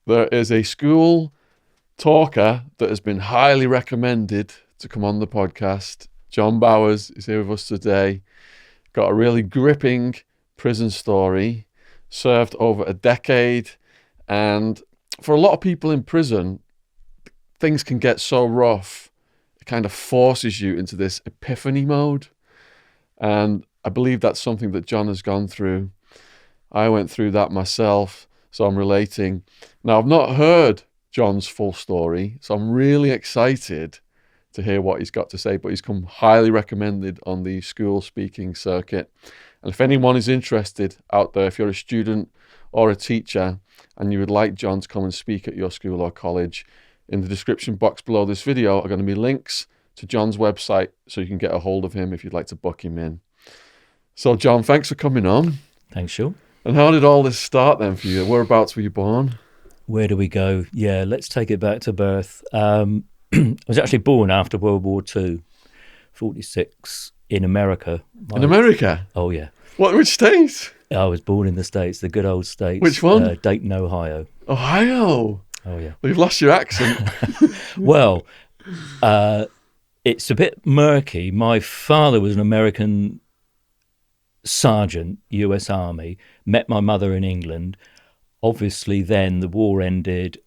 there is a school talker that has been highly recommended to come on the podcast. John Bowers is here with us today. Got a really gripping prison story, served over a decade, and for a lot of people in prison, things can get so rough, it kind of forces you into this epiphany mode. And I believe that's something that John has gone through. I went through that myself, so I'm relating. Now, I've not heard John's full story, so I'm really excited to hear what he's got to say, but he's come highly recommended on the school speaking circuit. And if anyone is interested out there, if you're a student or a teacher and you would like John to come and speak at your school or college, in the description box below this video are going to be links to John's website so you can get a hold of him if you'd like to book him in. So John, thanks for coming on. Thanks, Shaun. And how did all this start then for you? Whereabouts were you born? Where do we go? Yeah, let's take it back to birth. I was actually born after World War II, 46, in America. In America? Oh, yeah. Which state? I was born in the States, the good old States. Which one? Dayton, Ohio. Ohio? Oh, yeah. Well, you've lost your accent. Well, it's a bit murky. My father was an American sergeant, US Army, met my mother in England. Obviously, then the war ended,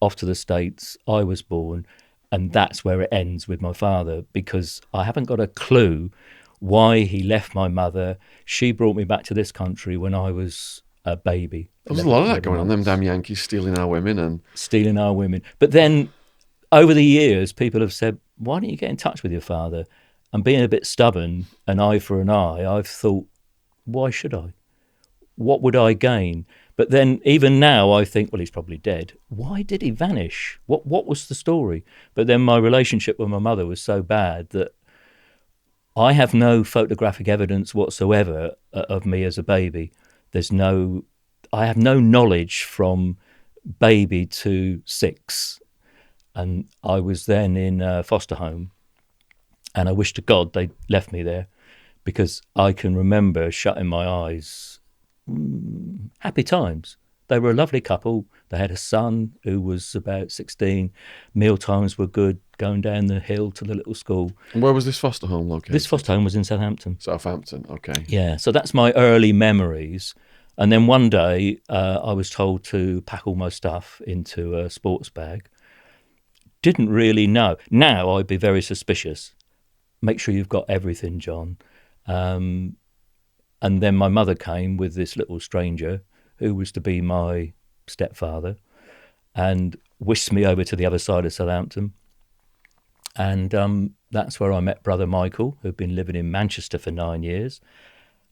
off to the States, I was born, and that's where it ends with my father, because I haven't got a clue why he left my mother. She brought me back to this country when I was a baby. There's a lot of that going on, them damn Yankees stealing our women. But then, over the years, people have said, why don't you get in touch with your father? And being a bit stubborn, an eye for an eye, I've thought, why should I? What would I gain? But then even now I think, well, he's probably dead. Why did he vanish? What was the story? But then my relationship with my mother was so bad that I have no photographic evidence whatsoever of me as a baby. I have no knowledge from baby to 6. And I was then in a foster home. And I wish to God they'd left me there, because I can remember shutting my eyes. Happy times. They were a lovely couple. They had a son who was about 16. Meal times were good, going down the hill to the little school. And where was this foster home located? This foster home was in Southampton. Southampton, okay. Yeah, so that's my early memories. And then one day I was told to pack all my stuff into a sports bag. Didn't really know. Now I'd be very suspicious. Make sure you've got everything, John. And then my mother came with this little stranger who was to be my stepfather and whisked me over to the other side of Southampton. And that's where I met brother Michael, who'd been living in Manchester for 9 years,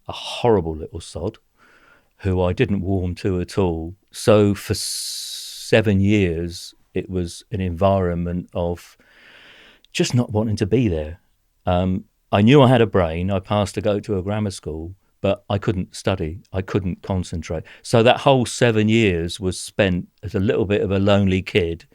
a horrible little sod who I didn't warm to at all. So for 7 years, it was an environment of just not wanting to be there. I knew I had a brain. I passed to go to a grammar school, but I couldn't study. I couldn't concentrate. So that whole 7 years was spent as a little bit of a lonely kid.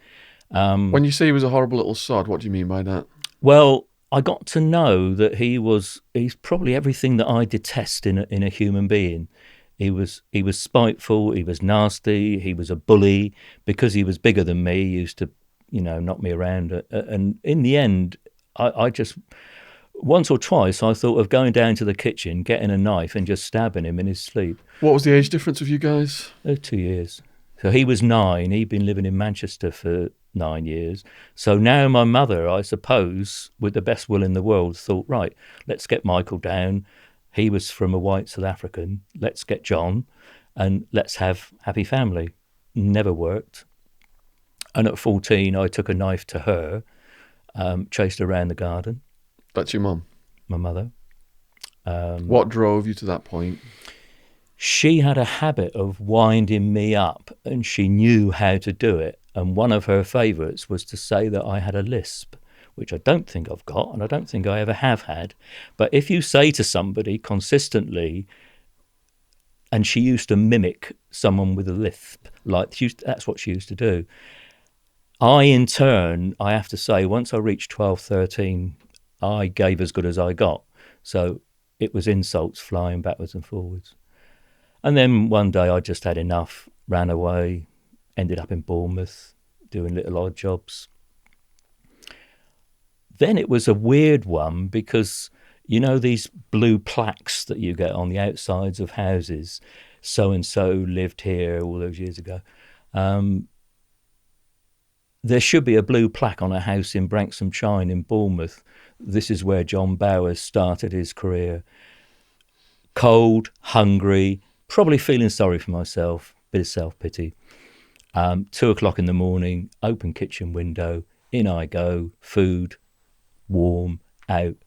When you say he was a horrible little sod, what do you mean by that? Well, I got to know that he's probably everything that I detest in a human being. He was spiteful, he was nasty, he was a bully. Because he was bigger than me, he used to, knock me around. And in the end, I just, once or twice, I thought of going down to the kitchen, getting a knife and just stabbing him in his sleep. What was the age difference of you guys? 2 years. So he was 9, he'd been living in Manchester for 9 years. So now my mother, I suppose, with the best will in the world, thought, right, let's get Michael down. He was from a white South African. Let's get John and let's have happy family. Never worked. And at 14, I took a knife to her, chased her around the garden. That's your mum? My mother. What drove you to that point? She had a habit of winding me up and she knew how to do it. And one of her favourites was to say that I had a lisp, which I don't think I've got and I don't think I ever have had. But if you say to somebody consistently, and she used to mimic someone with a lisp, that's what she used to do. I, in turn, I have to say, once I reached 12, 13, I gave as good as I got. So it was insults flying backwards and forwards. And then one day I just had enough, ran away, ended up in Bournemouth doing little odd jobs. Then it was a weird one because, you know, these blue plaques that you get on the outsides of houses, so-and-so lived here all those years ago. There should be a blue plaque on a house in Branksome Chimney in Bournemouth. This is where John Bowers started his career. Cold, hungry, probably feeling sorry for myself, bit of self-pity. 2:00 in the morning, open kitchen window, in I go, food, warm, out.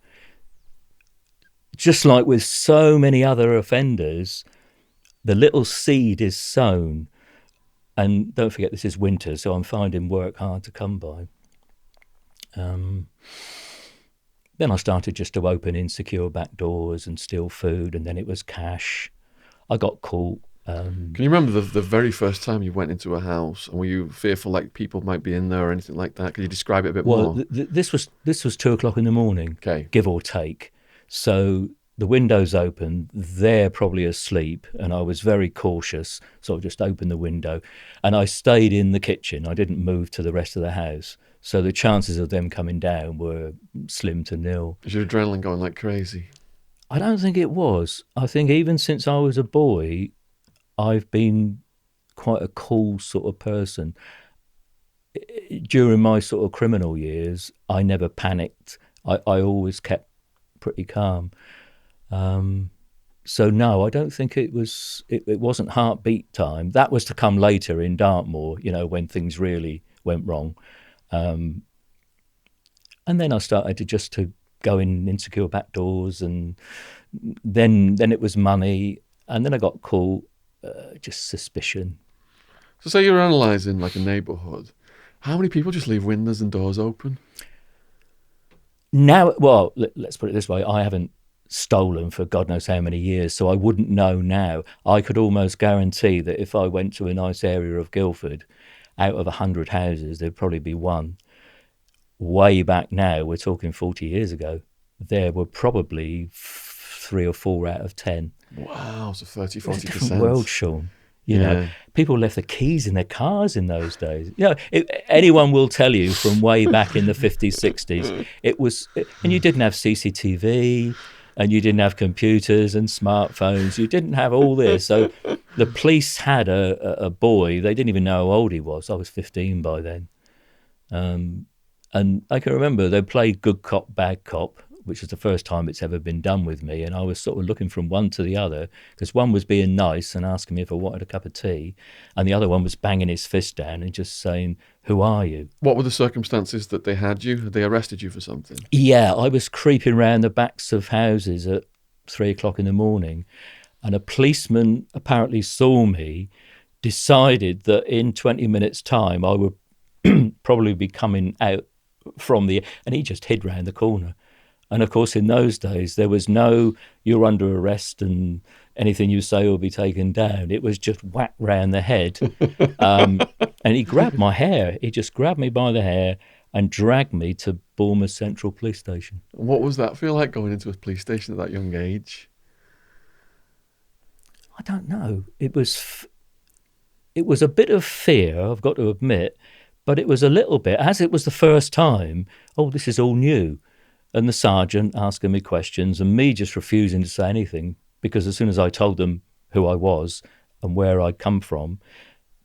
Just like with so many other offenders, the little seed is sown. And don't forget, this is winter, so I'm finding work hard to come by. Then I started just to open insecure back doors and steal food, and then it was cash. I got caught. Can you remember the very first time you went into a house, and were you fearful like people might be in there or anything like that? Can you describe it a bit more? Well, this was 2:00 in the morning, Okay. give or take. So the window's open, they're probably asleep, and I was very cautious, so I just opened the window, and I stayed in the kitchen. I didn't move to the rest of the house, so the chances of them coming down were slim to nil. Is your adrenaline going like crazy? I don't think it was. I think even since I was a boy, I've been quite a cool sort of person. During my sort of criminal years, I never panicked. I always kept pretty calm. So no, I don't think it wasn't heartbeat time. That was to come later in Dartmoor, you know, when things really went wrong. And then I started to go in insecure back doors, and then it was money, and then I got caught. Just suspicion. So say you're analysing like a neighbourhood. How many people just leave windows and doors open? Now, well, let's put it this way. I haven't stolen for God knows how many years, so I wouldn't know now. I could almost guarantee that if I went to a nice area of Guildford, out of 100 houses, there'd probably be one. Way back now, we're talking 40 years ago, there were probably 3 or 4 out of 10. Wow, so 30, 40%. It's a different world, Shaun. You know, people left the keys in their cars in those days. You know, anyone will tell you from way back in the 50s, 60s, it was, and you didn't have CCTV, and you didn't have computers and smartphones. You didn't have all this. So the police had a boy. They didn't even know how old he was. I was 15 by then. And I can remember they played good cop, bad cop, which was the first time it's ever been done with me. And I was sort of looking from one to the other, because one was being nice and asking me if I wanted a cup of tea, and the other one was banging his fist down and just saying, "Who are you?" What were the circumstances that they had you? Had they arrested you for something? Yeah, I was creeping around the backs of houses at 3:00 in the morning, and a policeman apparently saw me, decided that in 20 minutes' time I would probably be coming out from and he just hid round the corner. And of course, in those days, there was no, "You're under arrest and anything you say will be taken down." It was just whack round the head. And he grabbed my hair. He just grabbed me by the hair and dragged me to Bournemouth Central Police Station. What was that feel like, going into a police station at that young age? I don't know. It was a bit of fear, I've got to admit, but it was a little bit, as it was the first time, oh, this is all new. And the sergeant asking me questions and me just refusing to say anything, because as soon as I told them who I was and where I'd come from,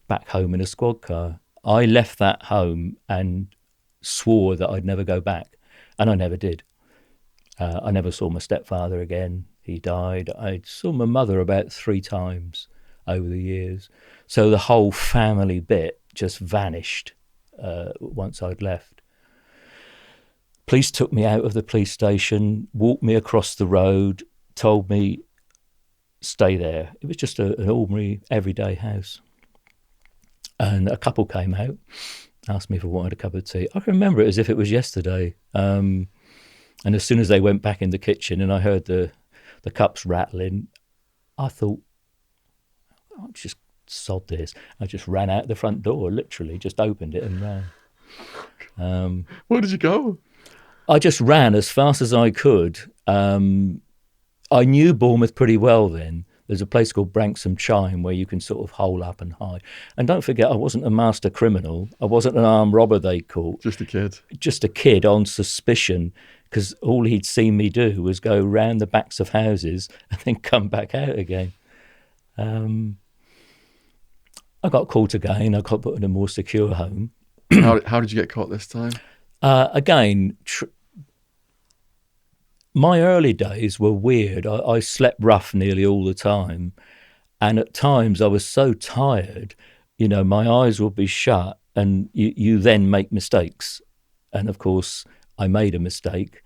back home in a squad car, I left that home and swore that I'd never go back. And I never did. I never saw my stepfather again. He died. I saw my mother about 3 times over the years. So the whole family bit just vanished once I'd left. Police took me out of the police station, walked me across the road, told me, "Stay there." It was just an ordinary, everyday house. And a couple came out, asked me if I wanted a cup of tea. I can remember it as if it was yesterday. And as soon as they went back in the kitchen and I heard the cups rattling, I thought, I'll just sod this. I just ran out the front door, literally, just opened it and ran. Where did you go? I just ran as fast as I could. I knew Bournemouth pretty well then. There's a place called Branksome Chimney where you can sort of hole up and hide. And don't forget, I wasn't a master criminal. I wasn't an armed robber they caught. Just a kid. Just a kid on suspicion, because all he'd seen me do was go round the backs of houses and then come back out again. I got caught again. I got put in a more secure home. How did you get caught this time? Again, my early days were weird. I slept rough nearly all the time. And at times I was so tired, my eyes would be shut, and you then make mistakes. And of course, I made a mistake,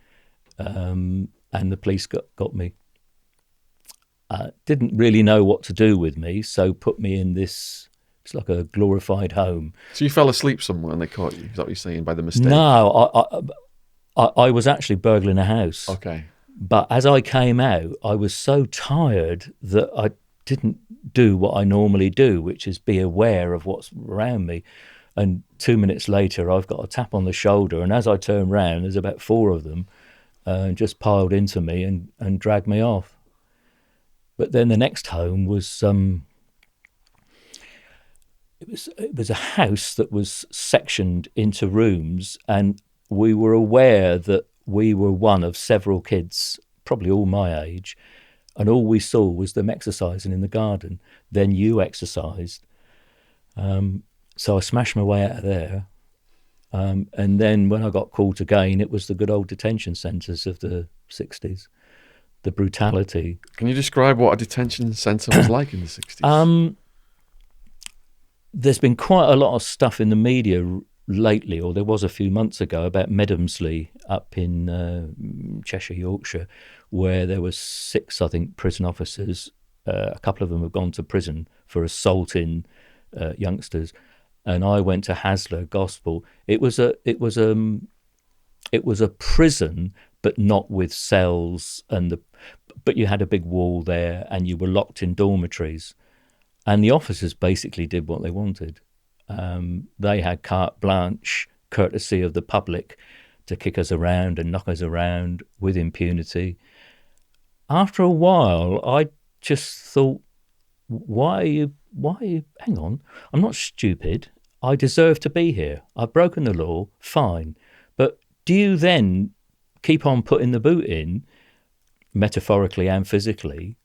and the police got me. Didn't really know what to do with me, so put me in this, it's like a glorified home. So you fell asleep somewhere and they caught you? Is that what you're saying, by the mistake? No, I was actually burgling a house. Okay. But as I came out, I was so tired that I didn't do what I normally do, which is be aware of what's around me. And 2 minutes later, I've got a tap on the shoulder, and as I turn round, there's about 4 of them just piled into me and dragged me off. But then the next home was it was a house that was sectioned into rooms, and we were aware that we were one of several kids, probably all my age, and all we saw was them exercising in the garden. Then you exercised. So I smashed my way out of there. And then when I got caught again, it was the good old detention centres of the 60s, the brutality. Can you describe what a detention centre was like in the 60s? There's been quite a lot of stuff in the media lately, or there was a few months ago, about Medhamsley up in Cheshire, Yorkshire, where there were 6, I think, prison officers. A couple of them have gone to prison for assaulting youngsters, and I went to Haslar Gospel. It was a prison, but not with cells, but you had a big wall there, and you were locked in dormitories, and the officers basically did what they wanted. They had carte blanche, courtesy of the public, to kick us around and knock us around with impunity. After a while, I just thought, why are you, hang on, I'm not stupid. I deserve to be here. I've broken the law, fine. But do you then keep on putting the boot in, metaphorically and physically?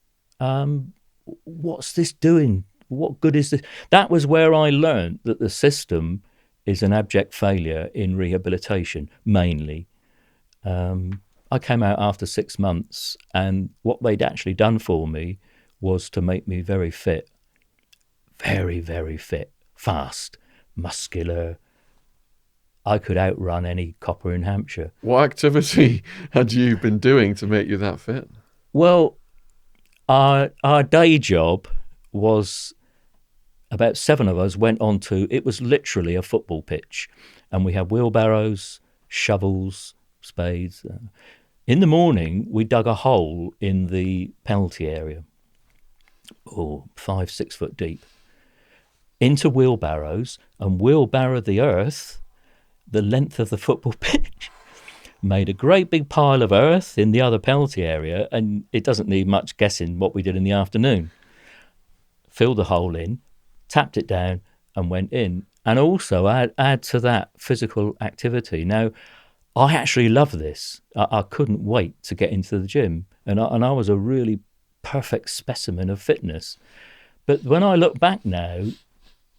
What's this doing? What good is this? That was where I learned that the system is an abject failure in rehabilitation, mainly. I came out after 6 months, and what they'd actually done for me was to make me very fit. Very, very fit. Fast. Muscular. I could outrun any copper in Hampshire. What activity had you been doing to make you that fit? Well, our day job was, about 7 of us went on to, it was literally a football pitch, and we had wheelbarrows, shovels, spades. In the morning, we dug a hole in the penalty area, 5-6 foot deep, into wheelbarrows, and wheelbarrow the earth the length of the football pitch, made a great big pile of earth in the other penalty area, and it doesn't need much guessing what we did in the afternoon. Filled the hole in, tapped it down, and went in. And also add to that physical activity. Now, I actually love this. I couldn't wait to get into the gym, and I was a really perfect specimen of fitness. But when I look back now,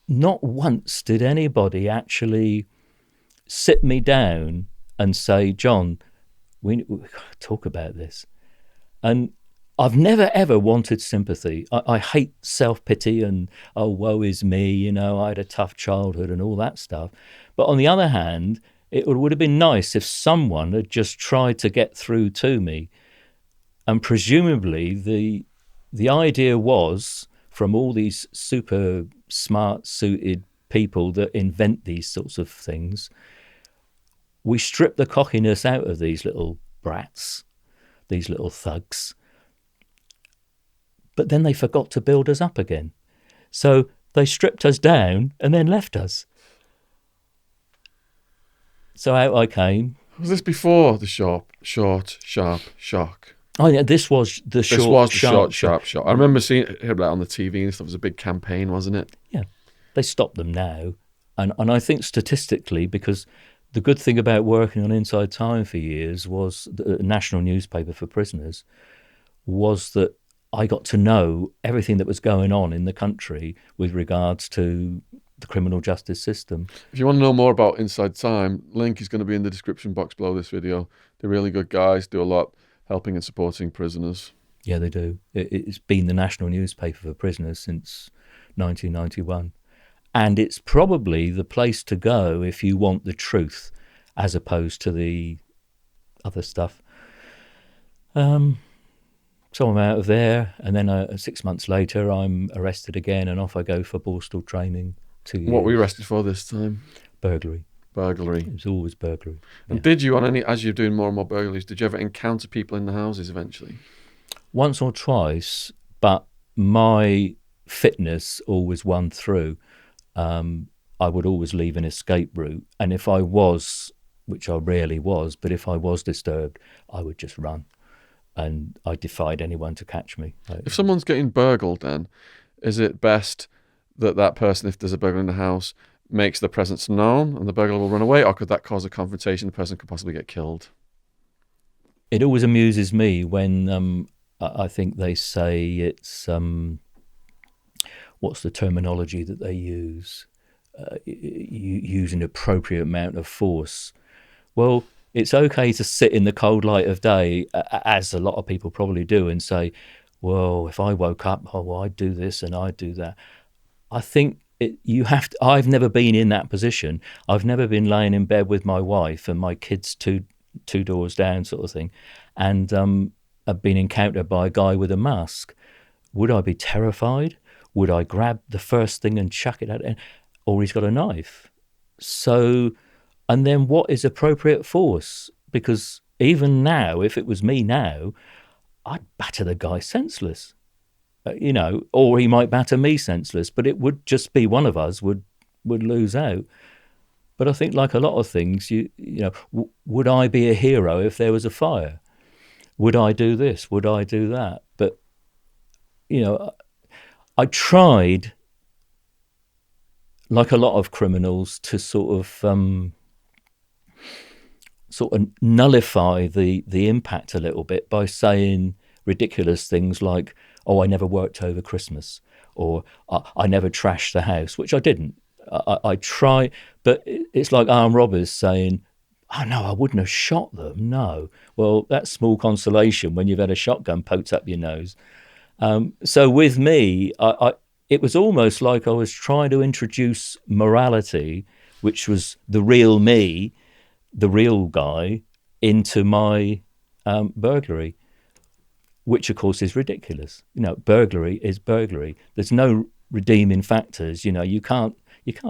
not once did anybody actually sit me down and say, John, we talk about this. And I've never, ever wanted sympathy. I hate self-pity and, oh, woe is me, I had a tough childhood and all that stuff. But on the other hand, it would have been nice if someone had just tried to get through to me. And presumably the idea was, from all these super smart, suited people that invent these sorts of things, we strip the cockiness out of these little brats, these little thugs. But then they forgot to build us up again. So they stripped us down and then left us. So out I came. Was this before the short, sharp shock? Oh, yeah, this was the This was the short, sharp shot. I remember seeing it on the TV and stuff. It was a big campaign, wasn't it? Yeah, they stopped them now. And I think statistically, because the good thing about working on Inside Time for years was the national newspaper for prisoners, was that I got to know everything that was going on in the country with regards to the criminal justice system. If you want to know more about Inside Time, link is going to be in the description box below this video. They're really good guys, do a lot helping and supporting prisoners. Yeah, they do. It's been the national newspaper for prisoners since 1991. And it's probably the place to go if you want the truth, as opposed to the other stuff. So I'm out of there, and then 6 months later, I'm arrested again, and off I go for Borstal training. 2 years. What were you arrested for this time? Burglary. Burglary. It was always burglary. And Yeah. did you, on any, as you're doing more and more burglaries, did you ever encounter people in the houses eventually? Once or twice, but my fitness always won through. I would always leave an escape route, and if I was, which I rarely was, but if I was disturbed, I would just run, and I defied anyone to catch me. If someone's getting burgled, then is it best that that person, if there's a burglar in the house, makes their presence known and the burglar will run away, or could that cause a confrontation? The person could possibly get killed. It always amuses me when I think they say it's what's the terminology that they use? You use an appropriate amount of force. Well, it's okay to sit in the cold light of day, as a lot of people probably do, and say, well, if I woke up, I'd do this and I'd do that. I think you have to. I've never been in that position. I've never been laying in bed with my wife and my kids two doors down, sort of thing, and I've been encountered by a guy with a mask. Would I be terrified? Would I grab the first thing and chuck it at him? Or he's got a knife. So, and then what is appropriate force? Because even now, if it was me now, I'd batter the guy senseless. Or he might batter me senseless, but it would just be one of us would lose out. But I think, like a lot of things, would I be a hero if there was a fire? Would I do this? Would I do that? But, I tried, like a lot of criminals, to sort of nullify the impact a little bit by saying ridiculous things like, oh, I never worked over Christmas, or I never trashed the house, which I didn't. I try, but it's like armed robbers saying, oh, no, I wouldn't have shot them, no. Well, that's small consolation when you've had a shotgun poked up your nose. So with me, it was almost like I was trying to introduce morality, which was the real me, the real guy, into my burglary, which of course is ridiculous. Burglary is burglary. There's no redeeming factors. You can't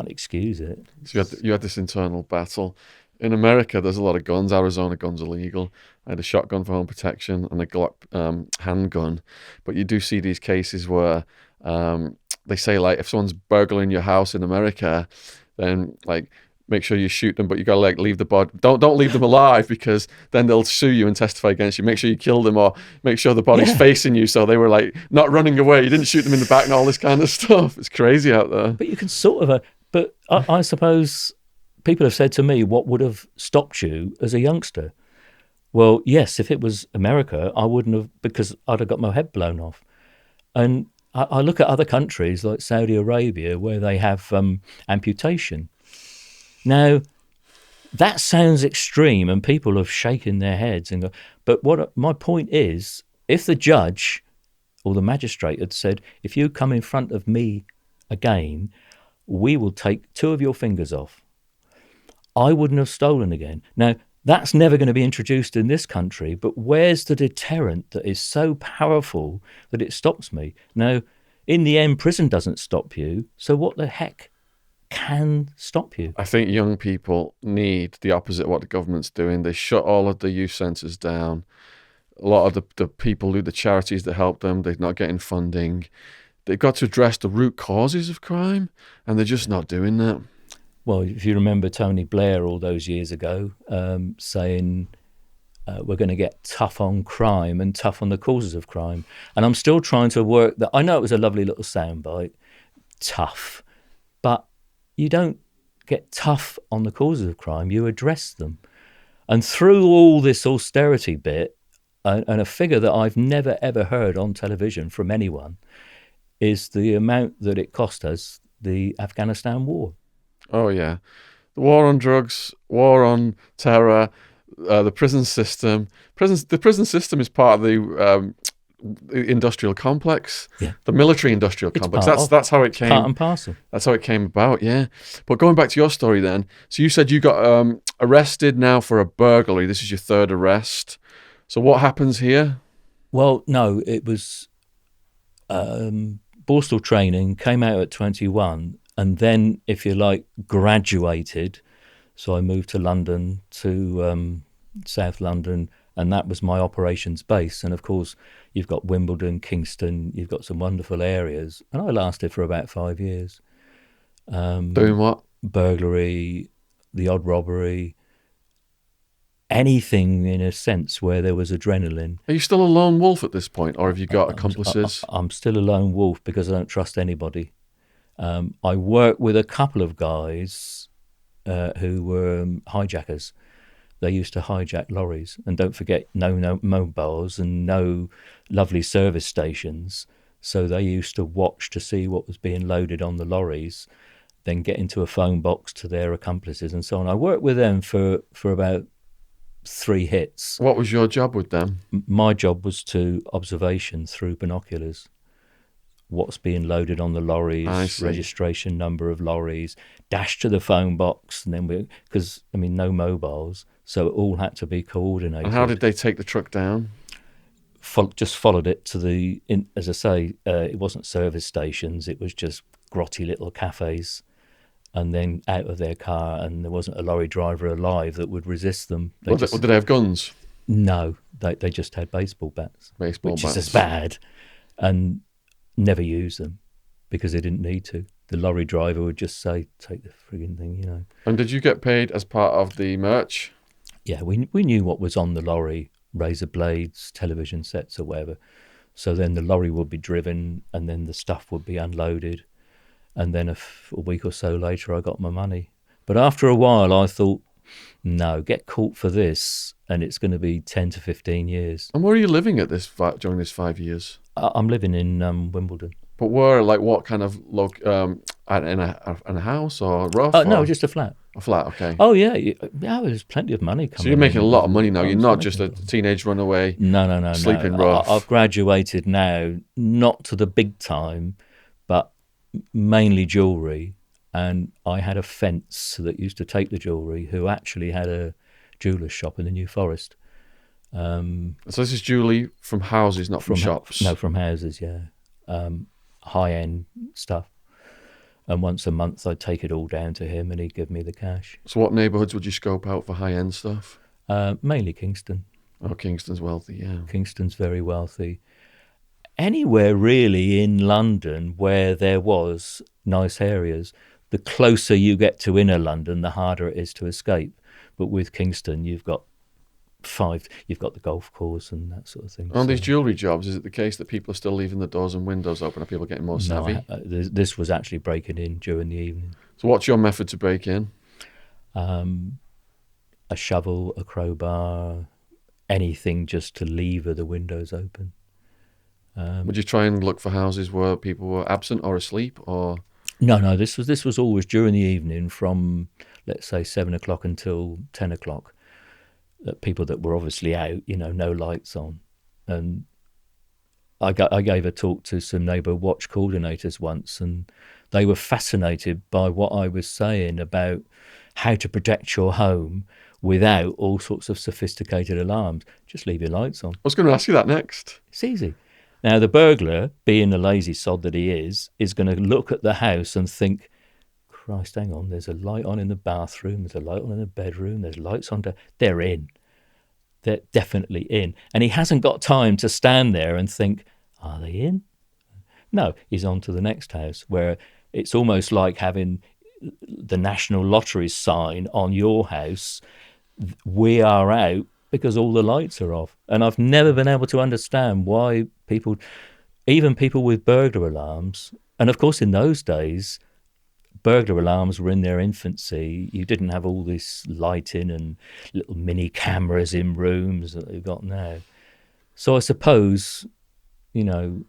excuse it. So you had this internal battle. In America, there's a lot of guns. Arizona, guns are legal. I had a shotgun for home protection and a Glock handgun. But you do see these cases where they say, like, if someone's burgling your house in America, then like make sure you shoot them, but you gotta leave the body. Don't leave them alive, because then they'll sue you and testify against you. Make sure you kill them, or make sure the body's facing you, so they were like not running away. You didn't shoot them in the back and all this kind of stuff. It's crazy out there. But you can sort of, but I suppose people have said to me, what would have stopped you as a youngster? Well, yes, if it was America, I wouldn't have, because I'd have got my head blown off. And I look at other countries like Saudi Arabia, where they have amputation. Now, that sounds extreme, and people have shaken their heads and go, but my point is, if the judge or the magistrate had said, if you come in front of me again, we will take 2 of your fingers off, I wouldn't have stolen again. Now, that's never going to be introduced in this country, but where's the deterrent that is so powerful that it stops me? Now, in the end, prison doesn't stop you, so what the heck can stop you? I think young people need the opposite of what the government's doing. They shut all of the youth centres down. A lot of the people who, the charities that help them, they're not getting funding. They've got to address the root causes of crime, and they're just not doing that. Well, if you remember Tony Blair all those years ago saying we're going to get tough on crime and tough on the causes of crime. And I'm still trying to work that. I know it was a lovely little soundbite, tough, but you don't get tough on the causes of crime, you address them. And through all this austerity bit, and a figure that I've never ever heard on television from anyone, is the amount that it cost us, the Afghanistan war. Oh, yeah. The war on drugs, war on terror, the prison system. The prison system is part of the industrial complex, the military industrial complex. That's how it came. Part and parcel. That's how it came about, yeah. But going back to your story then, so you said you got arrested now for a burglary. This is your third arrest. So what happens here? Well, no, it was Borstal training, came out at 21, and then, if you like, graduated. So I moved to London, to South London, and that was my operations base. And of course, you've got Wimbledon, Kingston, you've got some wonderful areas. And I lasted for about 5 years. Doing what? Burglary, the odd robbery, anything in a sense where there was adrenaline. Are you still a lone wolf at this point, or have you got accomplices? I'm still a lone wolf because I don't trust anybody. I work with a couple of guys who were hijackers. They used to hijack lorries, and don't forget, no mobiles and no lovely service stations. So they used to watch to see what was being loaded on the lorries, then get into a phone box to their accomplices and so on. I worked with them for about 3 hits. What was your job with them? My job was to observation through binoculars. What's being loaded on the lorries, registration number of lorries, dash to the phone box, and then because no mobiles, so it all had to be coordinated. And how did they take the truck down? Just followed it to as I say, it wasn't service stations, it was just grotty little cafes, and then out of their car, and there wasn't a lorry driver alive that would resist them. Did they have guns? No, they just had baseball bats. Which is as bad, and never use them because they didn't need to. The lorry driver would just say, take the frigging thing, And did you get paid as part of the merch? Yeah, we knew what was on the lorry, razor blades, television sets or whatever. So then the lorry would be driven and then the stuff would be unloaded. And then a week or so later, I got my money. But after a while, I thought, no, get caught for this and it's going to be 10 to 15 years. And where are you living during this 5 years? I'm living in Wimbledon. But where, what kind of in a house or rough? No, just a flat. A flat, okay. Oh yeah, there's plenty of money coming. So you're making a lot of money now. You're not just a teenage runaway. No. Sleeping rough. I've graduated now, not to the big time, but mainly jewellery. And I had a fence that used to take the jewellery, who actually had a jeweller's shop in the New Forest. So this is jewellery from houses, not from shops? No, from houses, yeah. High-end stuff. And once a month I'd take it all down to him and he'd give me the cash. So what neighbourhoods would you scope out for high-end stuff? Mainly Kingston. Oh, Kingston's wealthy, yeah. Kingston's very wealthy. Anywhere really in London where there was nice areas, the closer you get to inner London, the harder it is to escape. But with Kingston, you've got the golf course and that sort of thing. On these jewellery jobs, is it the case that people are still leaving the doors and windows open? Are people getting more savvy? No, this was actually breaking in during the evening. So what's your method to break in? A shovel, a crowbar, anything just to lever the windows open. Would you try and look for houses where people were absent or asleep, or? No. This was always during the evening, from let's say 7 o'clock until 10 o'clock. People that were obviously out, no lights on. And I gave a talk to some neighbour watch coordinators once, and they were fascinated by what I was saying about how to protect your home without all sorts of sophisticated alarms. Just leave your lights on. I was going to ask you that next. It's easy. Now, the burglar, being the lazy sod that he is going to look at the house and think, Christ, hang on, there's a light on in the bathroom, there's a light on in the bedroom, there's lights on. They're in. They're definitely in. And he hasn't got time to stand there and think, are they in? No, he's on to the next house, where it's almost like having the National Lottery sign on your house. We are out, because all the lights are off. And I've never been able to understand why people, even people with burglar alarms, and of course in those days, burglar alarms were in their infancy. You didn't have all this lighting and little mini cameras in rooms that they've got now. So I suppose, you know,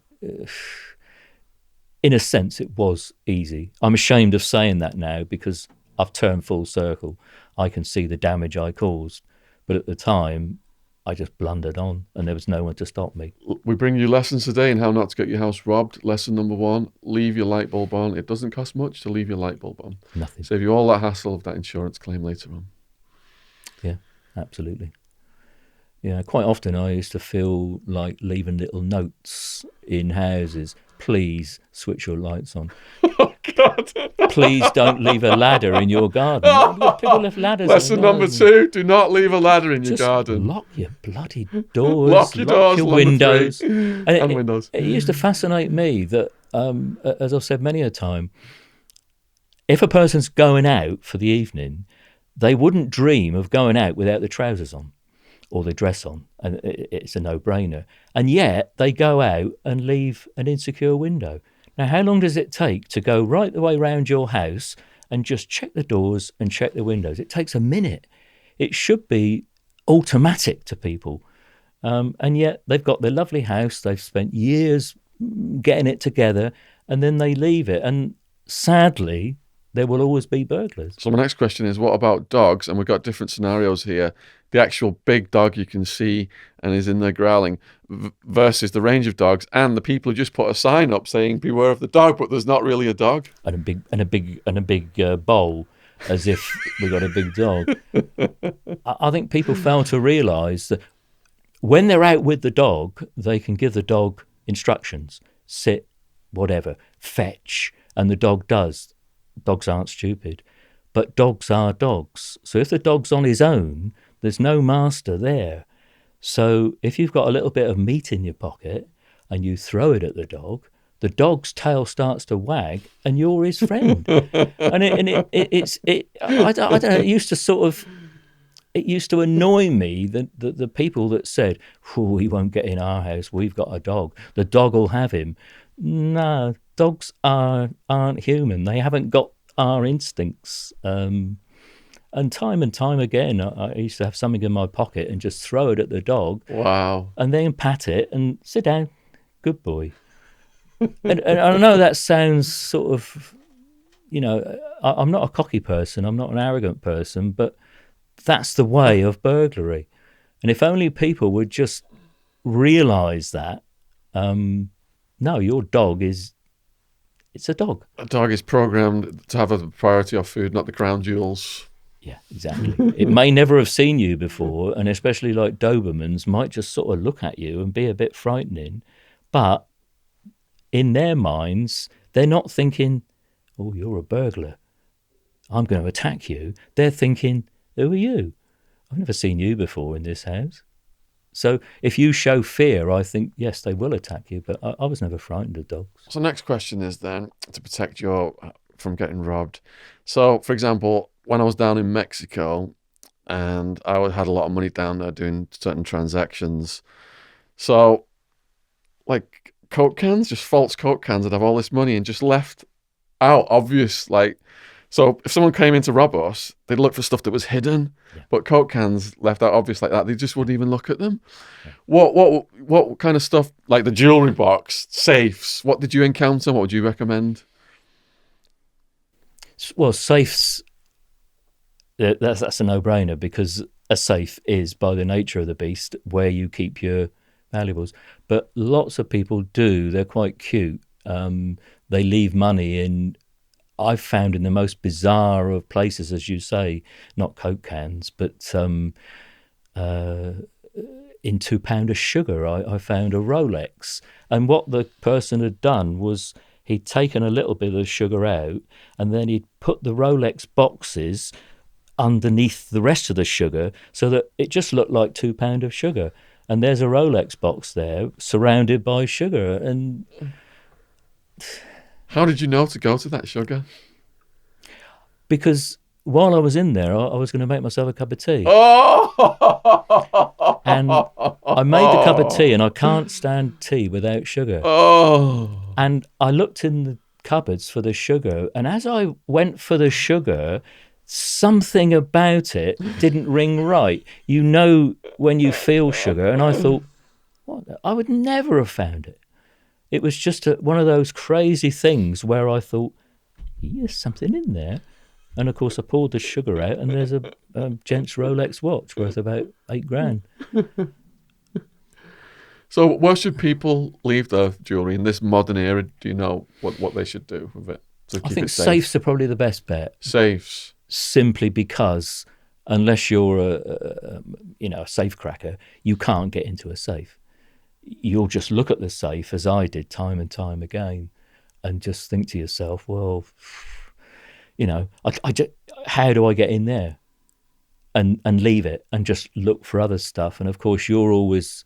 in a sense, it was easy. I'm ashamed of saying that now because I've turned full circle. I can see the damage I caused. But at the time, I just blundered on and there was no one to stop me. We bring you lessons today in how not to get your house robbed. Lesson number 1, leave your light bulb on. It doesn't cost much to leave your light bulb on. Nothing. Save you all that hassle of that insurance claim later on. Yeah, absolutely. Yeah, quite often I used to feel like leaving little notes in houses. Please switch your lights on. Oh, God. Please don't leave a ladder in your garden. People left ladders. Lesson number 2, do not leave a ladder in your Just garden. lock your bloody doors. Lock your doors, your number windows. 3. And windows. It used to fascinate me that, as I've said many a time, if a person's going out for the evening, they wouldn't dream of going out without the trousers on or the dress on, and it's a no-brainer. And yet they go out and leave an insecure window. Now, how long does it take to go right the way around your house and just check the doors and check the windows? It takes a minute. It should be automatic to people. And yet they've got their lovely house, they've spent years getting it together, and then they leave it. And sadly, there will always be burglars. So my next question is, what about dogs? And we've got different scenarios here. The actual big dog you can see and is in there growling versus the range of dogs and the people who just put a sign up saying beware of the dog, but there's not really a dog. And a big bowl, as if we got a big dog. I think people fail to realise that when they're out with the dog, they can give the dog instructions, sit, whatever, fetch, and the dog does. Dogs aren't stupid, but dogs are dogs. So if the dog's on his own, there's no master there. So if you've got a little bit of meat in your pocket and you throw it at the dog's tail starts to wag and you're his friend. I don't know, it used to annoy me that the people that said, oh, he won't get in our house, we've got a dog, the dog will have him. No, dogs aren't human. They haven't got our instincts. And time again, I used to have something in my pocket and just throw it at the dog. Wow. And then pat it and sit down. Good boy. and I know that sounds sort of, you know, I'm not a cocky person. I'm not an arrogant person, but that's the way of burglary. And if only people would just realise that, no, your dog it's a dog. A dog is programmed to have a priority of food, not the crown jewels. Yeah, exactly. It may never have seen you before, and especially like Dobermans might just sort of look at you and be a bit frightening. But in their minds, they're not thinking, oh, you're a burglar, I'm going to attack you. They're thinking, who are you? I've never seen you before in this house. So if you show fear, I think, yes, they will attack you. But I was never frightened of dogs. So next question is then, to protect you from getting robbed. So, for example, when I was down in Mexico and I had a lot of money down there doing certain transactions. So, like Coke cans, just false Coke cans, I'd have all this money and just left out obvious, like, so if someone came in to rob us, they'd look for stuff that was hidden, but Coke cans left out obvious like that, they just wouldn't even look at them. Yeah. What kind of stuff, like the jewellery box, safes, what did you encounter? What would you recommend? Well, safes, that's a no-brainer because a safe is, by the nature of the beast, where you keep your valuables. But lots of people do, they're quite cute. They leave money in, I've found in the most bizarre of places, as you say, not Coke cans, but in £2 of sugar, I found a Rolex. And what the person had done was he'd taken a little bit of sugar out and then he'd put the Rolex boxes underneath the rest of the sugar so that it just looked like £2 of sugar. And there's a Rolex box there surrounded by sugar. And how did you know to go to that sugar? Because while I was in there, I was going to make myself a cup of tea. Oh! And I made the cup of tea, and I can't stand tea without sugar. Oh! And I looked in the cupboards for the sugar, and as I went for the sugar, something about it didn't ring right. You know when you feel sugar, and I thought, what? I would never have found it. It was just one of those crazy things where I thought, there's something in there. And of course, I poured the sugar out, and there's a gent's Rolex watch worth about $8,000. So, where should people leave their jewellery in this modern era? Do you know what they should do with it to keep I think it safe? safes are probably the best bet. Safes. Simply because unless you're a safe cracker, you can't get into a safe. You'll just look at the safe, as I did time and time again, and just think to yourself, well, how do I get in there? And leave it and just look for other stuff. And of course, you're always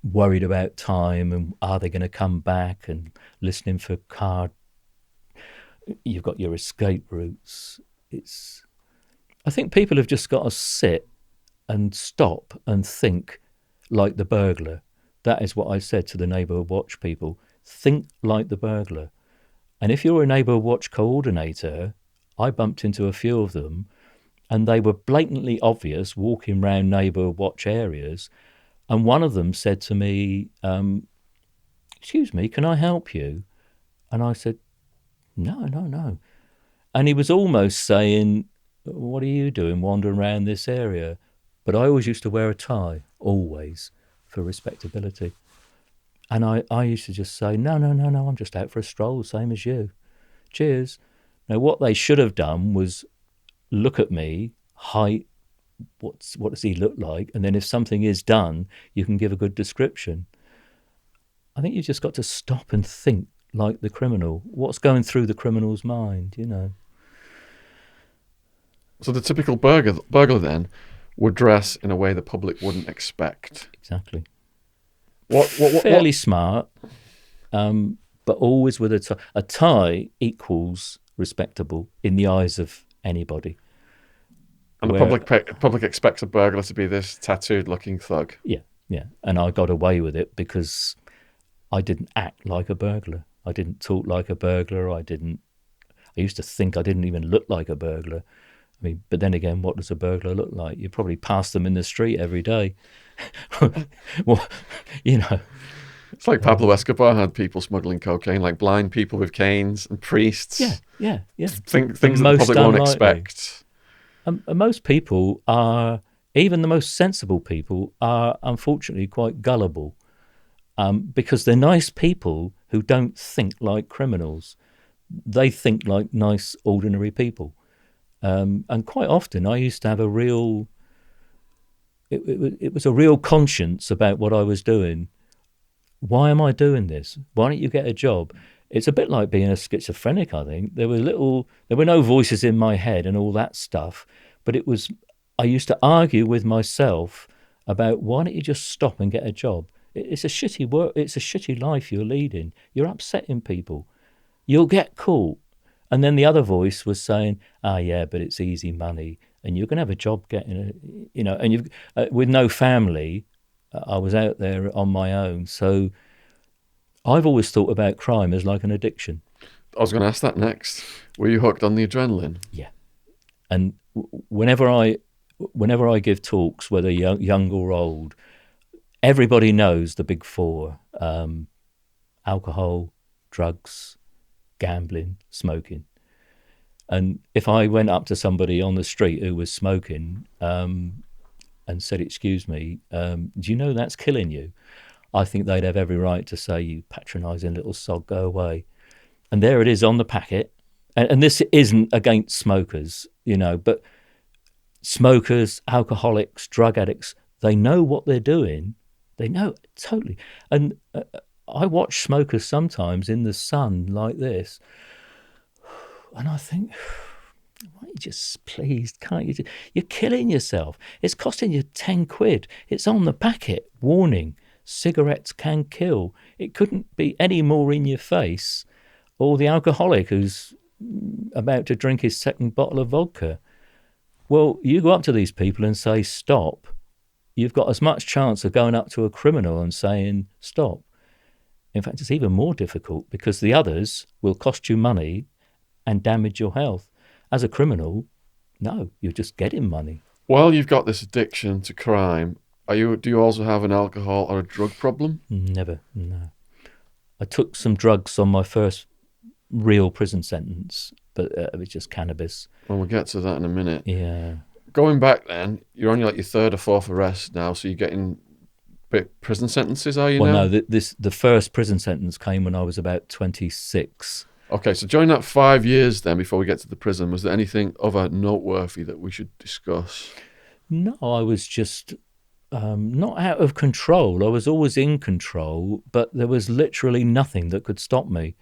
worried about time and are they going to come back, and listening for car. You've got your escape routes. I think people have just got to sit and stop and think like the burglar. That is what I said to the neighbourhood watch people. Think like the burglar. And if you're a neighbourhood watch coordinator, I bumped into a few of them, and they were blatantly obvious walking around neighbourhood watch areas. And one of them said to me, excuse me, can I help you? And I said, no. And he was almost saying, what are you doing wandering around this area? But I always used to wear a tie, always, for respectability. And I used to just say, no, I'm just out for a stroll, same as you. Cheers. Now, what they should have done was look at me, height, what does he look like? And then if something is done, you can give a good description. I think you've just got to stop and think like the criminal. What's going through the criminal's mind, So the typical burglar then would dress in a way the public wouldn't expect. Exactly. What Fairly smart, but always with a tie. A tie equals respectable in the eyes of anybody. And the public expects a burglar to be this tattooed-looking thug. Yeah. And I got away with it because I didn't act like a burglar. I didn't talk like a burglar. I used to think I didn't even look like a burglar. I mean, but then again, what does a burglar look like? You probably pass them in the street every day. Well, It's like Pablo Escobar had people smoggling cocaine, like blind people with canes and priests. Yeah. Things that the public won't expect. Most people are, even the most sensible people, are unfortunately quite gullible, because they're nice people who don't think like criminals. They think like nice, ordinary people. And quite often I used to have it was a real conscience about what I was doing. Why am I doing this? Why don't you get a job? It's a bit like being a schizophrenic, I think. There were no voices in my head and all that stuff, but I used to argue with myself about, why don't you just stop and get a job? It's a shitty work. It's a shitty life you're leading. You're upsetting people. You'll get caught. And then the other voice was saying, yeah, but it's easy money, and you're going to have a job getting and you've with no family. I was out there on my own. So I've always thought about crime as like an addiction. I was going to ask that next. Were you hooked on the adrenaline? Yeah. And whenever I give talks, whether young or old, everybody knows the big four: alcohol, drugs, gambling, smoking. And if I went up to somebody on the street who was smoking and said, excuse me, do you know that's killing you? I think they'd have every right to say, you patronising little sod, go away. And there it is on the packet. And this isn't against smokers, but smokers, alcoholics, drug addicts, they know what they're doing. They know totally. And I watch smokers sometimes in the sun like this, and I think, why don't you just, please, can't you? You're killing yourself. It's costing you 10 quid. It's on the packet. Warning, cigarettes can kill. It couldn't be any more in your face. Or the alcoholic who's about to drink his second bottle of vodka. Well, you go up to these people and say, stop. You've got as much chance of going up to a criminal and saying, stop. In fact, it's even more difficult because the others will cost you money and damage your health. As a criminal, no, you're just getting money. While you've got this addiction to crime, do you also have an alcohol or a drug problem? Never, no. I took some drugs on my first real prison sentence, but it was just cannabis. Well, we'll get to that in a minute. Yeah. Going back then, you're on your third or fourth arrest now, so you're getting prison sentences, are you now? Well, no, the first prison sentence came when I was about 26. Okay, so during that 5 years then, before we get to the prison, was there anything other noteworthy that we should discuss? No, I was just not out of control. I was always in control, but there was literally nothing that could stop me.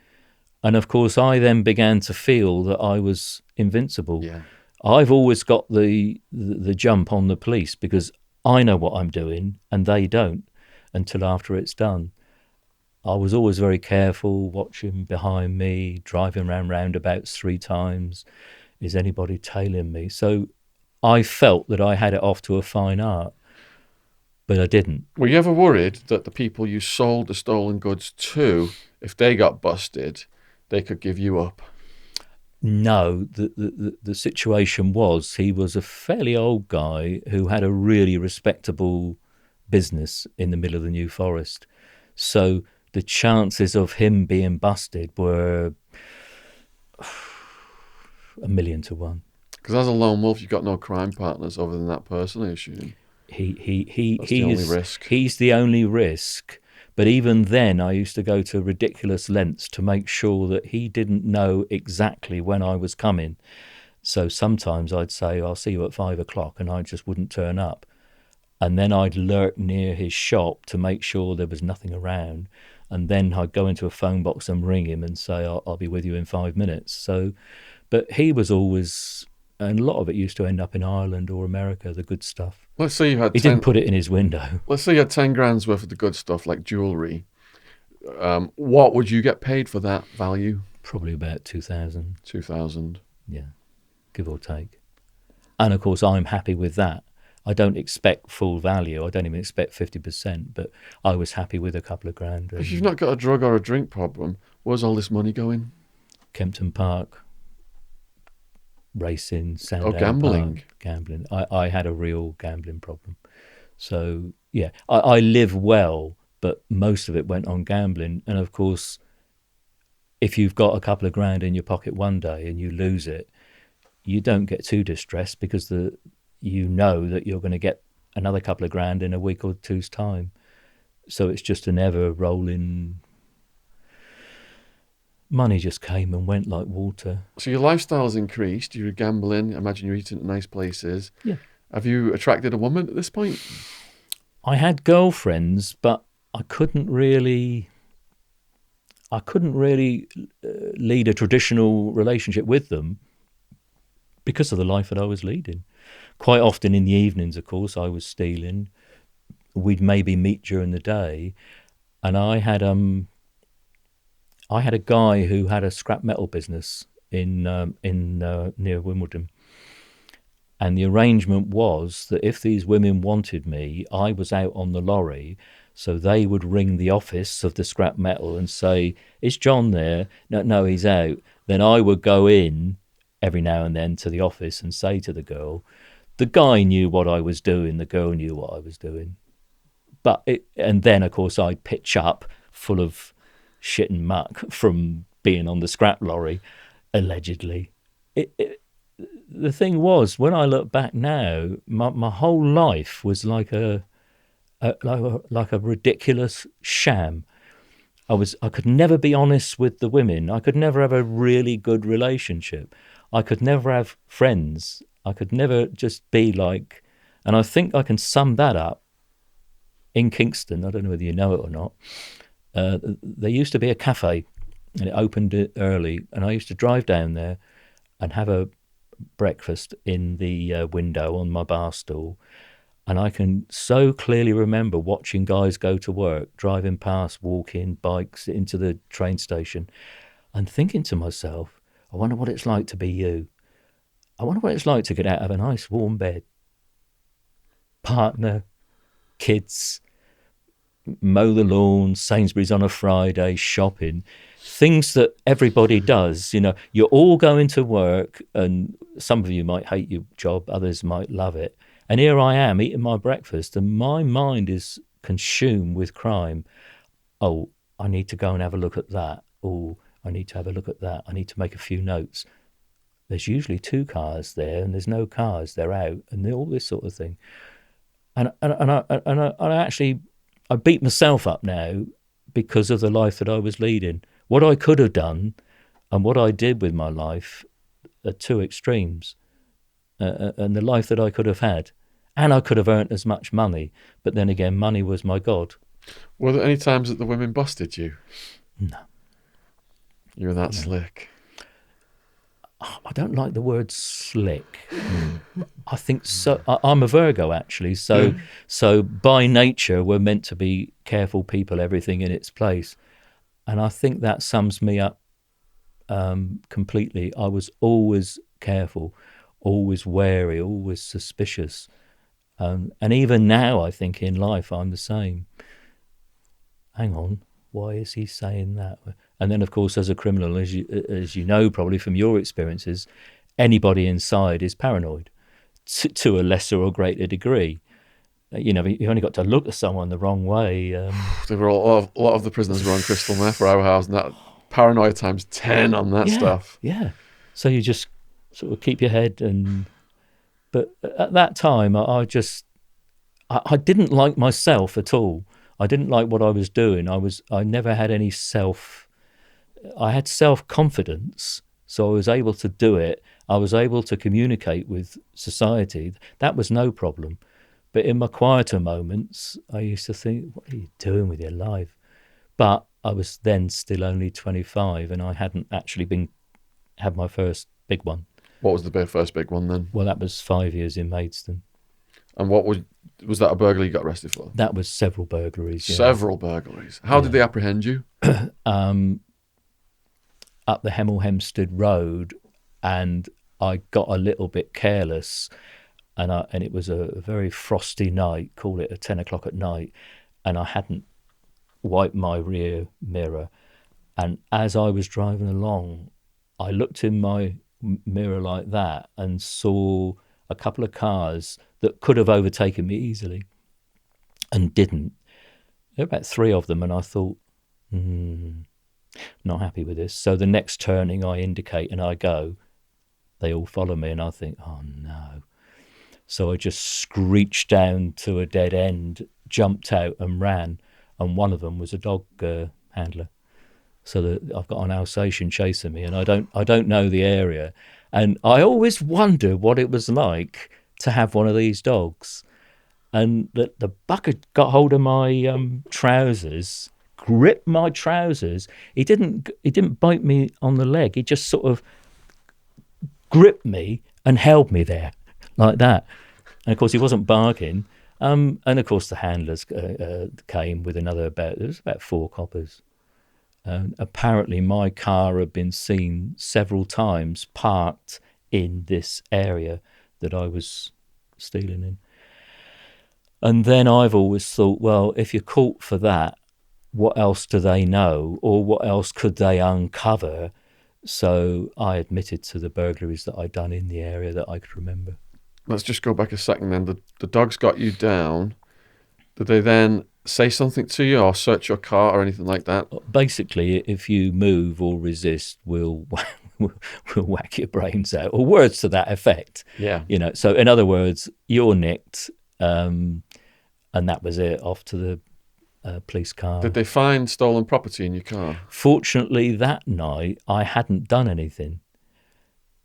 And of course, I then began to feel that I was invincible. Yeah. I've always got the jump on the police because I know what I'm doing and they don't until after it's done. I was always very careful, watching behind me, driving around roundabouts 3 times. Is anybody tailing me? So I felt that I had it off to a fine art, but I didn't. Were you ever worried that the people you sold the stolen goods to, if they got busted, they could give you up? No, the situation was he was a fairly old guy who had a really respectable business in the middle of the New Forest. So the chances of him being busted were 1,000,000 to 1. Because as a lone wolf, you've got no crime partners other than that person, I assume. That's the only risk. He's the only risk. But even then, I used to go to ridiculous lengths to make sure that he didn't know exactly when I was coming. So sometimes I'd say, I'll see you at 5 o'clock, and I just wouldn't turn up. And then I'd lurk near his shop to make sure there was nothing around. And then I'd go into a phone box and ring him and say, I'll be with you in 5 minutes. So, but he was always, and a lot of it used to end up in Ireland or America, the good stuff. Let's say you had He didn't put it in his window. Let's say you had 10 grand's worth of the good stuff, like jewellery. What would you get paid for that value? Probably about 2,000. 2,000. Yeah, give or take. And of course, I'm happy with that. I don't expect full value. I don't even expect 50%, but I was happy with a couple of grand. If you've not got a drug or a drink problem, where's all this money going? Kempton Park, racing, Sandown gambling. Park, gambling. I had a real gambling problem. So, yeah, I live well, but most of it went on gambling. And of course, if you've got a couple of grand in your pocket one day and you lose it, you don't get too distressed because you know that you're going to get another couple of grand in a week or two's time. So it's just an ever rolling. Money just came and went like water. So your lifestyle's increased. You're gambling. I imagine you're eating at nice places. Yeah. Have you attracted a woman at this point? I had girlfriends, but I couldn't really lead a traditional relationship with them because of the life that I was leading. Quite often in the evenings, of course, I was stealing. We'd maybe meet during the day, and I had a guy who had a scrap metal business in near Wimbledon, and the arrangement was that if these women wanted me, I was out on the lorry, so they would ring the office of the scrap metal and say, "Is John there?" No, he's out. Then I would go in every now and then to the office and say to the girl, the guy knew what I was doing, the girl knew what I was doing. And then, of course, I'd pitch up full of shit and muck from being on the scrap lorry, allegedly. The thing was, when I look back now, my whole life was like a ridiculous sham. I could never be honest with the women. I could never have a really good relationship. I could never have friends. I could never just be like, and I think I can sum that up in Kingston. I don't know whether you know it or not. There used to be a cafe, and it opened early, and I used to drive down there and have a breakfast in the window on my bar stool. And I can so clearly remember watching guys go to work, driving past, walking, bikes into the train station, and thinking to myself, I wonder what it's like to be you. I wonder what it's like to get out of a nice warm bed. Partner, kids, mow the lawn, Sainsbury's on a Friday, shopping, things that everybody does. You know, you're all going to work, and some of you might hate your job, others might love it. And here I am eating my breakfast, and my mind is consumed with crime. Oh, I need to go and have a look at that. Oh, I need to have a look at that. I need to make a few notes. There's usually 2 cars there, and there's no cars. They're out, and all this sort of thing. And I actually, I beat myself up now because of the life that I was leading. What I could have done and what I did with my life are 2 extremes. And the life that I could have had. And I could have earned as much money. But then again, money was my God. Were there any times that the women busted you? No. You were that slick. I don't like the word slick. I think so. I'm a Virgo, actually. So by nature, we're meant to be careful people, everything in its place. And I think that sums me up completely. I was always careful, always wary, always suspicious. And even now, I think in life, I'm the same. Hang on, why is he saying that? And then, of course, as a criminal, as you know, probably from your experiences, anybody inside is paranoid to a lesser or greater degree. You know, you only got to look at someone the wrong way. They were a lot of the prisoners were on crystal meth for our house, and that paranoia times 10 on that stuff. Yeah. So you just sort of keep your head But at that time, I didn't like myself at all. I didn't like what I was doing. I never had any I had self-confidence, so I was able to do it. I was able to communicate with society. That was no problem. But in my quieter moments, I used to think, what are you doing with your life? But I was then still only 25, and I hadn't actually had my first big one. What was the first big one then? Well, that was 5 years in Maidstone. And what was that a burglary you got arrested for? That was several burglaries. Yeah. Several burglaries. How did they apprehend you? Up the Hemel Hempstead Road, and I got a little bit careless, and it was a very frosty night, call it 10 o'clock at night, and I hadn't wiped my rear mirror. And as I was driving along, I looked in my mirror like that and saw a couple of cars that could have overtaken me easily and didn't. There were about 3 of them, and I thought, not happy with this. So the next turning I indicate and I go, they all follow me, and I think, oh no. So I just screeched down to a dead end, jumped out and ran, and one of them was a dog handler. So that I've got an Alsatian chasing me, and I don't know the area. And I always wonder what it was like to have one of these dogs. And the bucket got hold of my trousers, gripped my trousers. He didn't bite me on the leg. He just sort of gripped me and held me there like that. And of course, he wasn't barking. And of course, the handlers came with there was about 4 coppers. Apparently, my car had been seen several times parked in this area that I was stealing in. And then I've always thought, well, if you're caught for that, what else do they know, or what else could they uncover? So I admitted to the burglaries that I'd done in the area that I could remember. Let's just go back a second then. The dogs got you down. Did they then say something to you or search your car or anything like that? Basically, if you move or resist, we'll whack your brains out, or words to that effect. Yeah. You know, so in other words, you're nicked, and that was it, off to the police car. Did they find stolen property in your car? Fortunately, that night, I hadn't done anything.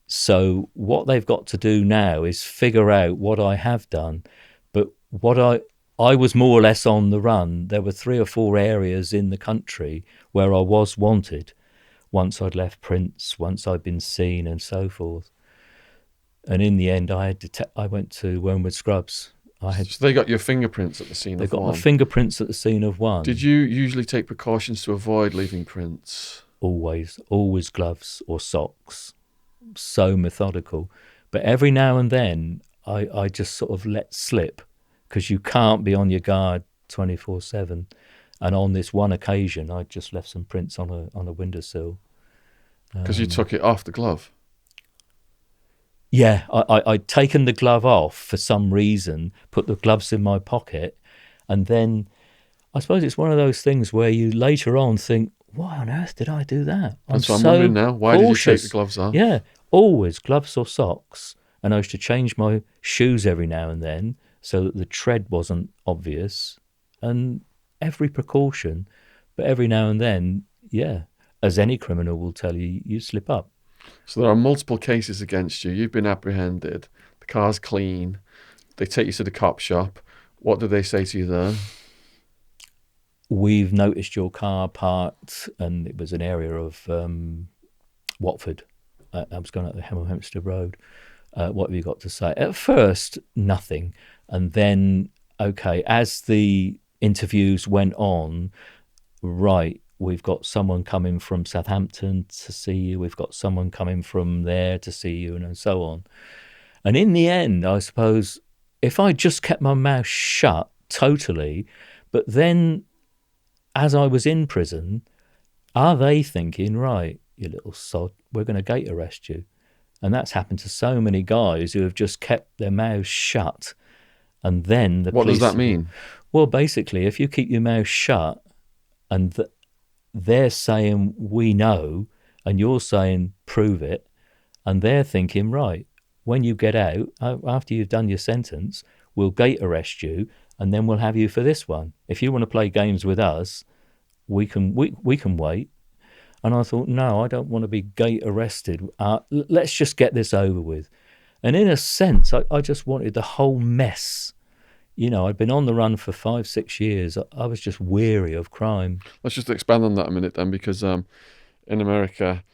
So what they've got to do now is figure out what I have done. But what I was more or less on the run. There were 3 or 4 areas in the country where I was wanted. Once I'd left prints, once I'd been seen, and so forth. And in the end, I went to Wormwood Scrubs. So they got your fingerprints at the scene of one? They got my fingerprints at the scene of one. Did you usually take precautions to avoid leaving prints? always gloves or socks. So methodical. But every now and then, I just sort of let slip because you can't be on your guard 24/7. And on this one occasion, I just left some prints on a windowsill. Because you took it off the glove. Yeah, I'd taken the glove off for some reason, put the gloves in my pocket, and then I suppose it's one of those things where you later on think, why on earth did I do that? That's what I'm wondering now. Why did you take the gloves off? Yeah, always gloves or socks. And I used to change my shoes every now and then so that the tread wasn't obvious. And every precaution, but every now and then, yeah, as any criminal will tell you, you slip up. So there are multiple cases against you. You've been apprehended. The car's clean. They take you to the cop shop. What do they say to you there? We've noticed your car parked, and it was an area of Watford. I was going up the Hemel Hempstead Road. What have you got to say? At first, nothing. And then, okay, as the interviews went on, right, we've got someone coming from Southampton to see you. We've got someone coming from there to see you, and so on. And in the end, I suppose, if I just kept my mouth shut totally, but then as I was in prison, are they thinking, right, you little sod, we're going to gate arrest you? And that's happened to so many guys who have just kept their mouths shut. And then the What police... does that mean? Well, basically, if you keep your mouth shut and they're saying, we know, and you're saying, prove it, and they're thinking, right, when you get out, after you've done your sentence, we'll gate arrest you, and then we'll have you for this one. If you want to play games with us, we can wait. And I thought, no, I don't want to be gate arrested. Let's just get this over with. And in a sense, I just wanted the whole mess. You know, I'd been on the run for 5-6 years. I was just weary of crime. Let's just expand on that a minute then, because in America,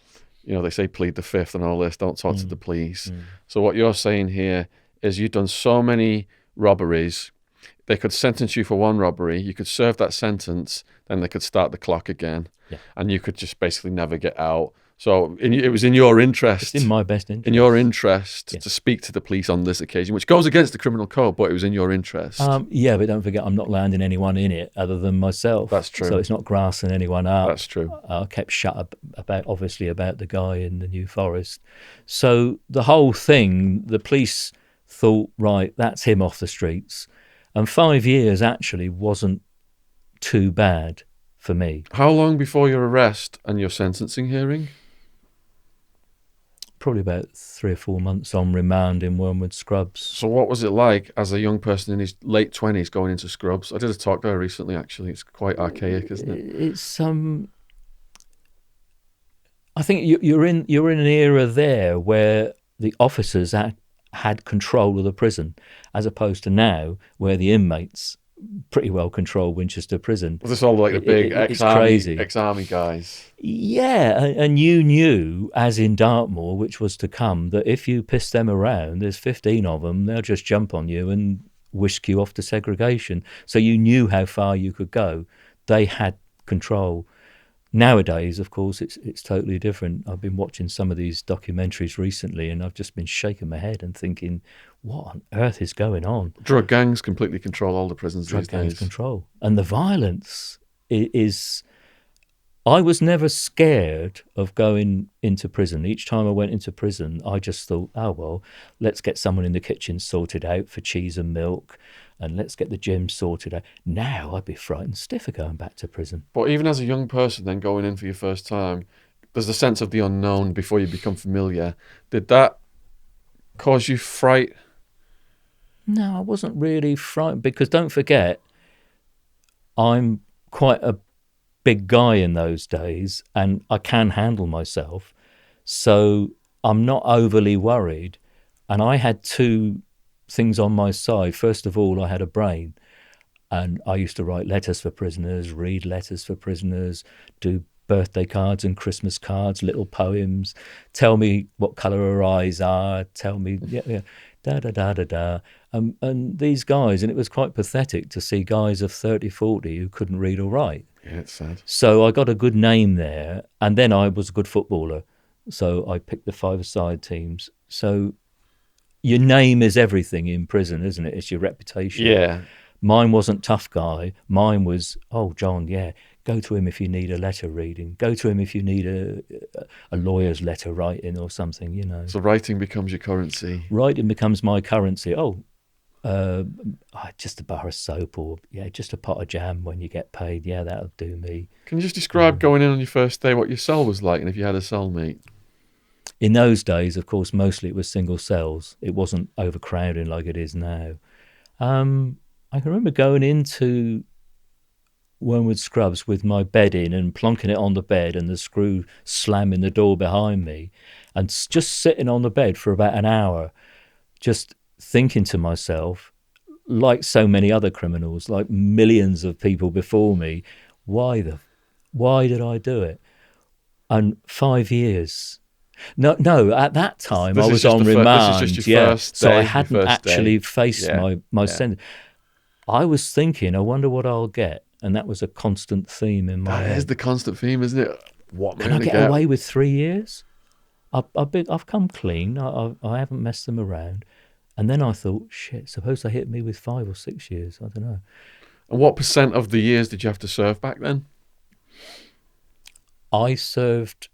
you know, they say plead the fifth and all this, don't talk to the police. So what you're saying here is you've done so many robberies. They could sentence you for one robbery, you could serve that sentence, then they could start the clock again, and you could just basically never get out. So it was in your interest. It's in my best interest. In your interest to speak to the police on this occasion, which goes against the criminal code, but it was in your interest. Yeah, but don't forget, I'm not landing anyone in it other than myself. That's true. So it's not grassing anyone up. That's true. I kept shut about the guy in the New Forest. So the whole thing, the police thought, right, that's him off the streets. And 5 years actually wasn't too bad for me. How long before your arrest and your sentencing hearing? Probably about 3 or 4 months on remand in Wormwood Scrubs. So what was it like as a young person in his late 20s going into Scrubs? I did a talk there recently, actually. It's quite archaic, isn't it? It's I think you're in an era there where the officers had control of the prison, as opposed to now where the inmates pretty well control Winchester Prison. Was this all like the big ex-army guys? Yeah, and you knew, as in Dartmoor, which was to come, that if you piss them around, there's 15 of them, they'll just jump on you and whisk you off to segregation. So you knew how far you could go. They had control. Nowadays, of course, it's totally different. I've been watching some of these documentaries recently, and I've just been shaking my head and thinking, what on earth is going on? Drug gangs completely control all the prisons these days. Drug gangs control. And the violence is... I was never scared of going into prison. Each time I went into prison, I just thought, oh, well, let's get someone in the kitchen sorted out for cheese and milk, and let's get the gym sorted out. Now I'd be frightened stiff of going back to prison. But even as a young person then going in for your first time, there's a sense of the unknown before you become familiar. Did that cause you fright? No, I wasn't really frightened, because don't forget, I'm quite a big guy in those days and I can handle myself. So I'm not overly worried. And I had two things on my side. First of all, I had a brain, and I used to write letters for prisoners, read letters for prisoners, do birthday cards and Christmas cards, little poems. Tell me what colour her eyes are. Tell me, da da da da da. And these guys, and it was quite pathetic to see guys of 30, 40 who couldn't read or write. Yeah, it's sad. So I got a good name there, and then I was a good footballer. So I picked the five-a-side teams. So your name is everything in prison, isn't it? It's your reputation. Yeah. Mine wasn't tough guy. Mine was, oh, John, yeah, go to him if you need a letter reading. Go to him if you need a lawyer's letter writing or something, you know. So writing becomes your currency. Writing becomes my currency. Just a bar of soap, or just a pot of jam when you get paid. Yeah, that'll do me. Can you just describe going in on your first day, what your cell was like, and if you had a cellmate? In those days, of course, mostly it was single cells. It wasn't overcrowding like it is now. I can remember going into Wormwood Scrubs with my bed in and plonking it on the bed and the screw slamming the door behind me, and just sitting on the bed for about an hour, just thinking to myself, like so many other criminals, like millions of people before me, why did I do it? And 5 years. No. At that time, I was on remand. This is just your first day, so I hadn't actually faced my sentence. I was thinking, I wonder what I'll get, and that was a constant theme in my head. That is the constant theme, isn't it? What can I get away with 3 years? I've come clean. I haven't messed them around. And then I thought, shit, suppose they hit me with 5 or 6 years. I don't know. And what % of the years did you have to serve back then? I served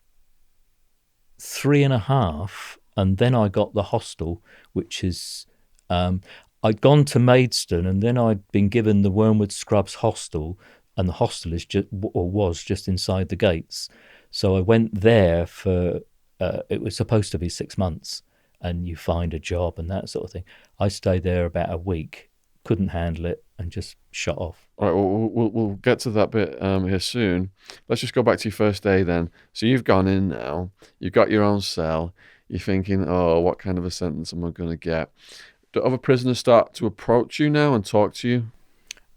3.5, and then I got the hostel, which is I'd gone to Maidstone, and then I'd been given the Wormwood Scrubs hostel, and the hostel was just inside the gates. So I went there for it was supposed to be 6 months, and you find a job and that sort of thing. I stayed there about a week, couldn't handle it, and just shut off. All right, we'll get to that bit here soon. Let's just go back to your first day then. So you've gone in now, you've got your own cell, you're thinking, oh, what kind of a sentence am I going to get? Do other prisoners start to approach you now and talk to you?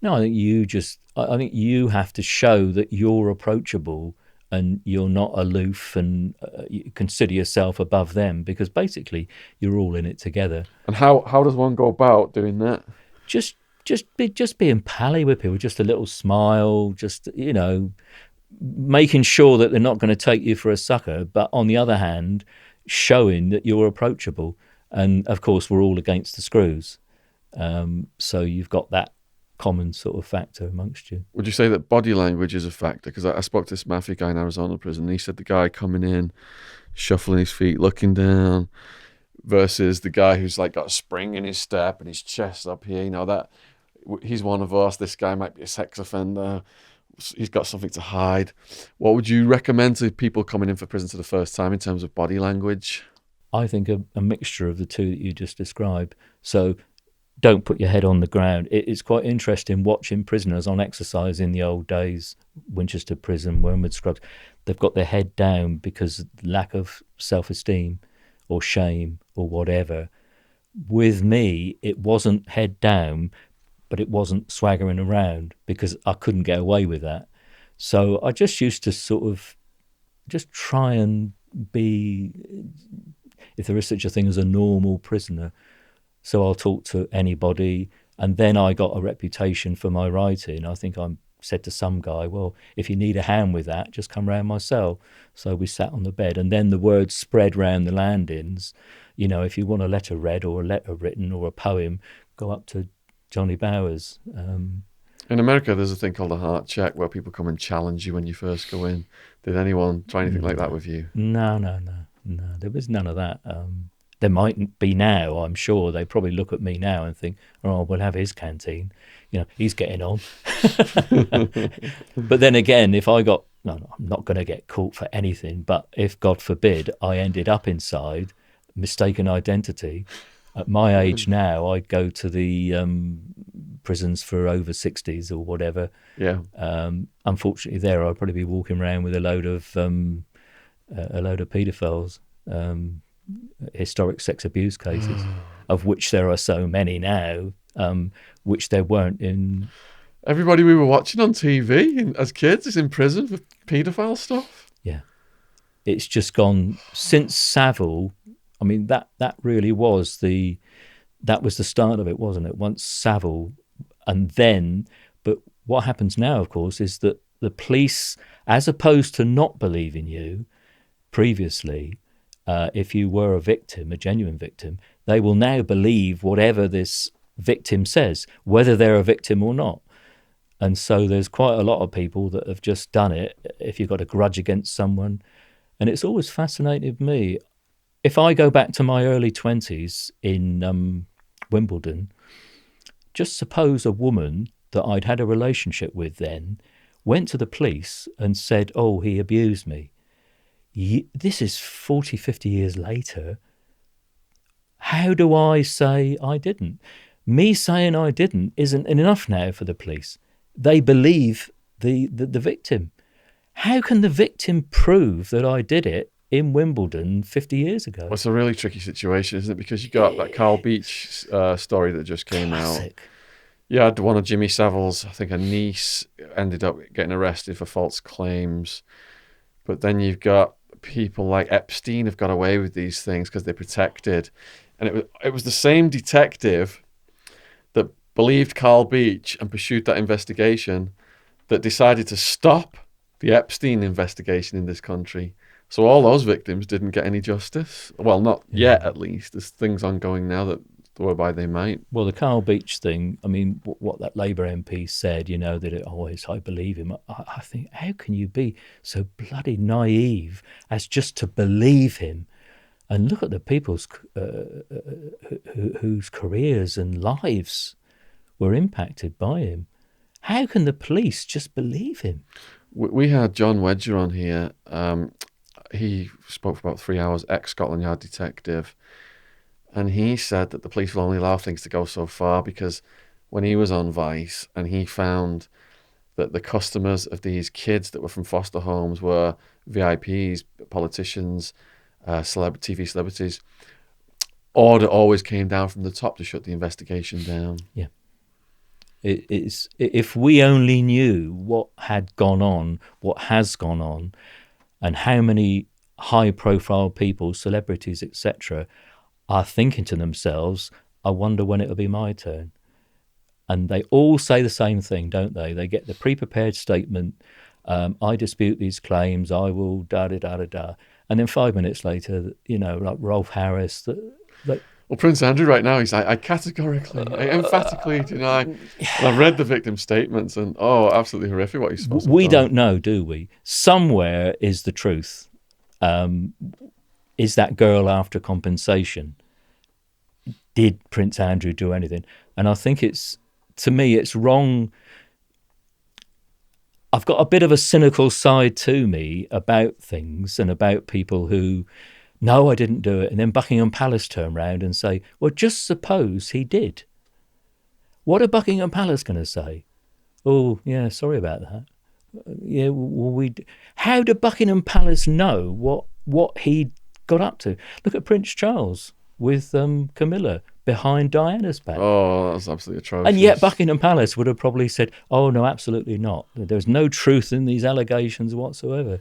No, I think you have to show that you're approachable and you're not aloof, and you consider yourself above them, because basically you're all in it together. And how does one go about doing that? Just being pally with people, just a little smile, just, making sure that they're not going to take you for a sucker, but on the other hand, showing that you're approachable. And of course, we're all against the screws. So you've got that common sort of factor amongst you. Would you say that body language is a factor? Because I spoke to this mafia guy in Arizona prison, and he said the guy coming in, shuffling his feet, looking down, versus the guy who's like got a spring in his step and his chest up here, that he's one of us, this guy might be a sex offender, he's got something to hide. What would you recommend to people coming in for prison for the first time in terms of body language? I think a mixture of the two that you just described. So don't put your head on the ground. It's quite interesting watching prisoners on exercise in the old days, Winchester Prison, Wormwood Scrubs. They've got their head down because lack of self-esteem or shame or whatever. With me, it wasn't head down, but it wasn't swaggering around, because I couldn't get away with that. So I just used to sort of just try and be, if there is such a thing as a normal prisoner. So I'll talk to anybody. And then I got a reputation for my writing. I think I said to some guy, well, if you need a hand with that, just come round my cell. So we sat on the bed, and then the word spread round the landings. If you want a letter read or a letter written or a poem, go up to Johnny Bowers. In America, there's a thing called a heart check where people come and challenge you when you first go in. Did anyone try anything like that with you? No. There was none of that. There might be now, I'm sure. They probably look at me now and think, oh, we'll have his canteen. He's getting on. But then again, I'm not going to get caught for anything, but if, God forbid, I ended up inside, mistaken identity, at my age now, I'd go to the prisons for over 60s or whatever. Yeah. Unfortunately, there I'd probably be walking around with a load of paedophiles. Historic sex abuse cases, of which there are so many now, which there weren't in. Everybody we were watching on TV as kids is in prison for paedophile stuff. Yeah. It's just gone since Savile. I mean, that really was the start of it, wasn't it? Once Savile, and then, but what happens now, of course, is that the police, as opposed to not believing you previously, if you were a victim, a genuine victim, they will now believe whatever this victim says, whether they're a victim or not. And so there's quite a lot of people that have just done it if you've got a grudge against someone. And it's always fascinated me. If I go back to my early 20s in Wimbledon, just suppose a woman that I'd had a relationship with then went to the police and said, oh, he abused me. This is 40, 50 years later. How do I say I didn't? Me saying I didn't isn't enough now for the police. They believe the victim. How can the victim prove that I did it in Wimbledon 50 years ago? Well, it's a really tricky situation, isn't it? Because you got that Carl Beach story that just came out. You had one of Jimmy Savile's, I think a niece, ended up getting arrested for false claims. But then you've got people like Epstein have got away with these things because they're protected. And it was the same detective that believed Carl Beach and pursued that investigation that decided to stop the Epstein investigation in this country. So all those victims didn't get any justice. Well, not yet, at least. There's things ongoing now that whereby they might. Well, the Carl Beach thing, I mean, what that Labour MP said, that I believe him. I think, how can you be so bloody naive as just to believe him? And look at the people's whose careers and lives were impacted by him. How can the police just believe him? We had John Wedger on here. He spoke for about 3 hours, ex-Scotland Yard detective. And he said that the police will only allow things to go so far because when he was on Vice and he found that the customers of these kids that were from foster homes were VIPs, politicians, TV celebrities, order always came down from the top to shut the investigation down. Yeah. It's if we only knew what had gone on, what has gone on, and how many high-profile people, celebrities, etc., are thinking to themselves, I wonder when it'll be my turn. And they all say the same thing, don't they? They get the pre-prepared statement, I dispute these claims, I will da-da-da-da-da. And then 5 minutes later, like Rolf Harris, well, Prince Andrew right now, he's like, I categorically, I emphatically deny. And I've read the victim statements and, absolutely horrific what he's supposed to do. We don't know, do we? Somewhere is the truth. Is that girl after compensation? Did Prince Andrew do anything? And I think to me, it's wrong. I've got a bit of a cynical side to me about things and about people who, no, I didn't do it. And then Buckingham Palace turn round and say, well, just suppose he did. What are Buckingham Palace going to say? Oh, yeah, sorry about that. Yeah, well, how do Buckingham Palace know what he got up to? Look at Prince Charles with Camilla behind Diana's back. Oh, that's absolutely atrocious. And yet Buckingham Palace would have probably said, oh, no, absolutely not. There's no truth in these allegations whatsoever.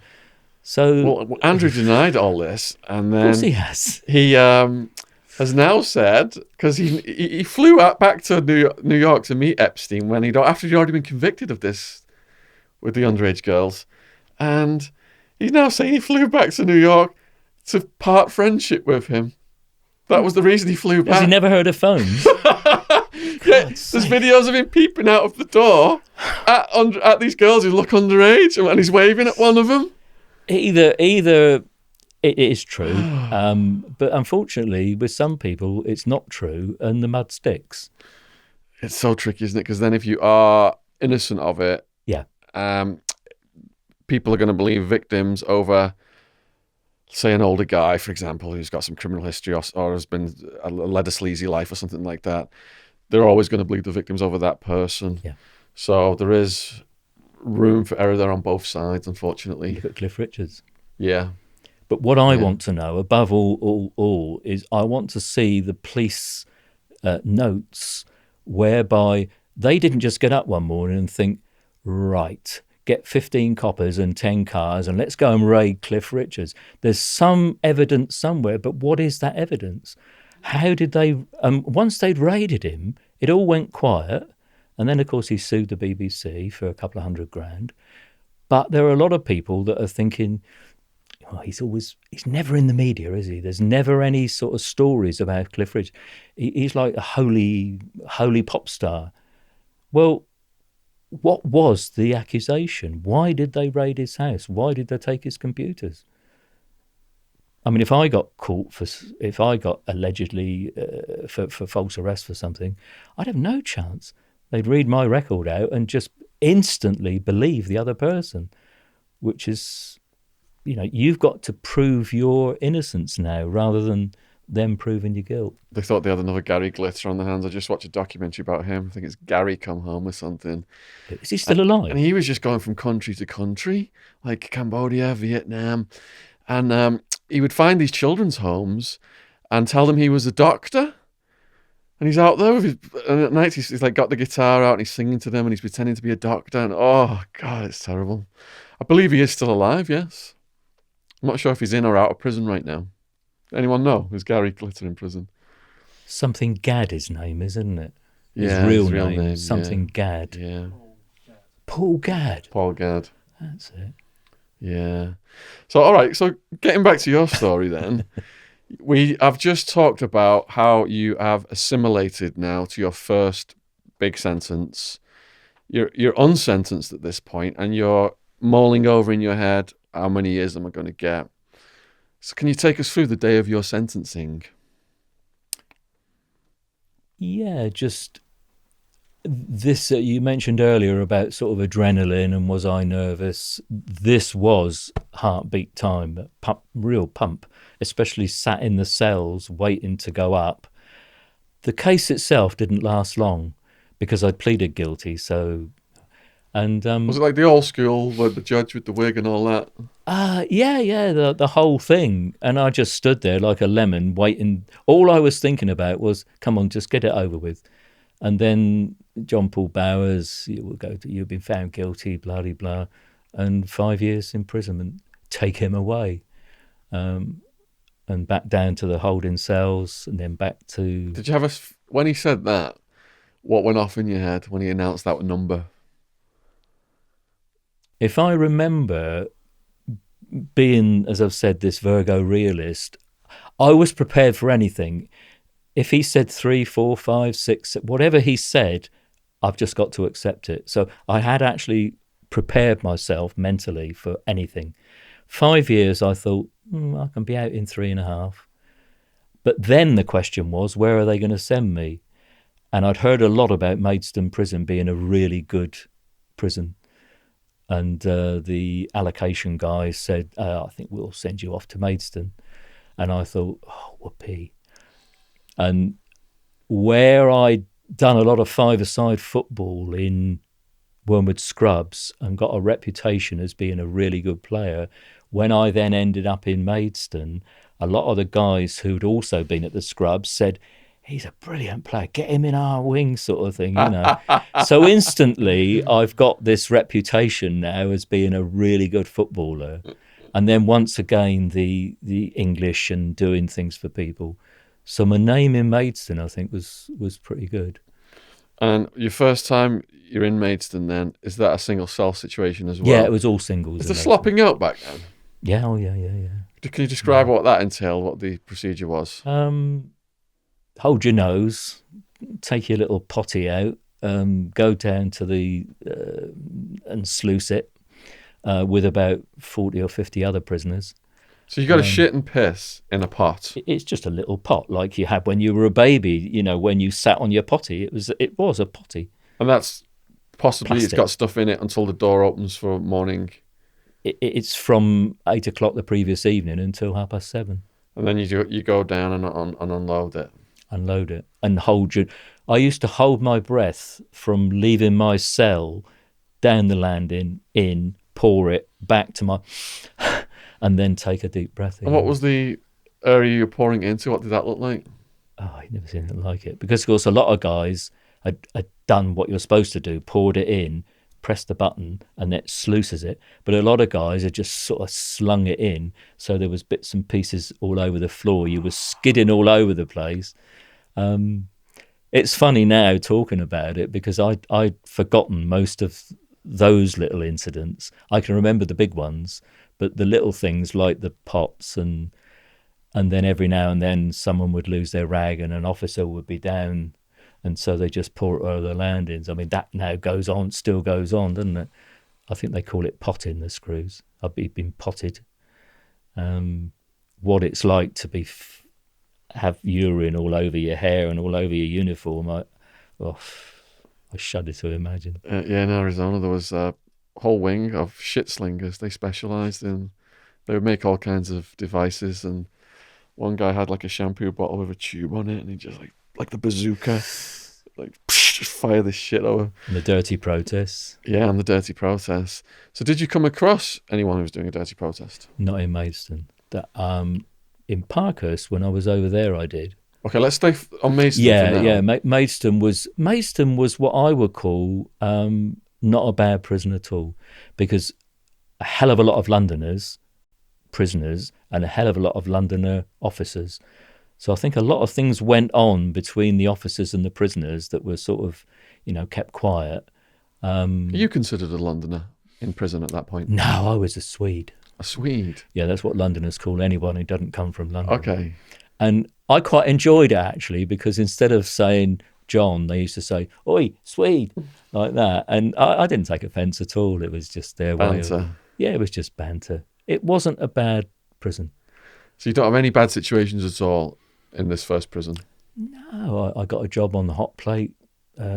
So, well, Andrew denied all this, and then of course he has. He has now said, because he flew back to New York to meet Epstein after he'd already been convicted of this with the underage girls, and he's now saying he flew back to New York to part friendship with him. That was the reason he flew back. Has he never heard of phones? Yeah, there's videos of him peeping out of the door at these girls who look underage, and he's waving at one of them. Either it is true, but unfortunately, with some people, it's not true, and the mud sticks. It's so tricky, isn't it? Because then if you are innocent of it, yeah, people are going to believe victims over, say, an older guy, for example, who's got some criminal history or has been led a sleazy life or something like that. They're always going to believe the victims over that person. Yeah. So there is room for error there on both sides, unfortunately. Look at Cliff Richards. Yeah. But what I want to know, above all, is I want to see the police notes whereby they didn't just get up one morning and think, right, get 15 coppers and 10 cars and let's go and raid Cliff Richards. There's some evidence somewhere, but what is that evidence? How did they, once they'd raided him, it all went quiet. And then, of course, he sued the BBC for a couple of $100,000. But there are a lot of people that are thinking, oh, he's never in the media, is he? There's never any sort of stories about Cliff Richards. He's like a holy pop star. Well, what was the accusation? Why did they raid his house? Why did they take his computers? I mean, if I got allegedly for false arrest for something, I'd have no chance. They'd read my record out and just instantly believe the other person, which is, you've got to prove your innocence now rather than them proving your guilt. They thought they had another Gary Glitter on their hands. I just watched a documentary about him. I think it's Gary Come Home or something. Is he still alive? And he was just going from country to country, like Cambodia, Vietnam. And he would find these children's homes and tell them he was a doctor. And he's out there and at night he's like got the guitar out and he's singing to them and he's pretending to be a doctor. And oh God, it's terrible. I believe he is still alive, yes. I'm not sure if he's in or out of prison right now. Anyone know? Is Gary Glitter in prison? Something Gadd his name is, isn't it? His real name. Something Gadd. Yeah. Paul Gadd. Paul Gadd. That's it. Yeah. So, all right. So getting back to your story then, I've just talked about how you have assimilated now to your first big sentence. You're unsentenced at this point and you're mulling over in your head, how many years am I going to get? So can you take us through the day of your sentencing? Yeah, just this, you mentioned earlier about sort of adrenaline and was I nervous? This was heartbeat time, real pump, especially sat in the cells waiting to go up. The case itself didn't last long because I'd pleaded guilty, so... And was it like the old school with the judge with the wig and all that? Yeah, the whole thing. And I just stood there like a lemon waiting. All I was thinking about was, come on, just get it over with. And then John Paul Bowers, you've been found guilty, blah, blah, blah, and 5 years imprisonment. Take him away. And back down to the holding cells and then back to... Did you have when he said that, what went off in your head when he announced that number? If I remember being, as I've said, this Virgo realist, I was prepared for anything. If he said 3, 4, 5, 6, whatever he said, I've just got to accept it. So I had actually prepared myself mentally for anything. 5 years, I thought, I can be out in 3.5. But then the question was, where are they going to send me? And I'd heard a lot about Maidstone Prison being a really good prison. And the allocation guy said, I think we'll send you off to Maidstone. And I thought, oh, whoopee. And where I'd done a lot of five-a-side football in Wormwood Scrubs and got a reputation as being a really good player, when I then ended up in Maidstone, a lot of the guys who'd also been at the Scrubs said, he's a brilliant player, get him in our wing sort of thing, So instantly I've got this reputation now as being a really good footballer. And then once again, the English and doing things for people. So my name in Maidstone, I think, was pretty good. And your first time you're in Maidstone then, is that a single cell situation as well? Yeah, it was all singles. Is there slopping up back then? Yeah, oh yeah. Can you describe what that entailed, what the procedure was? Hold your nose, take your little potty out, go down to the and sluice it with about 40 or 50 other prisoners. So you got to shit and piss in a pot. It's just a little pot like you had when you were a baby. When you sat on your potty, it was a potty. And that's possibly Plastic. It's got stuff in it until the door opens for morning. It's from 8 o'clock the previous evening until 7:30. And then you go down and unload it. Unload it and hold your... I used to hold my breath from leaving my cell, down the landing, in, pour it, back to my... and then take a deep breath in. And what was the area you're pouring into? What did that look like? Oh, I'd never seen anything like it. Because, of course, a lot of guys had done what you're supposed to do, poured it in, press the button and that sluices it. But a lot of guys had just sort of slung it in, so there was bits and pieces all over the floor. You were skidding all over the place. It's funny now talking about it because I'd forgotten most of those little incidents. I can remember the big ones, but the little things like the pots and then every now and then someone would lose their rag and an officer would be down, and so they just pour it over the landings. I mean, that now still goes on, doesn't it? I think they call it potting the screws. I've been potted. What it's like to have urine all over your hair and all over your uniform, I shudder to imagine. In Arizona, there was a whole wing of shit slingers. They specialised in, they would make all kinds of devices, and one guy had like a shampoo bottle with a tube on it, and he just like the bazooka, like just fire this shit over. And the dirty protests. Yeah, and the dirty protest. So did you come across anyone who was doing a dirty protest? Not in Maidstone. In Parkhurst, when I was over there, I did. Okay, let's stay on Maidstone for now. Yeah. Maidstone was what I would call not a bad prison at all, because a hell of a lot of Londoners, prisoners, and a hell of a lot of Londoner officers. So I think a lot of things went on between the officers and the prisoners that were sort of, kept quiet. Are you considered a Londoner in prison at that point? No, I was a Swede. A Swede? Yeah, that's what Londoners call anyone who doesn't come from London. Okay. And I quite enjoyed it, actually, because instead of saying John, they used to say, "Oi, Swede," like that. And I didn't take offence at all. It was just their banter. way of... Yeah, it was just banter. It wasn't a bad prison. So you don't have any bad situations at all in this first prison? No, I got a job on the hot plate,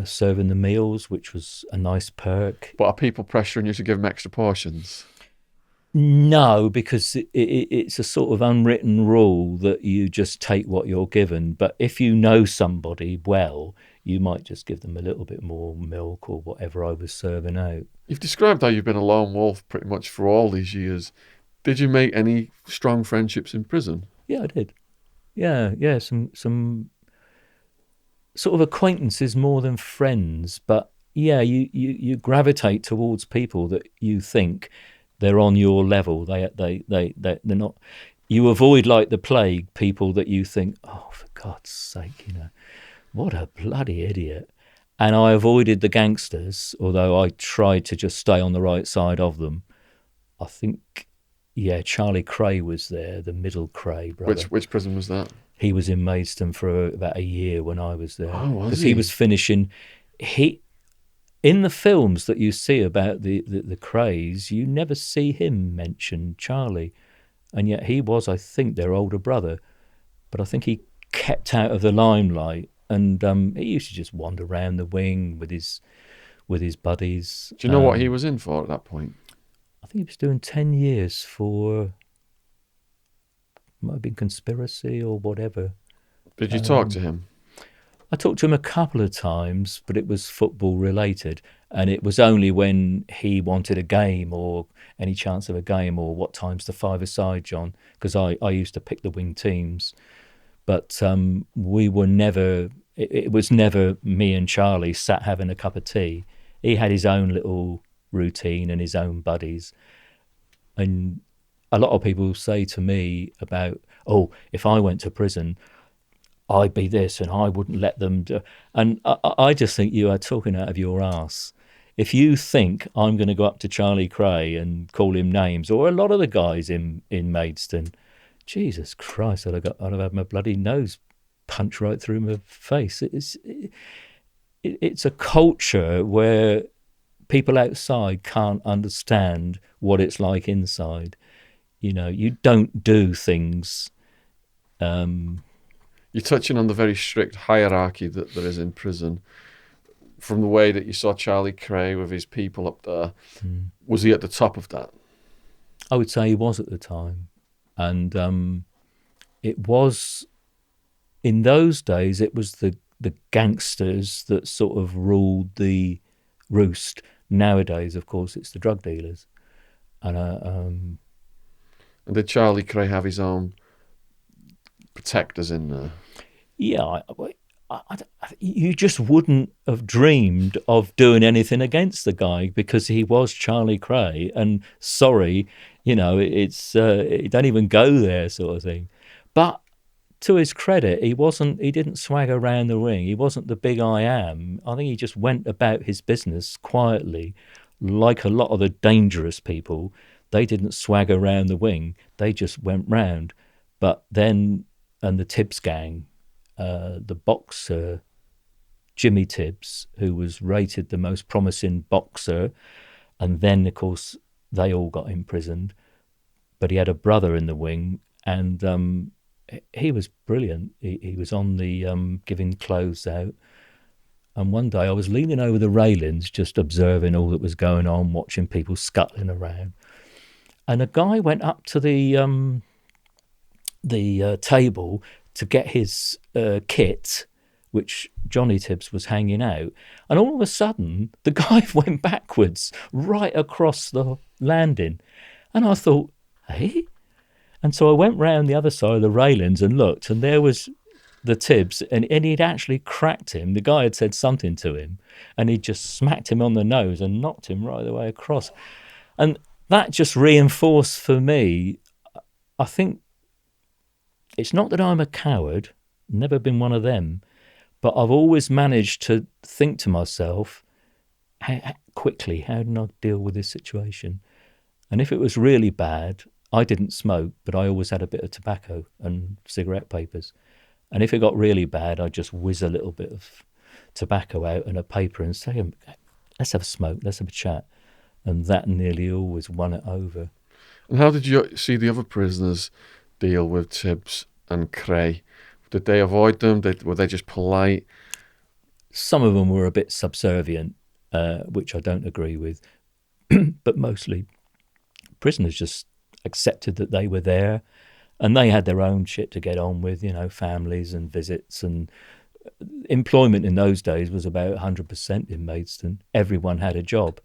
serving the meals, which was a nice perk. But are people pressuring you to give them extra portions? No, because it's a sort of unwritten rule that you just take what you're given. But if you know somebody well, you might just give them a little bit more milk or whatever I was serving out. You've described how you've been a lone wolf pretty much for all these years. Did you make any strong friendships in prison? Yeah, I did. Yeah, some sort of acquaintances more than friends. But yeah, you gravitate towards people that you think they're on your level. They're not. You avoid, like the plague, people that you think, oh, for God's sake, what a bloody idiot. And I avoided the gangsters, although I tried to just stay on the right side of them. I think, Charlie Cray was there, the middle Cray brother. Which prison was that? He was in Maidstone for about a year when I was there. Oh, was he? Because he was finishing. In the films that you see about the Crays, you never see him mention Charlie. And yet he was, I think, their older brother. But I think he kept out of the limelight. And he used to just wander around the wing with his buddies. Do you know what he was in for at that point? I think he was doing 10 years for, might have been conspiracy or whatever. Did you talk to him? I talked to him a couple of times, but it was football related. And it was only when he wanted a game or any chance of a game or what time's the five-a-side, John, because I used to pick the wing teams. But we were never, it was never me and Charlie sat having a cup of tea. He had his own little routine and his own buddies. And a lot of people say to me about, oh, if I went to prison, I'd be this and I wouldn't let them do. And I just think you are talking out of your arse. If you think I'm going to go up to Charlie Cray and call him names, or a lot of the guys in Maidstone, Jesus Christ, I'd have had my bloody nose punched right through my face. It's a culture where people outside can't understand what it's like inside. You don't do things... You're touching on the very strict hierarchy that there is in prison. From the way that you saw Charlie Cray with his people up there, was he at the top of that? I would say he was at the time. And it was, in those days, it was the gangsters that sort of ruled the roost. Nowadays, of course, it's the drug dealers. And did Charlie Cray have his own protectors in there? Yeah, you just wouldn't have dreamed of doing anything against the guy because he was Charlie Cray. And sorry, it's don't even go there, sort of thing. But to his credit, he didn't swag around the ring. He wasn't the big I am. I think he just went about his business quietly, like a lot of the dangerous people. They didn't swag around the ring. They just went round. But then, and the Tibbs gang, the boxer, Jimmy Tibbs, who was rated the most promising boxer, and then, of course, they all got imprisoned. But he had a brother in the wing, and he was brilliant. He was on the giving clothes out. And one day I was leaning over the railings, just observing all that was going on, watching people scuttling around. And a guy went up to the table to get his kit, which Johnny Tibbs was hanging out. And all of a sudden, the guy went backwards right across the landing. And I thought, hey? And so I went round the other side of the railings and looked, and there was the Tibbs, and he'd actually cracked him. The guy had said something to him, and he just smacked him on the nose and knocked him right the way across. And that just reinforced for me, I think, it's not that I'm a coward, never been one of them, but I've always managed to think to myself, quickly, how do I deal with this situation? And if it was really bad, I didn't smoke, but I always had a bit of tobacco and cigarette papers. And if it got really bad, I'd just whiz a little bit of tobacco out and a paper and say, let's have a smoke, let's have a chat. And that nearly always won it over. And how did you see the other prisoners deal with Tibbs and Cray? Did they avoid them? Were they just polite? Some of them were a bit subservient, which I don't agree with. But mostly prisoners just accepted that they were there, and they had their own shit to get on with, families and visits, and employment in those days was about 100% in Maidstone. Everyone had a job.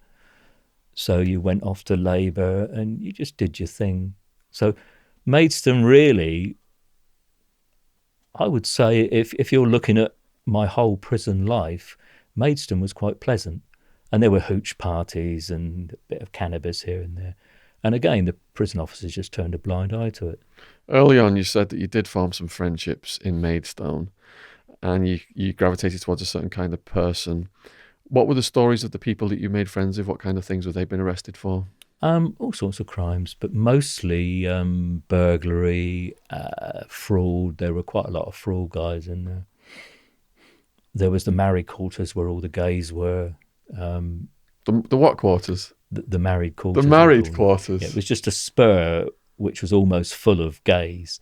So you went off to labour and you just did your thing. So Maidstone really, I would say, if you're looking at my whole prison life, Maidstone was quite pleasant. And there were hooch parties and a bit of cannabis here and there. And again, the prison officers just turned a blind eye to it. Early on, you said that you did form some friendships in Maidstone, and you gravitated towards a certain kind of person. What were the stories of the people that you made friends with? What kind of things were they been arrested for? All sorts of crimes, but mostly burglary, fraud. There were quite a lot of fraud guys in there. There was the married quarters where all the gays were. The what quarters? The married quarters. The married quarters. Yeah, it was just a spur which was almost full of gays.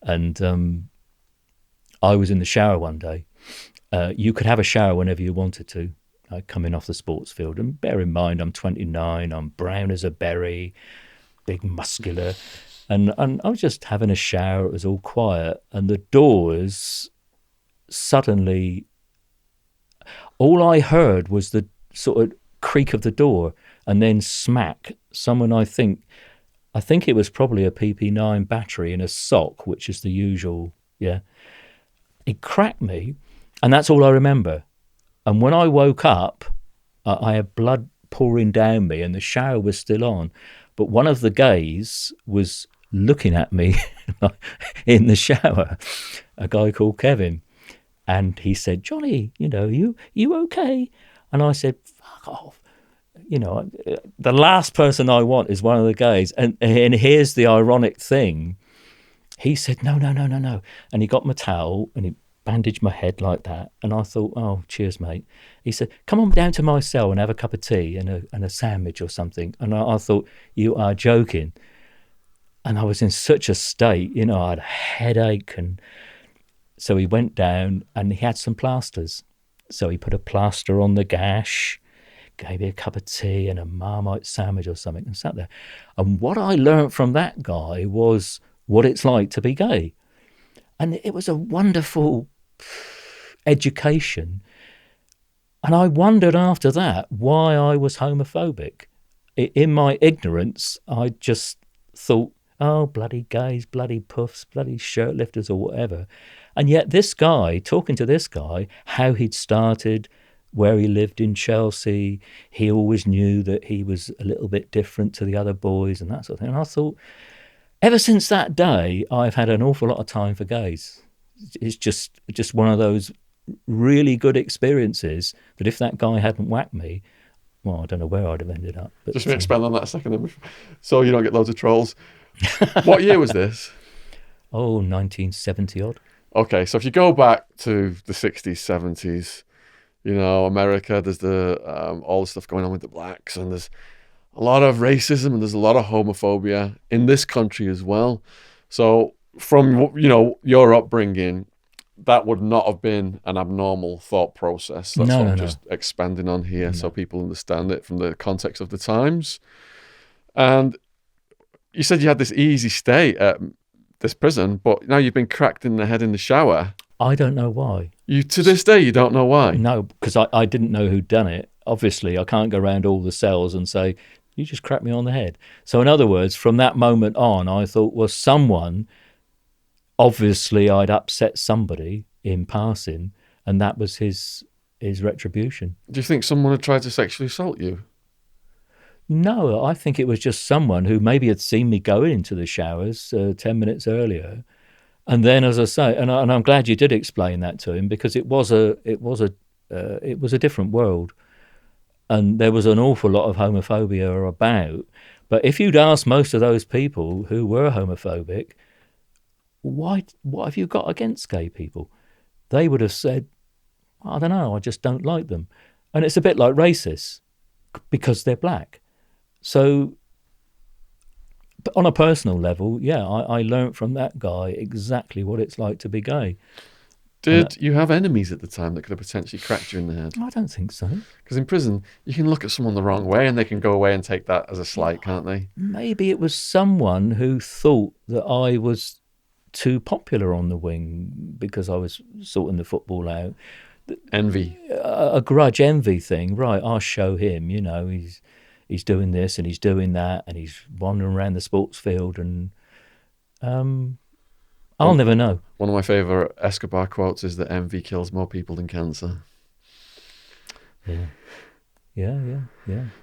And I was in the shower one day. You could have a shower whenever you wanted to, coming off the sports field. And bear in mind, I'm 29, I'm brown as a berry, big muscular. And I was just having a shower, it was all quiet. And the doors suddenly, all I heard was the sort of creak of the door, and then smack. Someone, I think it was probably a PP9 battery in a sock, which is the usual, yeah. It cracked me, and that's all I remember. And when I woke up, I had blood pouring down me, and the shower was still on. But one of the gays was looking at me in the shower, a guy called Kevin. And he said, "Johnny, you okay?" And I said, "Fuck off. The last person I want is one of the gays." And here's the ironic thing. He said, no. And he got my towel and he bandaged my head like that. And I thought, oh, cheers, mate. He said, "Come on down to my cell and have a cup of tea and a sandwich or something." And I thought, you are joking. And I was in such a state, I had a headache. And so he went down and he had some plasters. So he put a plaster on the gash, gave me a cup of tea and a Marmite sandwich or something, and sat there. And what I learned from that guy was what it's like to be gay. And it was a wonderful education. And I wondered after that why I was homophobic. In my ignorance, I just thought, oh, bloody gays, bloody puffs, bloody shirt lifters or whatever. And yet this guy, talking to this guy, how he'd started, where he lived in Chelsea, he always knew that he was a little bit different to the other boys and that sort of thing. And I thought, ever since that day, I've had an awful lot of time for gays. It's just one of those really good experiences that if that guy hadn't whacked me, well, I don't know where I'd have ended up. But, Just expand on that a second, so you don't get loads of trolls. What year was this? 1970 odd. Okay, so if you go back to the 60s, 70s, you know, America, there's the all the stuff going on with the blacks, and there's a lot of racism and there's a lot of homophobia in this country as well. So from, you know, your upbringing, that would not have been an abnormal thought process. That's what I'm just expanding on here so people understand it from the context of the times. And you said you had this easy stay at this prison, but now you've been cracked in the head in the shower. I don't know why. To this day, you don't know why? No, because I didn't know who'd done it. Obviously, I can't go around all the cells and say, you just cracked me on the head. So in other words, from that moment on, I thought, well, someone, obviously I'd upset somebody in passing, and that was his retribution. Do you think someone had tried to sexually assault you? No, I think it was just someone who maybe had seen me go into the showers 10 minutes earlier. And then, as I say, and I'm glad you did explain that to him, because it was a different world. And there was an awful lot of homophobia about. But if you'd asked most of those people who were homophobic, what have you got against gay people? They would have said, I don't know, I just don't like them. And it's a bit like racists, because they're black. So but on a personal level, yeah, I learned from that guy exactly what it's like to be gay. Did you have enemies at the time that could have potentially cracked you in the head? I don't think so. Because in prison, you can look at someone the wrong way and they can go away and take that as a slight, can't they? Maybe it was someone who thought that I was too popular on the wing because I was sorting the football out. Envy. A grudge envy thing. Right, I'll show him, you know, he's doing this and he's doing that and he's wandering around the sports field and I'll never know. One of my favourite Escobar quotes is that envy kills more people than cancer. Yeah.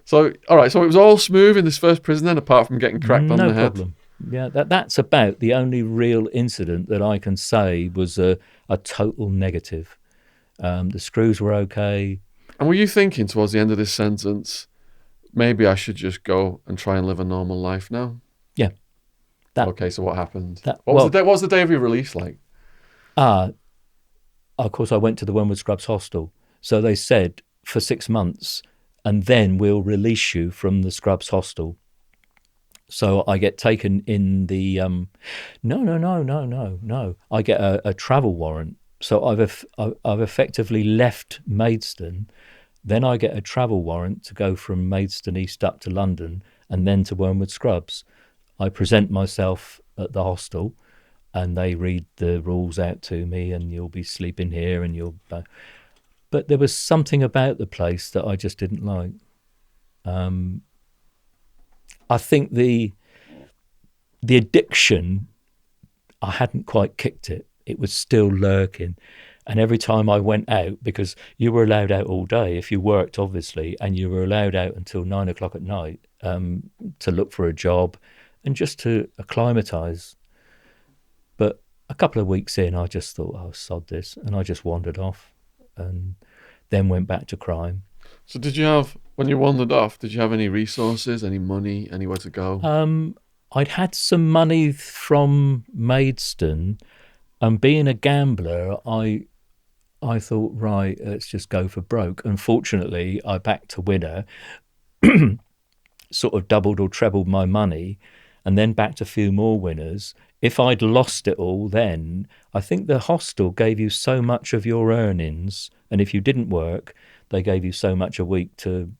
So, all right, so it was all smooth in this first prison then, apart from getting cracked on the head? No problem. Yeah, that's about the only real incident that I can say was a total negative. The screws were okay. And were you thinking towards the end of this sentence, maybe I should just go and try and live a normal life now? Yeah. Okay, so what happened? What was the day of your release like? Of course, I went to the Wormwood Scrubs hostel. So they said for 6 months, and then we'll release you from the Scrubs hostel. So I get taken in the no. I get a travel warrant. So I've effectively left Maidstone. Then I get a travel warrant to go from Maidstone East up to London and then to Wormwood Scrubs. I present myself at the hostel and they read the rules out to me and you'll be sleeping here and you'll... But there was something about the place that I just didn't like. I think the addiction, I hadn't quite kicked it. It was still lurking. And every time I went out, because you were allowed out all day if you worked, obviously, and you were allowed out until 9 o'clock at night to look for a job and just to acclimatise. But a couple of weeks in, I just thought, oh, sod this. And I just wandered off and then went back to crime. So did you have, when you wandered off, did you have any resources, any money, anywhere to go? I'd had some money from Maidstone, and being a gambler, I thought, right, let's just go for broke. Unfortunately, I backed a winner, sort of doubled or trebled my money, and then backed a few more winners. If I'd lost it all then, I think the hostel gave you so much of your earnings, and if you didn't work, they gave you so much a week to...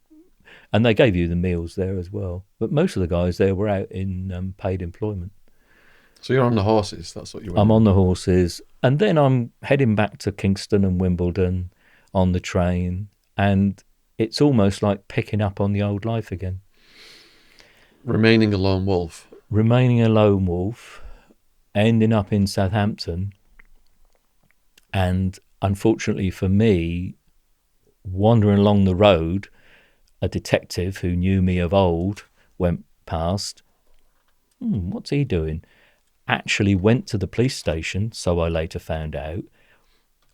And they gave you the meals there as well. But most of the guys there were out in paid employment. So you're on the horses, that's what you were. I'm on the horses. And then I'm heading back to Kingston and Wimbledon on the train. And it's almost like picking up on the old life again. Remaining a lone wolf. Remaining a lone wolf, ending up in Southampton. And unfortunately for me, wandering along the road, a detective who knew me of old went past. What's he doing? Actually went to the police station, so I later found out.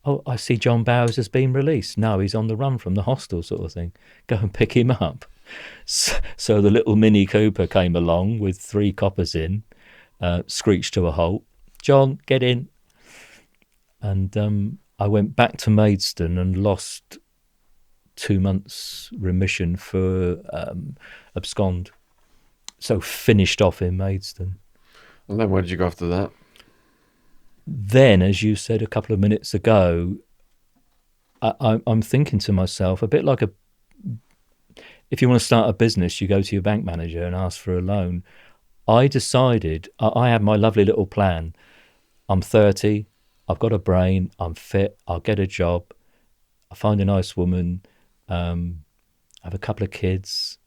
Oh, I see John Bowers has been released. No, he's on the run from the hostel, sort of thing. Go and pick him up. So the little Mini Cooper came along with 3 coppers in, screeched to a halt. John, get in. And I went back to Maidstone and lost 2 months remission for abscond. So finished off in Maidstone. And then where did you go after that? Then, as you said a couple of minutes ago, I'm thinking to myself, a bit like if you want to start a business, you go to your bank manager and ask for a loan. I decided, I had my lovely little plan. I'm 30, I've got a brain, I'm fit, I'll get a job, I'll find a nice woman, have a couple of kids.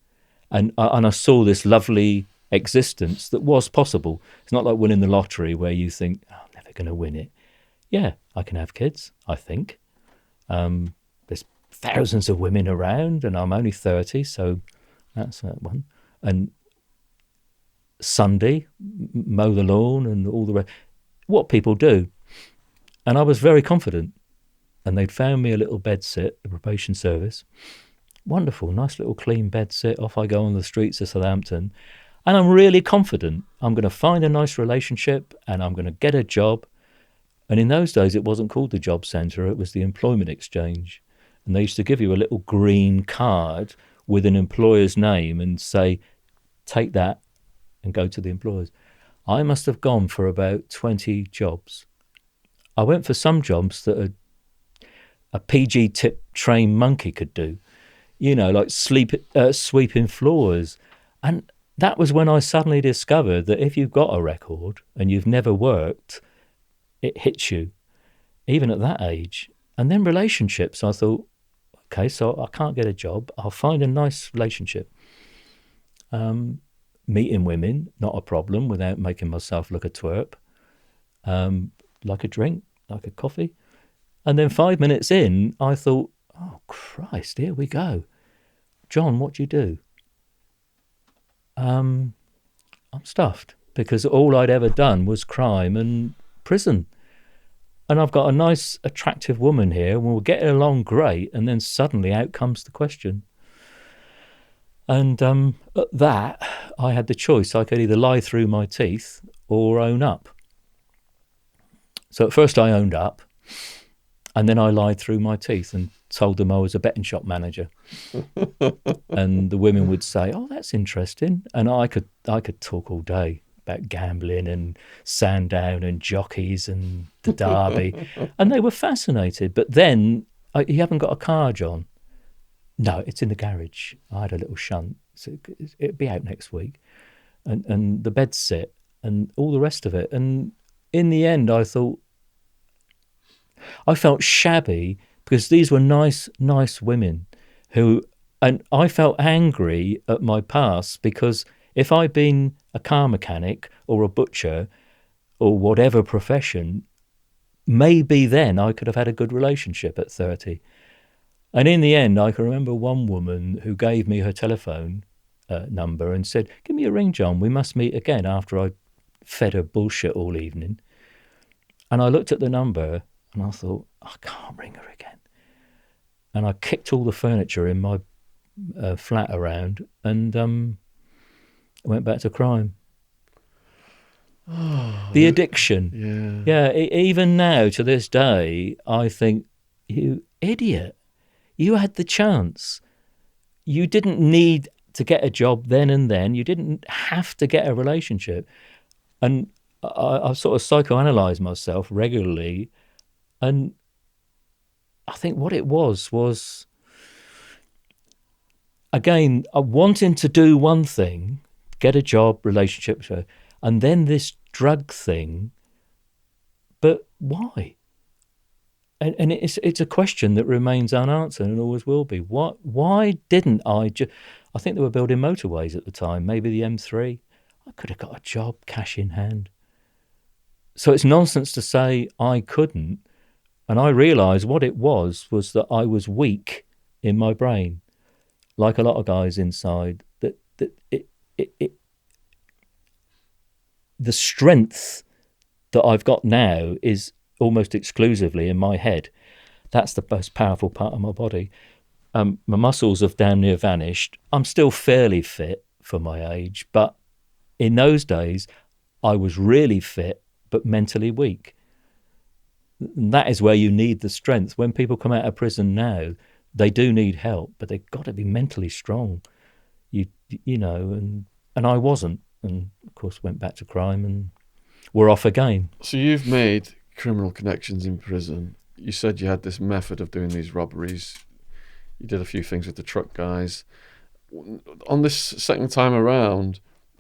And I saw this lovely existence that was possible. It's not like winning the lottery where you think, oh, I'm never going to win it. Yeah, I can have kids, I think. There's thousands of women around and I'm only 30, so that's that one. And Sunday, mow the lawn and all the rest. What people do. And I was very confident. And they'd found me a little bed sit, the probation service. Wonderful, nice little clean bed sit. Off I go on the streets of Southampton. And I'm really confident I'm going to find a nice relationship and I'm going to get a job. And in those days, it wasn't called the job centre, it was the employment exchange. And they used to give you a little green card with an employer's name and say, take that and go to the employers. I must have gone for about 20 jobs. I went for some jobs that a PG tip trained monkey could do, you know, like sweeping floors. And that was when I suddenly discovered that if you've got a record and you've never worked, it hits you, even at that age. And then relationships, I thought, okay, so I can't get a job. I'll find a nice relationship. Meeting women, not a problem without making myself look a twerp. Like a drink, like a coffee. And then 5 minutes in, I thought, oh, Christ, here we go. John, what do you do? I'm stuffed because all I'd ever done was crime and prison. And I've got a nice, attractive woman here, and we're getting along great, and then suddenly out comes the question. And at that, I had the choice. I could either lie through my teeth or own up. So at first I owned up, and then I lied through my teeth and told them I was a betting shop manager. And the women would say, oh, that's interesting. And I could talk all day about gambling and Sandown and jockeys and the Derby. And they were fascinated. But then, you haven't got a car, John? No, it's in the garage. I had a little shunt. So it'll be out next week. And the bed sit and all the rest of it. And in the end, I felt shabby because these were nice women and I felt angry at my past because if I'd been a car mechanic or a butcher or whatever profession, maybe then I could have had a good relationship at 30. And in the end, I can remember one woman who gave me her telephone number and said, give me a ring, John, we must meet again, after I fed her bullshit all evening. And I looked at the number and I thought, I can't ring her again. And I kicked all the furniture in my flat around and went back to crime. Oh, the addiction. Yeah. Even now, to this day, I think, you idiot. You had the chance. You didn't need to get a job then and then. You didn't have to get a relationship. And I sort of psychoanalyze myself regularly. And I think what it was, again, wanting to do one thing, get a job, relationship, and then this drug thing. But why? And it's a question that remains unanswered and always will be. Why didn't I I think they were building motorways at the time, maybe the M3. I could have got a job, cash in hand. So it's nonsense to say I couldn't. And I realised what it was that I was weak in my brain, like a lot of guys inside. The strength that I've got now is almost exclusively in my head. That's the most powerful part of my body. My muscles have damn near vanished. I'm still fairly fit for my age, but in those days, I was really fit, but mentally weak. And that is where you need the strength. When people come out of prison now, they do need help, but they've got to be mentally strong. You know, and I wasn't, and of course went back to crime, and we're off again. So you've made criminal connections in prison. You said you had this method of doing these robberies. You did a few things with the truck guys. On this second time around,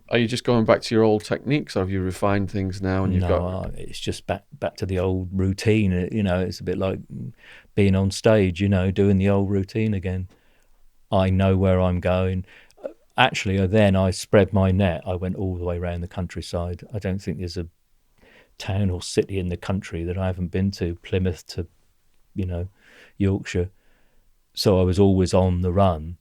are you just going back to your old techniques, or have you refined things now? And It's just back to the old routine. You know, it's a bit like being on stage. You know, doing the old routine again. I know where I'm going. Actually, then I spread my net. I went all the way around the countryside. I don't think there's a town or city in the country that I haven't been to. Plymouth to, Yorkshire. So I was always on the run,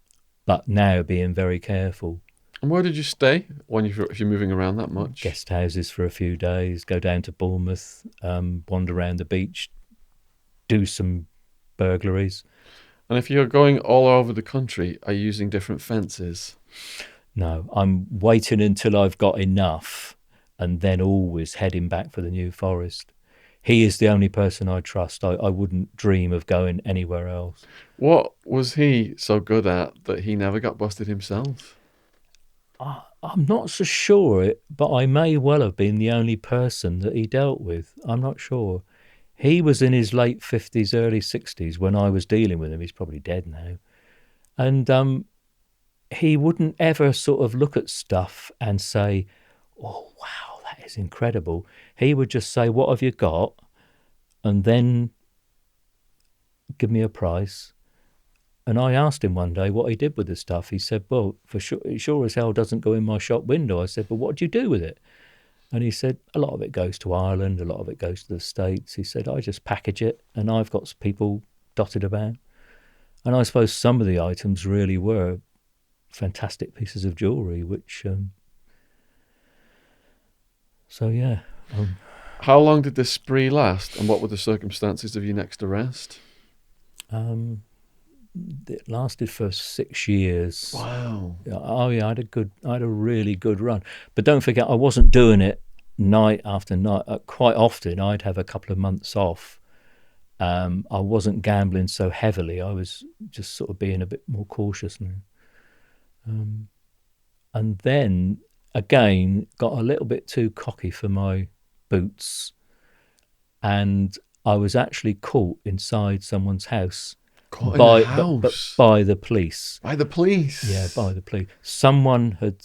but now being very careful. And where did you stay if you're moving around that much? Guest houses for a few days, go down to Bournemouth, wander around the beach, do some burglaries. And if you're going all over the country, are you using different fences? No, I'm waiting until I've got enough and then always heading back for the New Forest. He is the only person I trust. I wouldn't dream of going anywhere else. What was he so good at that he never got busted himself? I'm not so sure, but I may well have been the only person that he dealt with. I'm not sure. He was in his late 50s, early 60s when I was dealing with him. He's probably dead now. And he wouldn't ever sort of look at stuff and say, oh, wow, that is incredible. He would just say, what have you got? And then give me a price. And I asked him one day what he did with the stuff. He said, well, for sure, it sure as hell doesn't go in my shop window. I said, but what do you do with it? And he said, a lot of it goes to Ireland, a lot of it goes to the States. He said, I just package it and I've got people dotted about. And I suppose some of the items really were fantastic pieces of jewellery, which, How long did this spree last, and what were the circumstances of your next arrest? It lasted for 6 years. Wow. Oh yeah, I had a really good run. But don't forget, I wasn't doing it night after night. Quite often, I'd have a couple of months off. I wasn't gambling so heavily. I was just sort of being a bit more cautious now. And then again, got a little bit too cocky for my boots, and I was actually caught inside someone's house. By the police. By the police? Yeah, by the police. Someone had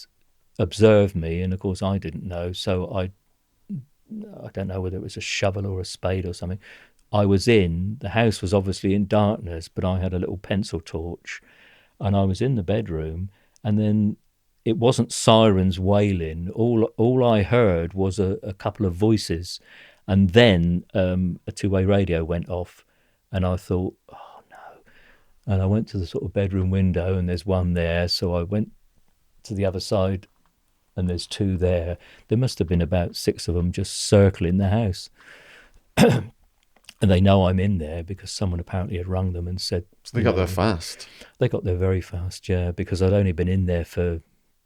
observed me, and of course I didn't know, so I don't know whether it was a shovel or a spade or something. I was the house was obviously in darkness, but I had a little pencil torch, and I was in the bedroom, and then it wasn't sirens wailing. All I heard was a couple of voices, and then a two-way radio went off, and I thought, oh no. And I went to the sort of bedroom window, and there's one there, so I went to the other side, and there's two there. There must have been about 6 of them just circling the house. And they know I'm in there because someone apparently had rung them and said... So they got there fast? They got there very fast, yeah, because I'd only been in there for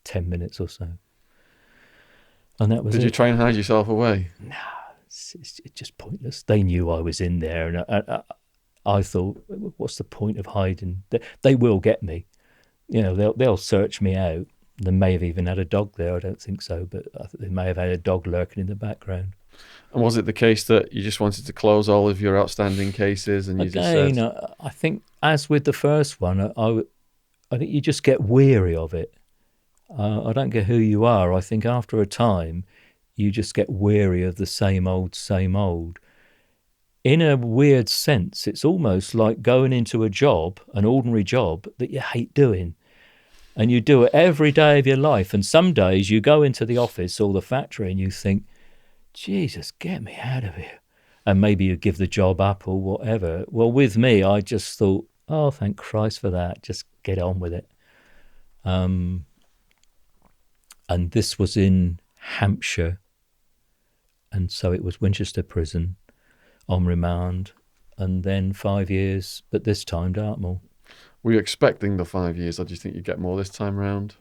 10 minutes or so. And that was Did you try and hide yourself away? No, it's just pointless. They knew I was in there, and I thought, what's the point of hiding? They will get me. You know, they'll search me out. They may have even had a dog there. I don't think so, but I think they may have had a dog lurking in the background. And was it the case that you just wanted to close all of your outstanding cases, and you just said... I think, as with the first one, I think you just get weary of it. I don't care who you are. I think after a time, you just get weary of the same old, same old. In a weird sense, it's almost like going into a job, an ordinary job, that you hate doing. And you do it every day of your life. And some days you go into the office or the factory and you think, Jesus, get me out of here. and maybe you give the job up or whatever. Well, with me, I just thought, oh, thank Christ for that. Just get on with it. And this was in Hampshire. And so it was Winchester Prison on remand, and then 5 years, but this time Dartmoor. Were you expecting the 5 years, or do you think you'd get more this time round?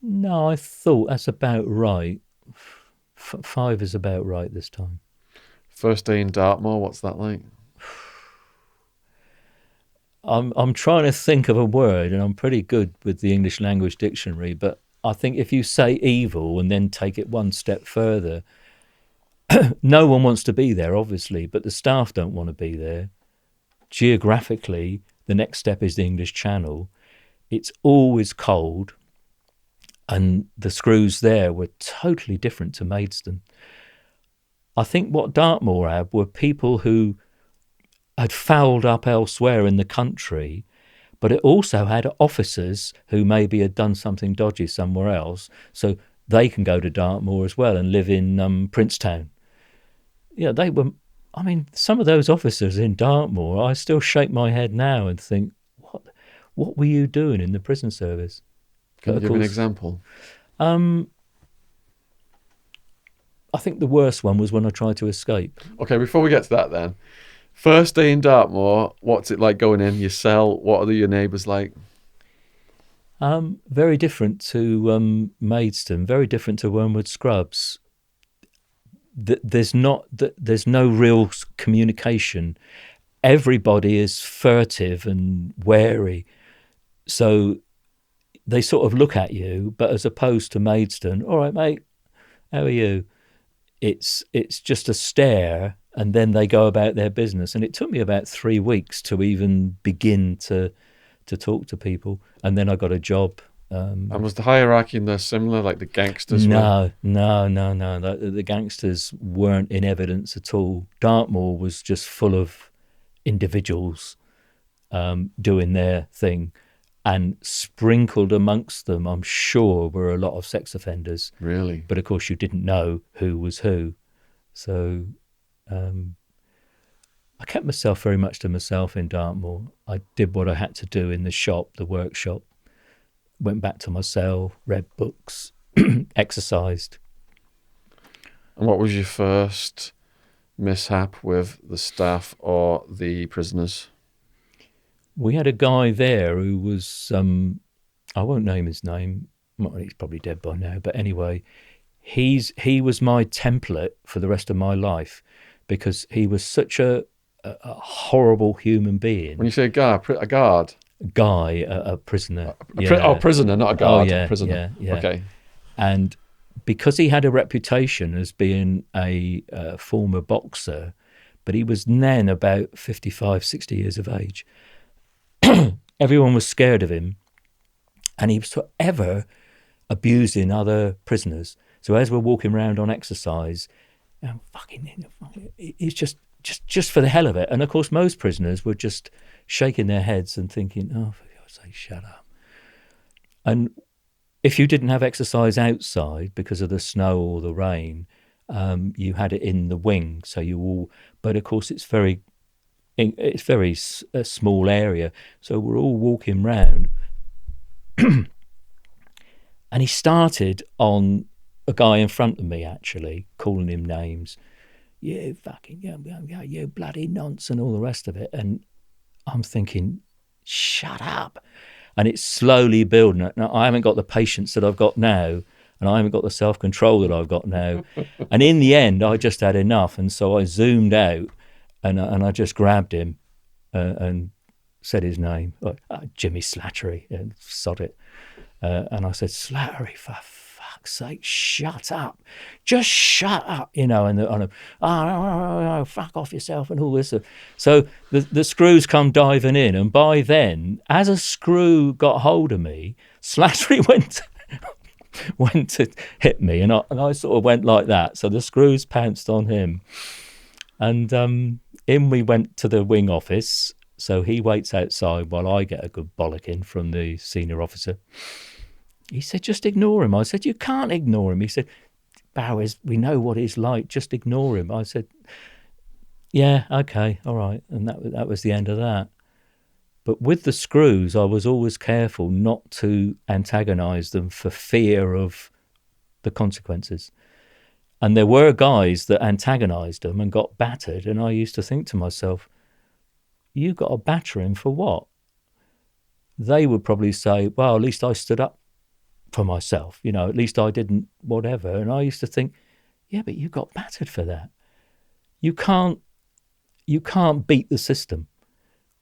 No, I thought that's about right. 5 is about right this time. First day in Dartmoor, what's that like? I'm trying to think of a word, and I'm pretty good with the English language dictionary, but I think if you say evil and then take it one step further, no one wants to be there, obviously, but the staff don't want to be there. Geographically, the next step is the English Channel. It's always cold, and the screws there were totally different to Maidstone. I think what Dartmoor had were people who had fouled up elsewhere in the country, but it also had officers who maybe had done something dodgy somewhere else, so they can go to Dartmoor as well and live in Princetown. Yeah, they were. I mean, some of those officers in Dartmoor, I still shake my head now and think, what were you doing in the prison service? Can you give an example? I think the worst one was when I tried to escape. Okay, before we get to that then, first day in Dartmoor, what's it like going in your cell? What are your neighbours like? Very different to Maidstone, very different to Wormwood Scrubs. There's no real communication. Everybody is furtive and wary, so they sort of look at you. But as opposed to Maidstone, all right, mate, how are you? It's just a stare, and then they go about their business. And it took me about 3 weeks to even begin to talk to people, and then I got a job. And was the hierarchy in there similar, like the gangsters? No. The gangsters weren't in evidence at all. Dartmoor was just full of individuals doing their thing, and sprinkled amongst them, I'm sure, were a lot of sex offenders. Really? But of course, you didn't know who was who. So I kept myself very much to myself in Dartmoor. I did what I had to do in the shop, the workshop. Went back to my cell, read books, exercised. And what was your first mishap with the staff or the prisoners? We had a guy there who was, I won't name his name. Well, he's probably dead by now. But anyway, he was my template for the rest of my life, because he was such a horrible human being. When you say a guard? Guy, a prisoner. Prisoner, not a guard. Oh, yeah, prisoner. Yeah. Okay. And because he had a reputation as being a former boxer, but he was then about 55, 60 years of age, everyone was scared of him, and he was forever abusing other prisoners. So as we're walking around on exercise, it's just for the hell of it. And of course, most prisoners were just shaking their heads and thinking, oh, for God's sake, shut up. And if you didn't have exercise outside because of the snow or the rain, you had it in the wing. So you all, but of course, it's a small area. So we're all walking round. And he started on a guy in front of me, actually, calling him names. You fucking, you bloody nonce, and all the rest of it. And I'm thinking, shut up. And it's slowly building. Now, I haven't got the patience that I've got now, and I haven't got the self-control that I've got now. And in the end, I just had enough. And so I zoomed out, and I just grabbed him and said his name, Jimmy Slattery, and sod it. And I said, Slattery, for fuck's sake, shut up. Just shut up, and fuck off yourself and all this. So the screws come diving in, and by then, as a screw got hold of me, Slattery went to hit me, and I sort of went like that. So the screws pounced on him. And in we went to the wing office. So he waits outside while I get a good bollocking from the senior officer. He said, just ignore him. I said, you can't ignore him. He said, Bowers, we know what he's like. Just ignore him. I said, Yeah, okay, all right. And that was the end of that. But with the screws, I was always careful not to antagonise them for fear of the consequences. And there were guys that antagonised them and got battered, and I used to think to myself, you got to batter him for what? They would probably say, well, at least I stood up for myself, at least I didn't whatever. And I used to think, yeah, but you got battered for that. You can't beat the system.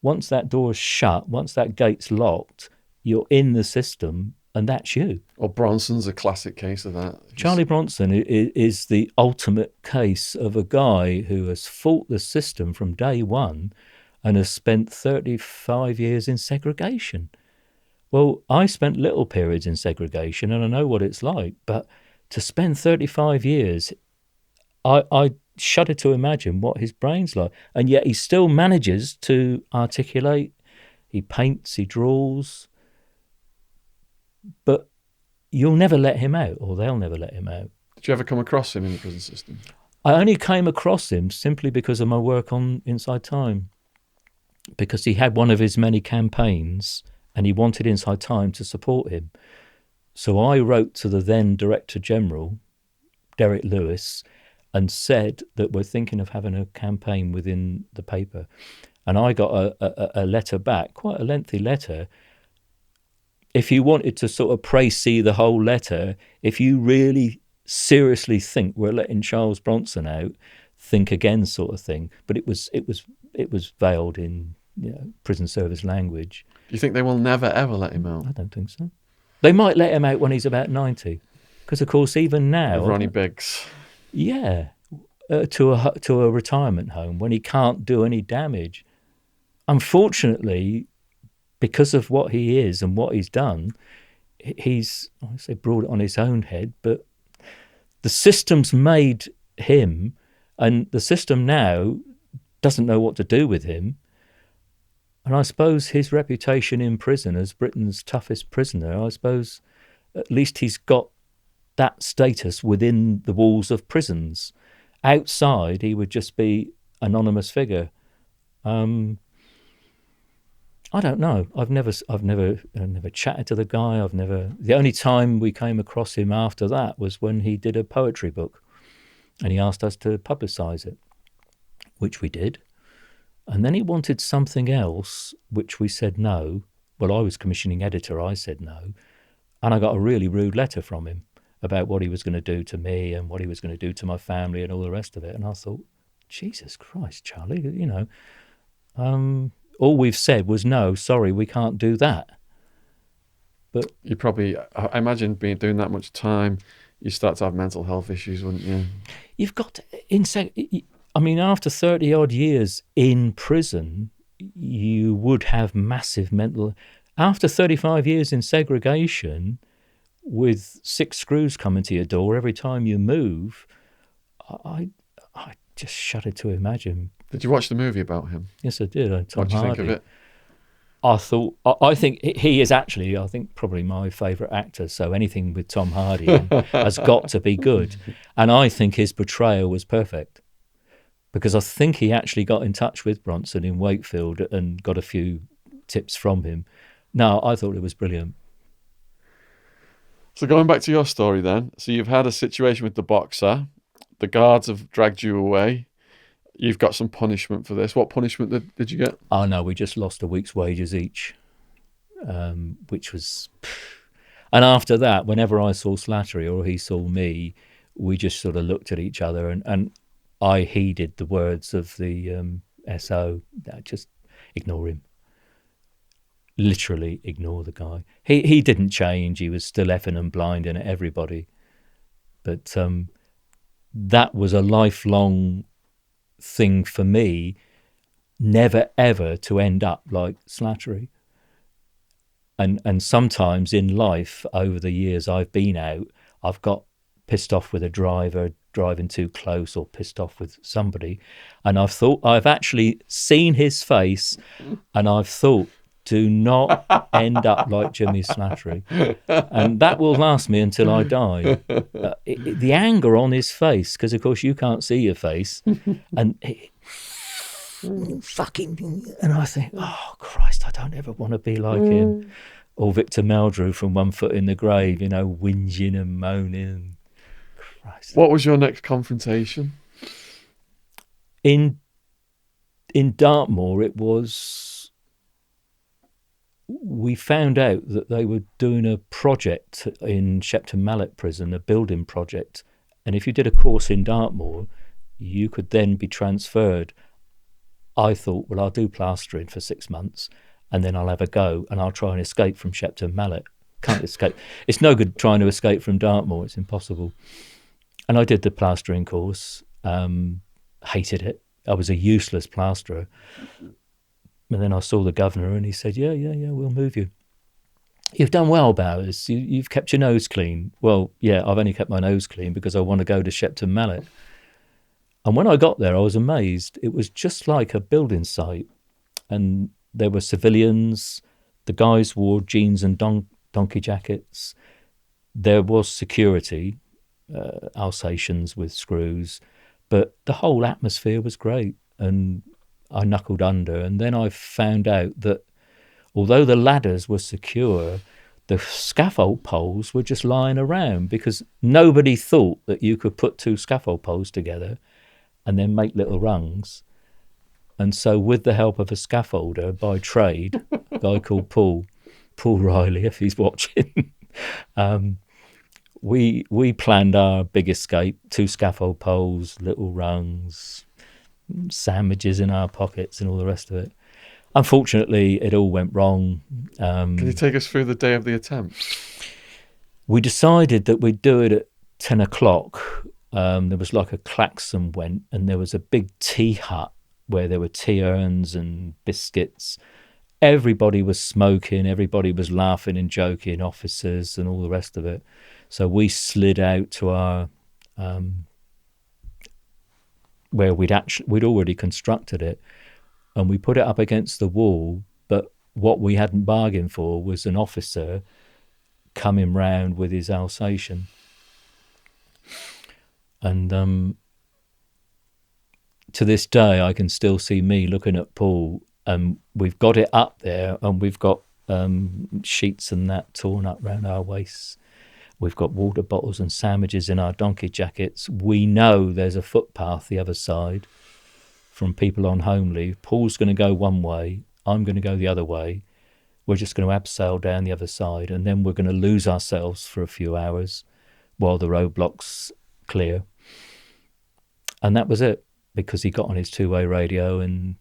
Once that door's shut, once that gate's locked, you're in the system, and that's you. Well, Bronson's a classic case of that. Charlie Bronson is the ultimate case of a guy who has fought the system from day one and has spent 35 years in segregation. Well, I spent little periods in segregation, and I know what it's like, but to spend 35 years, I shudder to imagine what his brain's like. And yet he still manages to articulate. He paints, he draws. But you'll never let him out, or they'll never let him out. Did you ever come across him in the prison system? I only came across him simply because of my work on Inside Time, because he had one of his many campaigns and he wanted Inside Time to support him. So I wrote to the then Director General, Derek Lewis, and said that we're thinking of having a campaign within the paper. And I got a letter back, quite a lengthy letter. If you wanted to sort of précis the whole letter, if you really seriously think we're letting Charles Bronson out, think again, sort of thing. But it was veiled in prison service language. Do you think they will never ever let him out? I don't think so. They might let him out when he's about 90, because of course even now, With Ronnie Biggs. Yeah, to a retirement home when he can't do any damage. Unfortunately, because of what he is and what he's done, he's, I say, brought it on his own head, but the system's made him, and the system now doesn't know what to do with him. And I suppose his reputation in prison as Britain's toughest prisoner, I suppose at least he's got that status within the walls of prisons. Outside, he would just be an anonymous figure. I don't know. I've never chatted to the guy. The only time we came across him after that was when he did a poetry book, and he asked us to publicise it, which we did. And then he wanted something else, which we said no. Well, I was commissioning editor. I said no, and I got a really rude letter from him about what he was going to do to me and what he was going to do to my family and all the rest of it. And I thought, Jesus Christ, Charlie, all we've said was, no, sorry, we can't do that. But you probably, I imagine, doing that much time, you start to have mental health issues, wouldn't you? You've got to, after 30 odd years in prison, you would have massive mental. After 35 years in segregation, with 6 screws coming to your door every time you move, I just shudder to imagine. Did you watch the movie about him? Yes, I did. What did you think of it? I think he is actually, probably my favourite actor. So anything with Tom Hardy has got to be good. And I think his portrayal was perfect, because I think he actually got in touch with Bronson in Wakefield and got a few tips from him. No, I thought it was brilliant. So going back to your story then, so you've had a situation with the boxer, the guards have dragged you away, you've got some punishment for this. What punishment did you get? Oh no, we just lost a week's wages each, which was... And after that, whenever I saw Slattery or he saw me, we just sort of looked at each other, and I heeded the words of the SO, just ignore him. Literally ignore the guy. He didn't change. He was still effing and blinding at everybody. But that was a lifelong thing for me, never ever to end up like Slattery. And sometimes in life, over the years I've been out, I've got pissed off with a driver driving too close, or pissed off with somebody, and I've actually seen his face, and I've thought, do not end up like Jimmy Slattery. And that will last me until I die. The anger on his face, because of course you can't see your face, and fucking, and I think, oh Christ, I don't ever want to be like him. Or Victor Meldrew from One Foot in the Grave, whinging and moaning. Christ. What was your next confrontation? In Dartmoor, we found out that they were doing a project in Shepton Mallet Prison, a building project. And if you did a course in Dartmoor, you could then be transferred. I thought, well, I'll do plastering for 6 months and then I'll have a go and I'll try and escape from Shepton Mallet. Can't escape. It's no good trying to escape from Dartmoor. It's impossible. And I did the plastering course, hated it. I was a useless plasterer. And then I saw the governor and he said, yeah, we'll move you. You've done well, Bowers. You've kept your nose clean. Well, yeah, I've only kept my nose clean because I want to go to Shepton Mallet. And when I got there, I was amazed. It was just like a building site. And there were civilians. The guys wore jeans and donkey jackets. There was security, Alsatians with screws. But the whole atmosphere was great. And I knuckled under. And then I found out that although the ladders were secure, the scaffold poles were just lying around because nobody thought that you could put 2 scaffold poles together and then make little rungs. And so with the help of a scaffolder by trade, a guy called Paul Riley, if he's watching, we planned our big escape, 2 scaffold poles, little rungs, sandwiches in our pockets and all the rest of it. Unfortunately, it all went wrong. Can you take us through the day of the attempt? We decided that we'd do it at 10 o'clock. There was like a klaxon went and there was a big tea hut where there were tea urns and biscuits. Everybody was smoking, everybody was laughing and joking, officers and all the rest of it. So we slid out to our where we'd already constructed it, and we put it up against the wall. But what we hadn't bargained for was an officer coming round with his Alsatian. And to this day, I can still see me looking at Paul, and we've got it up there, and we've got sheets and that torn up round our waists. We've got water bottles and sandwiches in our donkey jackets. We know there's a footpath the other side from people on home leave. Paul's going to go one way. I'm going to go the other way. We're just going to abseil down the other side, and then we're going to lose ourselves for a few hours while the roadblocks clear. And that was it, because he got on his 2-way radio, and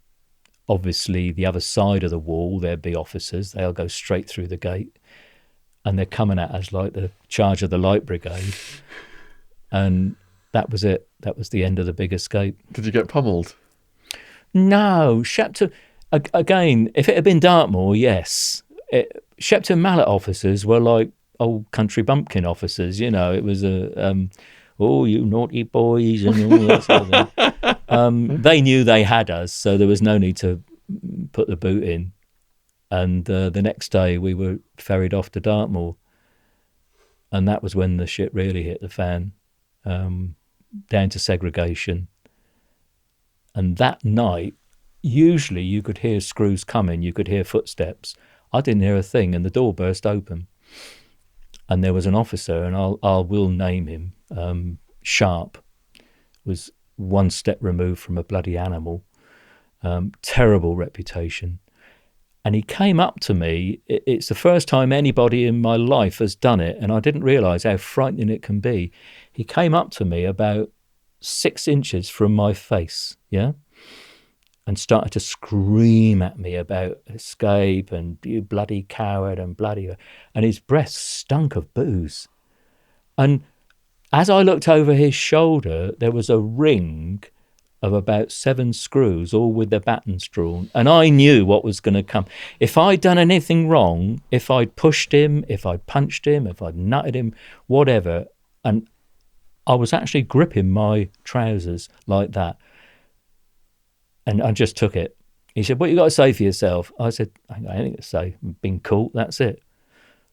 obviously the other side of the wall, there'd be officers. They'll go straight through the gate, and they're coming at us like the charge of the light brigade. And that was it. That was the end of the big escape. Did you get pummeled? No, Shepton, again, if it had been Dartmoor, yes. Shepton Mallet officers were like old country bumpkin officers, it was oh, you naughty boys and all that sort of thing. They knew they had us, so there was no need to put the boot in. And the next day we were ferried off to Dartmoor. And that was when the shit really hit the fan, down to segregation. And that night, usually you could hear screws coming, you could hear footsteps. I didn't hear a thing, and the door burst open. And there was an officer, and I will name him, Sharp, was one step removed from a bloody animal, terrible reputation. And he came up to me. It's the first time anybody in my life has done it, and I didn't realise how frightening it can be. He came up to me about 6 inches from my face, and started to scream at me about escape and you bloody coward and and his breath stunk of booze. And as I looked over his shoulder, there was a ring of about 7 screws, all with their battens drawn. And I knew what was going to come. If I'd done anything wrong, if I'd pushed him, if I'd punched him, if I'd nutted him, whatever, and I was actually gripping my trousers like that. And I just took it. He said, what you got to say for yourself? I said, I ain't got anything to say. I've been caught, that's it.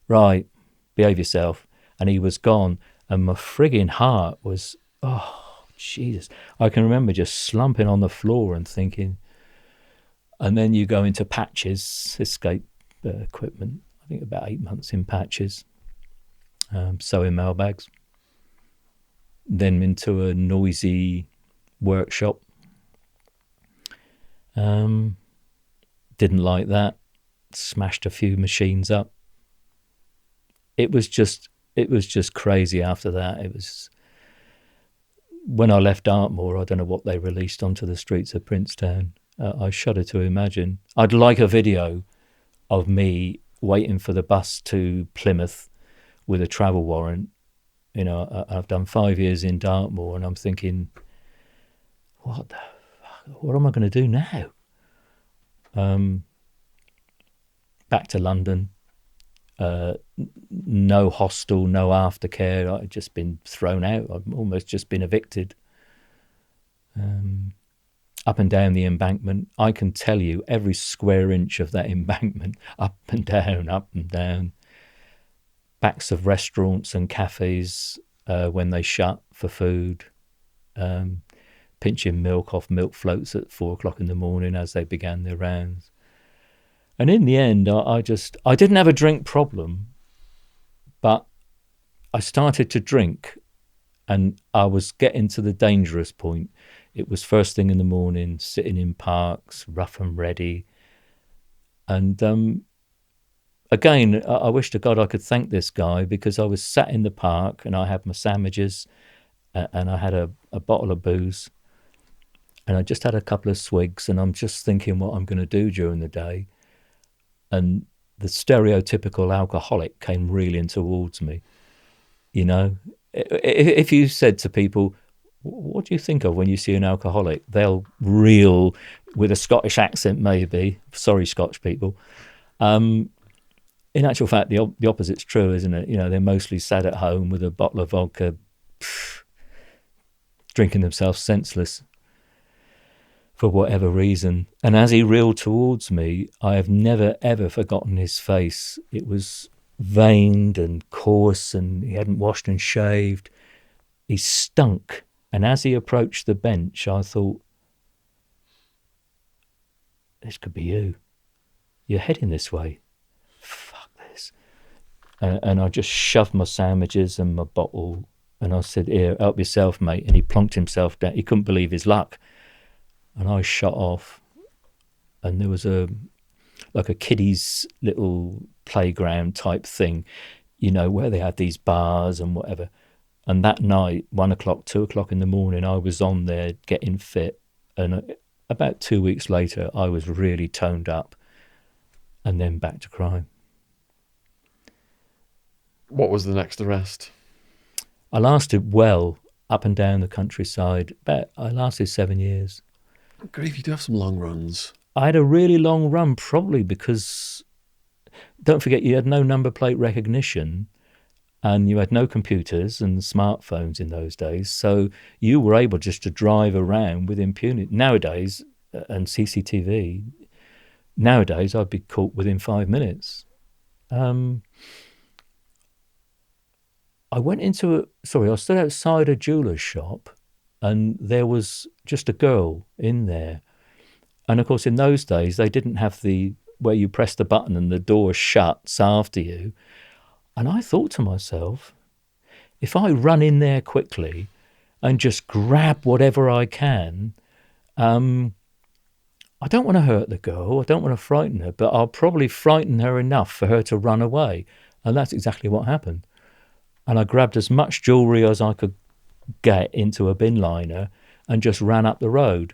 Right, behave yourself. And he was gone. And my frigging heart was, oh, Jesus. I can remember just slumping on the floor and thinking, And then you go into patches, escape equipment. I think about 8 months in patches, sewing mailbags. Then into a noisy workshop. Didn't like that. Smashed a few machines up. It was just crazy after that. It was, when I left Dartmoor, I don't know what they released onto the streets of Princetown. I shudder to imagine. I'd like a video of me waiting for the bus to Plymouth with a travel warrant. You know, I've done 5 years in Dartmoor, and I'm thinking, what the fuck? What am I going to do now? Back to London. No hostel, no aftercare. I'd just been thrown out. I'd almost just been evicted. Up and down the embankment. I can tell you every square inch of that embankment, up and down. Backs of restaurants and cafes when they shut for food. Pinching milk off milk floats at 4 o'clock in the morning as they began their rounds. And in the end, I didn't have a drink problem, but I started to drink, and I was getting to the dangerous point. It was first thing in the morning, sitting in parks, rough and ready. And again, I wish to God I could thank this guy, because I was sat in the park and I had my sandwiches and I had a bottle of booze, and I just had a couple of swigs, and I'm just thinking what I'm going to do during the day. And the stereotypical alcoholic came reeling towards me. You know, if you said to people, what do you think of when you see an alcoholic? They'll reel with a Scottish accent, maybe. Sorry, Scotch people. In actual fact, the opposite's true, isn't it? You know, they're mostly sat at home with a bottle of vodka, drinking themselves senseless for whatever reason. And as he reeled towards me, I have never, ever forgotten his face. It was veined and coarse, and he hadn't washed and shaved. He stunk. And as he approached the bench, I thought, this could be you. You're heading this way. Fuck this. And I just shoved my sandwiches and my bottle, and I said, here, help yourself, mate. And he plonked himself down. He couldn't believe his luck. And I shot off, and there was a kiddie's little playground type thing, you know, where they had these bars and whatever. And that night, 1 o'clock, 2 o'clock in the morning, I was on there getting fit. And about 2 weeks later, I was really toned up, and then back to crime. What was the next arrest? I lasted well up and down the countryside. I lasted 7 years. Grief, you do have some long runs. I had a really long run, probably because, don't forget, you had no number plate recognition, and you had no computers and smartphones in those days. So you were able just to drive around with impunity. Nowadays, and CCTV, nowadays I'd be caught within 5 minutes. I stood outside a jeweller's shop, and there was just a girl in there. And of course, in those days, they didn't have where you press the button and the door shuts after you. And I thought to myself, if I run in there quickly and just grab whatever I can, I don't want to hurt the girl, I don't want to frighten her, but I'll probably frighten her enough for her to run away. And that's exactly what happened. And I grabbed as much jewellery as I could get into a bin liner and just ran up the road.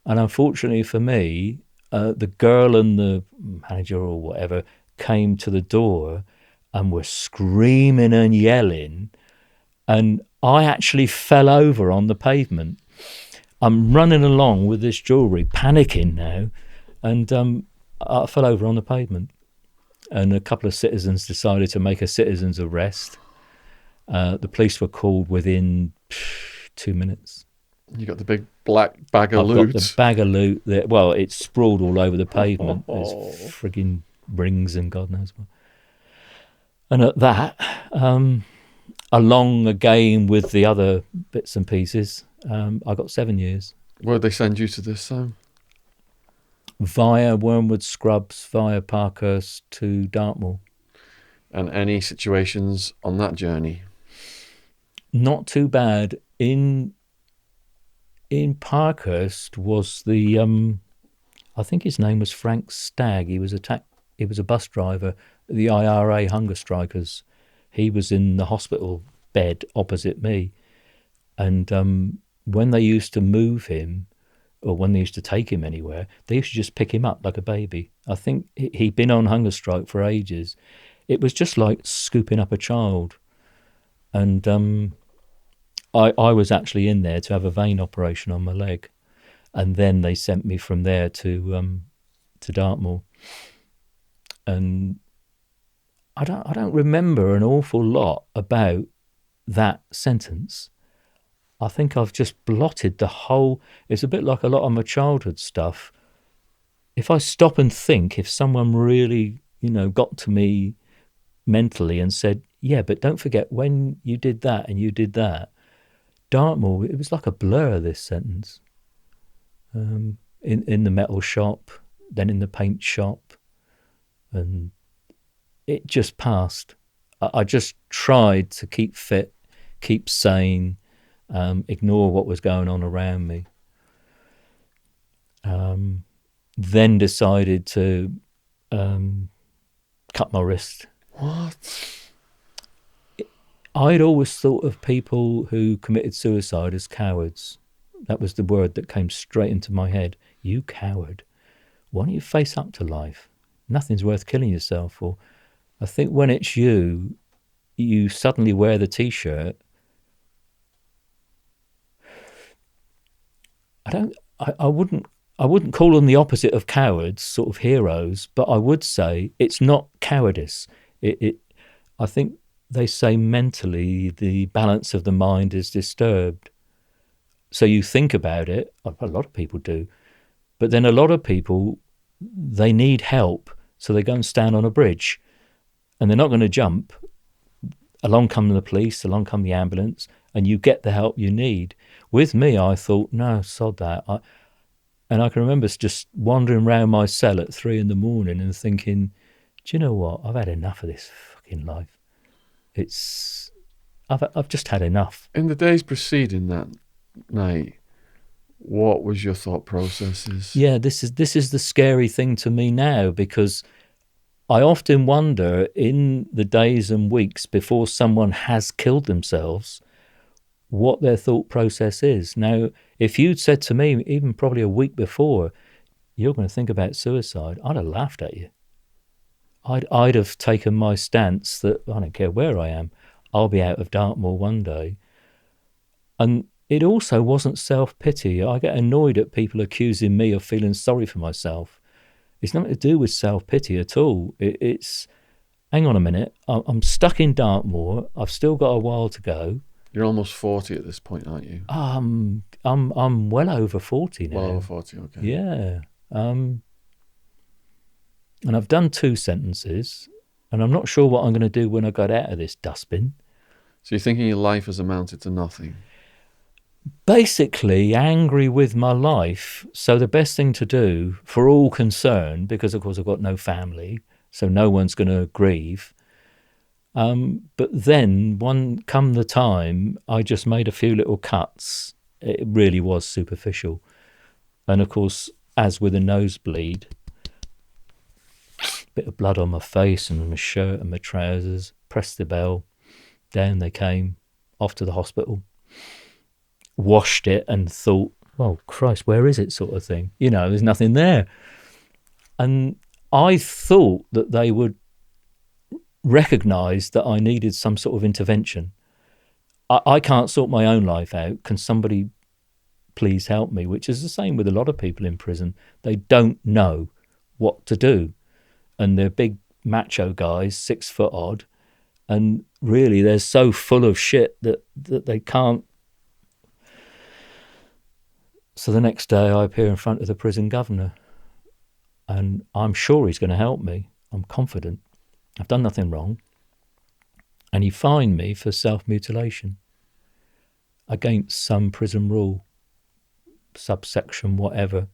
And unfortunately for me, the girl and the manager or whatever came to the door and were screaming and yelling, and I actually fell over on the pavement. I'm running along with this jewellery, panicking now, and I fell over on the pavement. And a couple of citizens decided to make a citizen's arrest. The police were called within 2 minutes. You got the big black bag of loot. I've got the bag of loot there. Well, it's sprawled all over the pavement. There's frigging rings and God knows what. And at that, along again with the other bits and pieces, I got 7 years. Where did they send you to this time? via Wormwood Scrubs, via Parkhurst to Dartmoor. And any situations on that journey? Not too bad. In Parkhurst was the I think his name was Frank Stagg. He was a bus driver, the IRA hunger strikers. He was in the hospital bed opposite me, and when they used to move him, or when they used to take him anywhere, they used to just pick him up like a baby. I think he'd been on hunger strike for ages. It was just like scooping up a child. And I was actually in there to have a vein operation on my leg. And then they sent me from there to Dartmoor. And I don't remember an awful lot about that sentence. I think I've just blotted the whole. It's a bit like a lot of my childhood stuff. If I stop and think, if someone really, got to me mentally and said, yeah, but don't forget when you did that and you did that, Dartmoor, it was like a blur, this sentence. In the metal shop, then in the paint shop, and it just passed. I just tried to keep fit, keep sane, ignore what was going on around me. Then decided to cut my wrist. What? I'd always thought of people who committed suicide as cowards. That was the word that came straight into my head. You coward. Why don't you face up to life? Nothing's worth killing yourself for. I think when it's you suddenly wear the T-shirt. I wouldn't call them the opposite of cowards, sort of heroes, but I would say it's not cowardice. I think they say mentally the balance of the mind is disturbed. So you think about it, a lot of people do, but then a lot of people, they need help, so they go and stand on a bridge, and they're not going to jump. Along come the police, along come the ambulance, and you get the help you need. With me, I thought, no, sod that. And I can remember just wandering around my cell at 3 a.m. and thinking, do you know what? I've had enough of this fucking life. I've just had enough. In the days preceding that night, what was your thought processes? Yeah, this is the scary thing to me now, because I often wonder in the days and weeks before someone has killed themselves, what their thought process is. Now, if you'd said to me, even probably a week before, you're going to think about suicide, I'd have laughed at you. I'd have taken my stance that I don't care where I am, I'll be out of Dartmoor one day. And it also wasn't self-pity. I get annoyed at people accusing me of feeling sorry for myself. It's nothing to do with self-pity at all. It's, hang on a minute, I'm stuck in Dartmoor, I've still got a while to go. You're almost 40 at this point, aren't you? I'm well over 40 now. Well over 40, okay. Yeah. And I've done 2 sentences, and I'm not sure what I'm going to do when I get out of this dustbin. So you're thinking your life has amounted to nothing? Basically angry with my life. So the best thing to do for all concerned, because of course I've got no family, so no one's going to grieve. But then come the time, I just made a few little cuts. It really was superficial. And of course, as with a nosebleed, bit of blood on my face and my shirt and my trousers, pressed the bell, down they came, off to the hospital. Washed it and thought, well, Christ, where is it, sort of thing. There's nothing there. And I thought that they would recognise that I needed some sort of intervention. I can't sort my own life out. Can somebody please help me? Which is the same with a lot of people in prison. They don't know what to do. And they're big macho guys, 6 foot odd. And really, they're so full of shit that they can't. So the next day I appear in front of the prison governor, and I'm sure he's going to help me. I'm confident. I've done nothing wrong. And he fined me for self-mutilation against some prison rule, subsection whatever.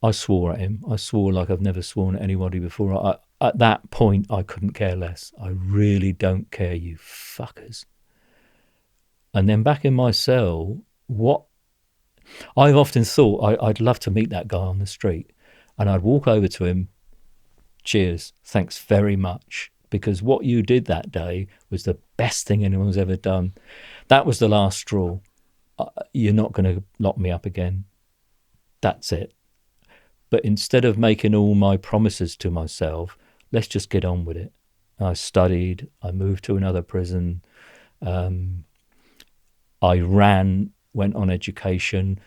I swore at him. I swore like I've never sworn at anybody before. At that point, I couldn't care less. I really don't care, you fuckers. And then back in my cell, what I've often thought, I'd love to meet that guy on the street. And I'd walk over to him, cheers, thanks very much. Because what you did that day was the best thing anyone's ever done. That was the last straw. You're not going to lock me up again. That's it. But instead of making all my promises to myself, let's just get on with it. I studied, I moved to another prison, I went on education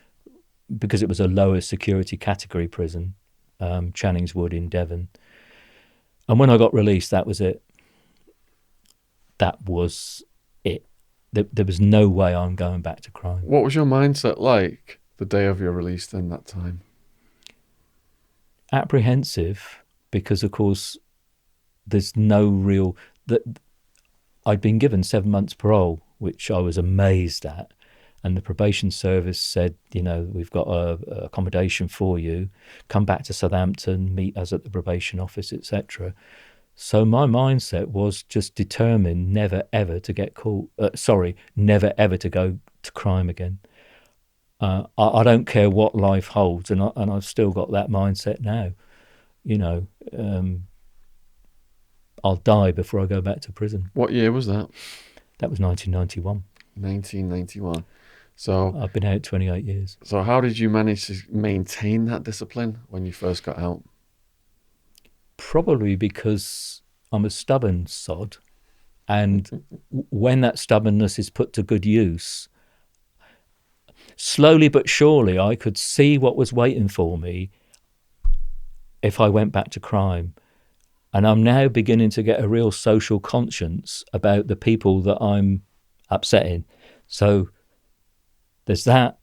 because it was a lower security category prison, Channings Wood in Devon. And when I got released, that was it. That was it. There was no way I'm going back to crime. What was your mindset like the day of your release then, that time? Apprehensive, because of course there's no real... I'd been given 7 months parole, which I was amazed at. And the probation service said, we've got a accommodation for you. Come back to Southampton, meet us at the probation office, etc. So my mindset was just determined never ever to get caught. Never ever to go to crime again. I don't care what life holds, and I've still got that mindset now. I'll die before I go back to prison. What year was that? That was 1991. 1991. So I've been out 28 years. So how did you manage to maintain that discipline when you first got out? Probably because I'm a stubborn sod. And when that stubbornness is put to good use, slowly but surely I could see what was waiting for me if I went back to crime. And I'm now beginning to get a real social conscience about the people that I'm upsetting. So there's that.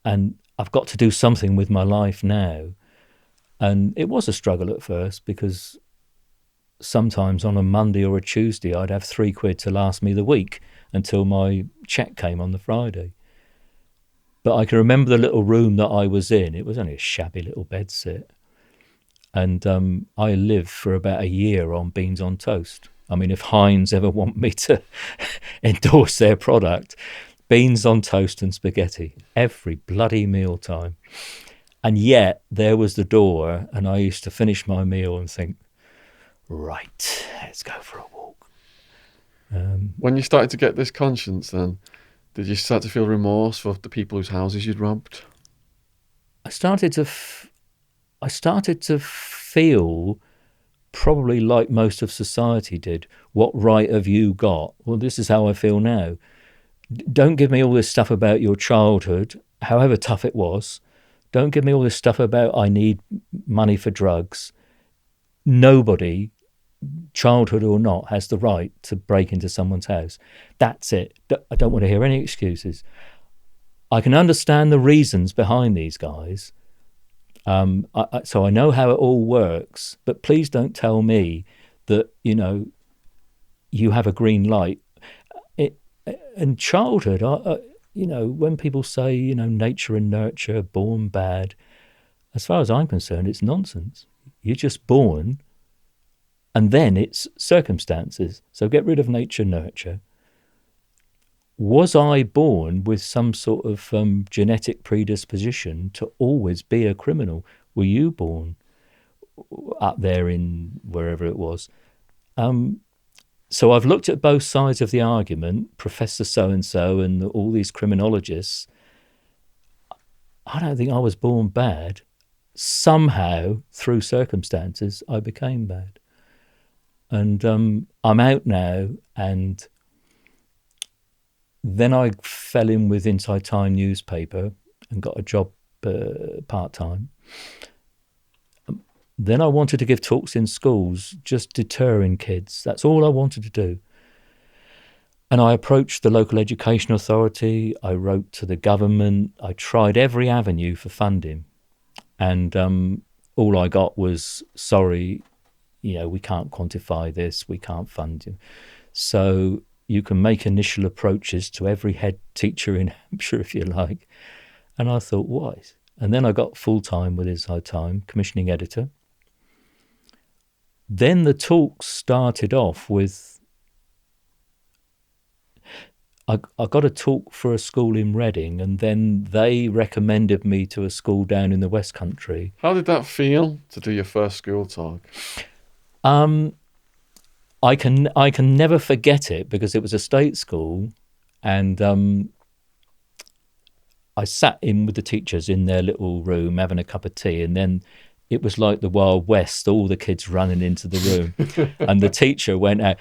And I've got to do something with my life now. And it was a struggle at first, because sometimes on a Monday or a Tuesday, I'd have £3 to last me the week until my check came on the Friday. But I can remember the little room that I was in. It was only a shabby little bedsit. And I lived for about a year on beans on toast. I mean, if Heinz ever want me to endorse their product, beans on toast and spaghetti, every bloody meal time. And yet there was the door, and I used to finish my meal and think, right, let's go for a walk. When you started to get this conscience then, did you start to feel remorse for the people whose houses you'd robbed? I started to feel, probably like most of society did, what right have you got? Well, this is how I feel now. Don't give me all this stuff about your childhood, however tough it was. Don't give me all this stuff about I need money for drugs. Nobody, childhood or not, has the right to break into someone's house. That's it. I don't want to hear any excuses. I can understand the reasons behind these guys. So I know how it all works, but please don't tell me that, you have a green light. In childhood, when people say, nature and nurture, born bad, as far as I'm concerned, it's nonsense. You're just born, and then it's circumstances. So get rid of nature, nurture. Was I born with some sort of genetic predisposition to always be a criminal? Were you born up there in wherever it was? So I've looked at both sides of the argument, Professor so-and-so and all these criminologists. I don't think I was born bad. Somehow, through circumstances, I became bad. And I'm out now, and then I fell in with Inside Time newspaper and got a job part-time. Then I wanted to give talks in schools, just deterring kids. That's all I wanted to do. And I approached the local education authority. I wrote to the government. I tried every avenue for funding. And all I got was, sorry, we can't quantify this. We can't fund you. So you can make initial approaches to every head teacher in Hampshire if you like. And I thought, what? And then I got full-time with Inside Time, commissioning editor. Then the talks started off with, I got a talk for a school in Reading, and then they recommended me to a school down in the West Country. How did that feel to do your first school talk? I can never forget it because it was a state school, and I sat in with the teachers in their little room having a cup of tea, and then it was like the Wild West, all the kids running into the room. And the teacher went out,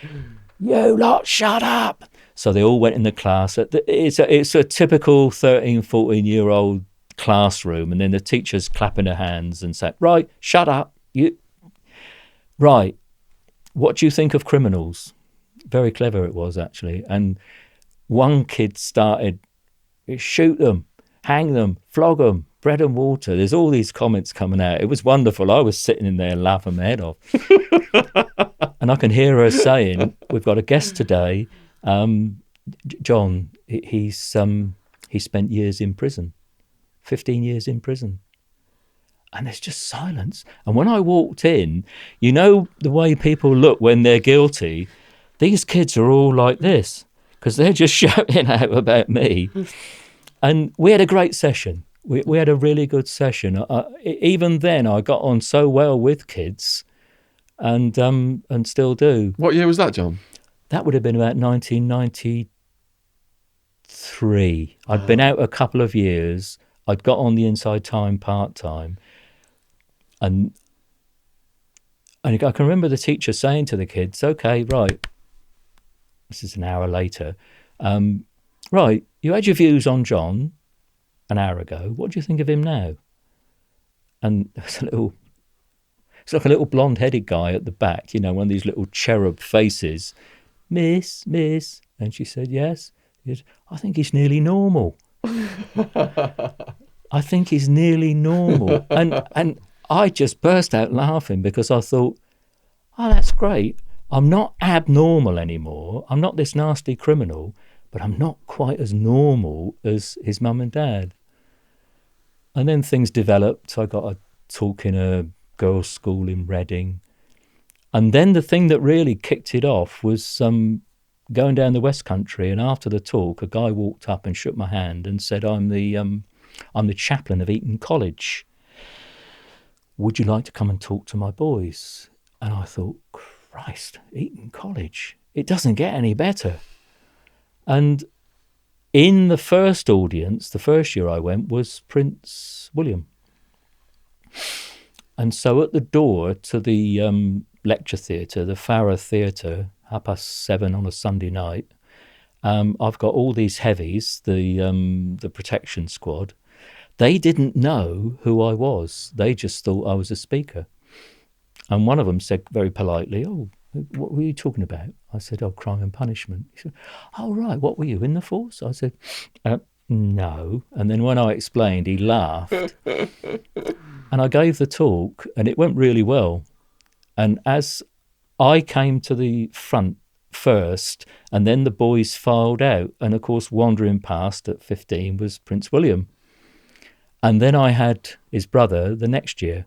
"You lot, shut up." So they all went in the class. It's a typical 13, 14-year-old classroom. And then the teacher's clapping her hands and said, "Right, shut up. Right, what do you think of criminals?" Very clever it was, actually. And one kid started, "Shoot them, hang them, flog them, bread and water." There's all these comments coming out. It was wonderful. I was sitting in there laughing my head off. And I can hear her saying, "We've got a guest today. John, he spent years in prison, 15 years in prison." And there's just silence. And when I walked in, you know the way people look when they're guilty? These kids are all like this because they're just shouting out about me. And we had a great session. We had a really good session. Even then, I got on so well with kids, and still do. What year was that, John? That would have been about 1993. I'd been out a couple of years. I'd got on the Inside Time part-time. And I can remember the teacher saying to the kids, "Okay, right," this is an hour later, "right, you had your views on John an hour ago. What do you think of him now?" And it's like a little blonde-headed guy at the back, you know, one of these little cherub faces. Miss. And she said, "Yes." He said, "I think he's nearly normal." I think he's nearly normal. And I just burst out laughing because I thought, oh, that's great. I'm not abnormal anymore. I'm not this nasty criminal, but I'm not quite as normal as his mum and dad. And then things developed. I got a talk in a girls' school in Reading. And then the thing that really kicked it off was going down the West Country. And after the talk, a guy walked up and shook my hand and said, I'm the chaplain of Eton College. Would you like to come and talk to my boys?" And I thought, Christ, Eton College. It doesn't get any better. And in the first audience, the first year I went, was Prince William. And so at the door to the lecture theatre, the Farrar Theatre, 7:30 on a Sunday night, I've got all these heavies, the protection squad. They didn't know who I was. They just thought I was a speaker. And one of them said very politely, "Oh, what were you talking about?" I said, "Oh, crime and punishment." He said, "Oh, right, what were you, in the force?" I said, "No." And then when I explained, he laughed. And I gave the talk, and it went really well. And as I came to the front first, and then the boys filed out, and of course, wandering past at 15 was Prince William. And then I had his brother the next year.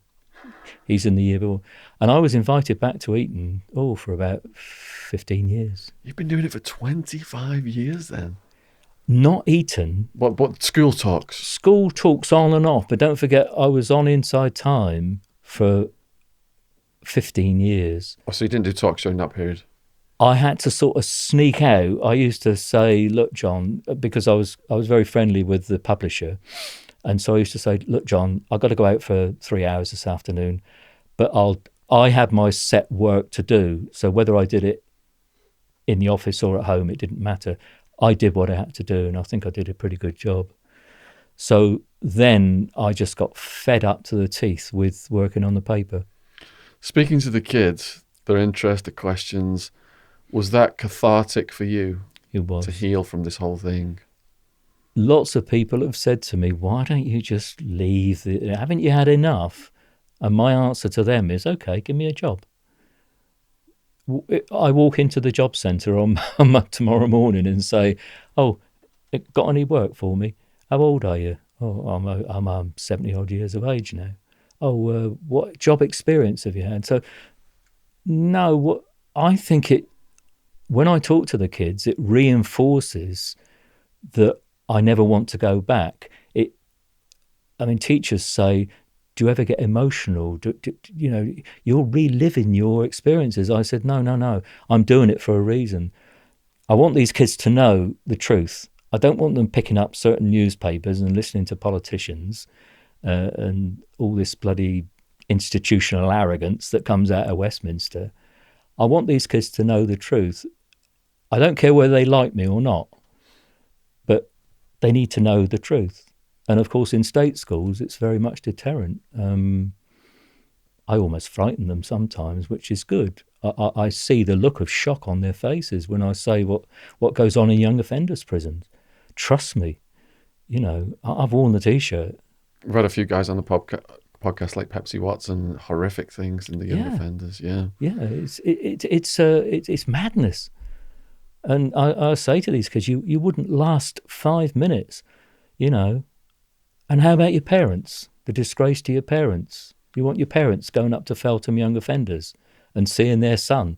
He's in the year before. And I was invited back to Eton, for about 15 years. You've been doing it for 25 years then? Not Eton. What school talks? School talks on and off. But don't forget, I was on Inside Time for 15 years. Oh, so you didn't do talks during that period? I had to sort of sneak out. I used to say, "Look, John," because I was very friendly with the publisher. And so I used to say, "Look, John, I've got to go out for 3 hours this afternoon, but I had my set work to do. So whether I did it in the office or at home, it didn't matter. I did what I had to do, and I think I did a pretty good job." So then I just got fed up to the teeth with working on the paper. Speaking to the kids, their interest, the questions, was that cathartic for you? It was. To heal from this whole thing? Lots of people have said to me, "Why don't you just leave? Haven't you had enough?" And my answer to them is, "Okay, give me a job." I walk into the job centre on tomorrow morning and say, "Oh, got any work for me? How old are you?" Oh, I'm 70 odd years of age now. Oh, what job experience have you had? So, no, what I think when I talk to the kids, it reinforces that I never want to go back. I mean, teachers say, do you ever get emotional? You're reliving your experiences. I said, no, I'm doing it for a reason. I want these kids to know the truth. I don't want them picking up certain newspapers and listening to politicians and all this bloody institutional arrogance that comes out of Westminster. I want these kids to know the truth. I don't care whether they like me or not, but they need to know the truth. And of course, in state schools, it's very much deterrent. I almost frighten them sometimes, which is good. I see the look of shock on their faces when I say what goes on in young offenders' prisons. Trust me, I've worn the T-shirt. We've had a few guys on the podcast like Pepsi Watson, horrific things in the young offenders. Yeah, it's madness. And I say to these kids, you wouldn't last 5 minutes, And how about your parents? The disgrace to your parents. You want your parents going up to Feltham young offenders and seeing their son.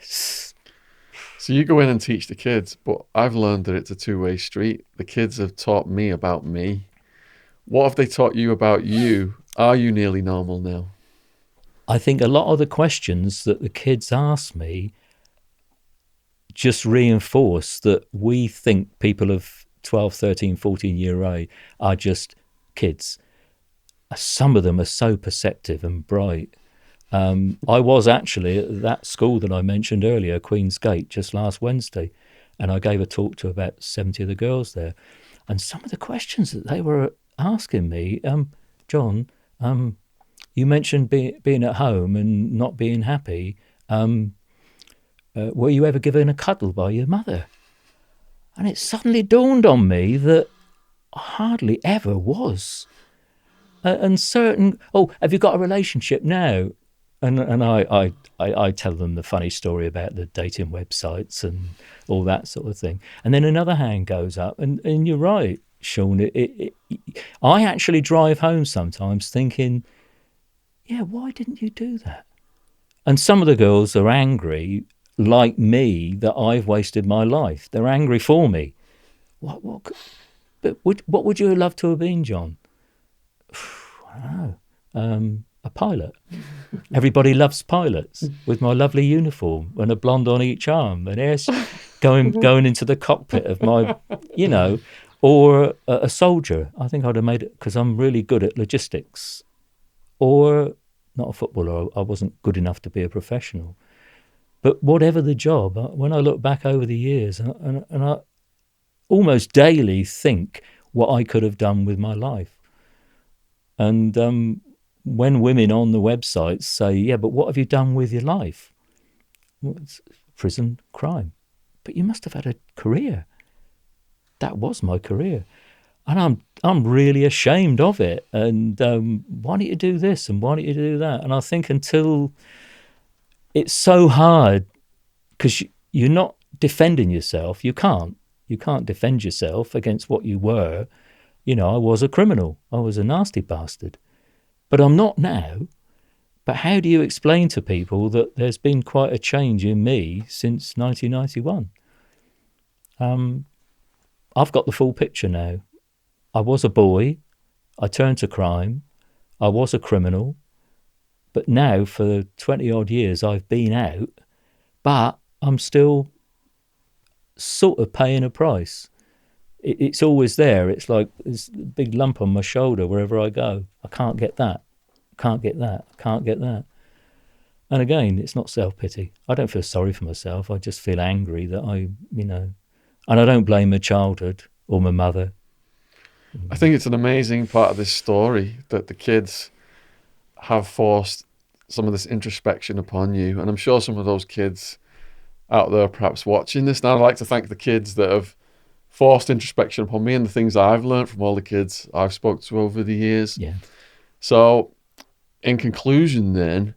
So you go in and teach the kids, but I've learned that it's a two-way street. The kids have taught me about me. What have they taught you about you? Are you nearly normal now? I think a lot of the questions that the kids ask me just reinforce that we think people of 12, 13, 14-year age are just kids. Some of them are so perceptive and bright. I was actually at that school that I mentioned earlier, Queen's Gate, just last Wednesday, and I gave a talk to about 70 of the girls there. And some of the questions that they were asking me, John, you mentioned being at home and not being happy. Were you ever given a cuddle by your mother? And it suddenly dawned on me that I hardly ever was. And certain, have you got a relationship now? And I tell them the funny story about the dating websites and all that sort of thing. And then another hand goes up, and you're right, Shaun. I actually drive home sometimes thinking, yeah, why didn't you do that? And some of the girls are angry, like me, that I've wasted my life. They're angry for me. But what would you love to have been, John? I don't know. A pilot. Everybody loves pilots, with my lovely uniform and a blonde on each arm and hair going into the cockpit of my, or a soldier. I think I'd have made it because I'm really good at logistics. Or not a footballer. I wasn't good enough to be a professional. But whatever the job, when I look back over the years, and I almost daily think what I could have done with my life. And when women on the websites say, yeah, but what have you done with your life? Well, it's prison, crime. But you must have had a career. That was my career. And I'm really ashamed of it. And why don't you do this and why don't you do that? And I think until it's so hard, because you're not defending yourself. You can't defend yourself against what you were. I was a criminal. I was a nasty bastard. But I'm not now. But how do you explain to people that there's been quite a change in me since 1991? I've got the full picture now. I was a boy. I turned to crime. I was a criminal. But now, for 20-odd years, I've been out. But I'm still sort of paying a price. It's always there. It's like this big lump on my shoulder wherever I go. I can't get that. Can't get that. Can't get that. And again, it's not self-pity. I don't feel sorry for myself. I just feel angry that and I don't blame my childhood or my mother. I think it's an amazing part of this story that the kids have forced some of this introspection upon you. And I'm sure some of those kids out there perhaps watching this now, I'd like to thank the kids that have forced introspection upon me and the things I've learned from all the kids I've spoke to over the years. Yeah. So in conclusion then,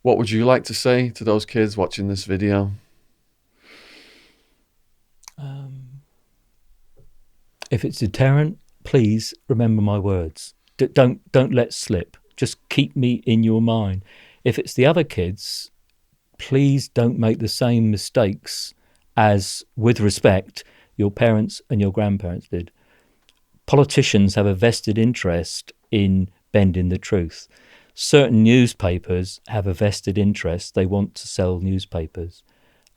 what would you like to say to those kids watching this video? If it's deterrent, please remember my words. Don't let slip. Just keep me in your mind. If it's the other kids, please don't make the same mistakes as, with respect, your parents and your grandparents did. Politicians have a vested interest in bending the truth. Certain newspapers have a vested interest. They want to sell newspapers.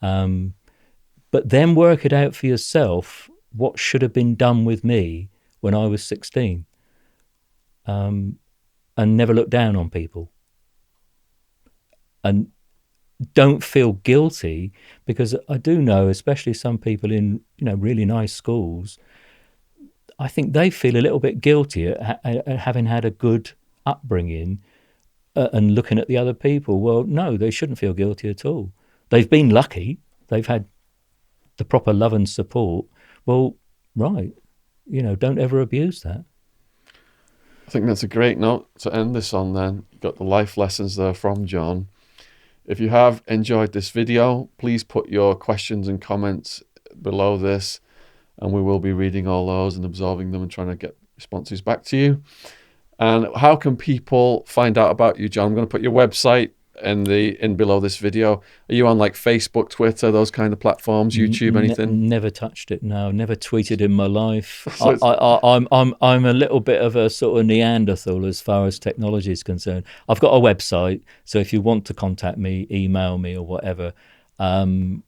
But then work it out for yourself what should have been done with me when I was 16. And never look down on people. And don't feel guilty, because I do know, especially some people in really nice schools, I think they feel a little bit guilty at having had a good upbringing and looking at the other people. Well, no, they shouldn't feel guilty at all. They've been lucky. They've had the proper love and support. Well, right, don't ever abuse that. I think that's a great note to end this on then. You've got the life lessons there from John. If you have enjoyed this video, please put your questions and comments below this, and we will be reading all those and absorbing them and trying to get responses back to you. And how can people find out about you, John? I'm going to put your website in below this video. Are you on like Facebook, Twitter, those kind of platforms, YouTube, anything? Never touched it. No, never tweeted in my life. So I'm a little bit of a sort of Neanderthal as far as technology is concerned. I've got a website, so if you want to contact me, email me or whatever. So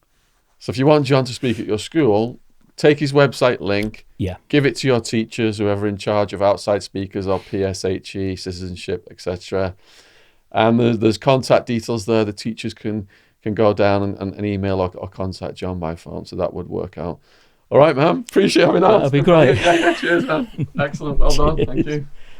if you want John to speak at your school, take his website link, give it to your teachers, whoever in charge of outside speakers or PSHE, citizenship, etc. And there's contact details there. The teachers can go down and email or contact John by phone, so that would work out. All right, man. Appreciate having that. That'd be great. Yeah, cheers, man. Excellent. Well done. Thank you.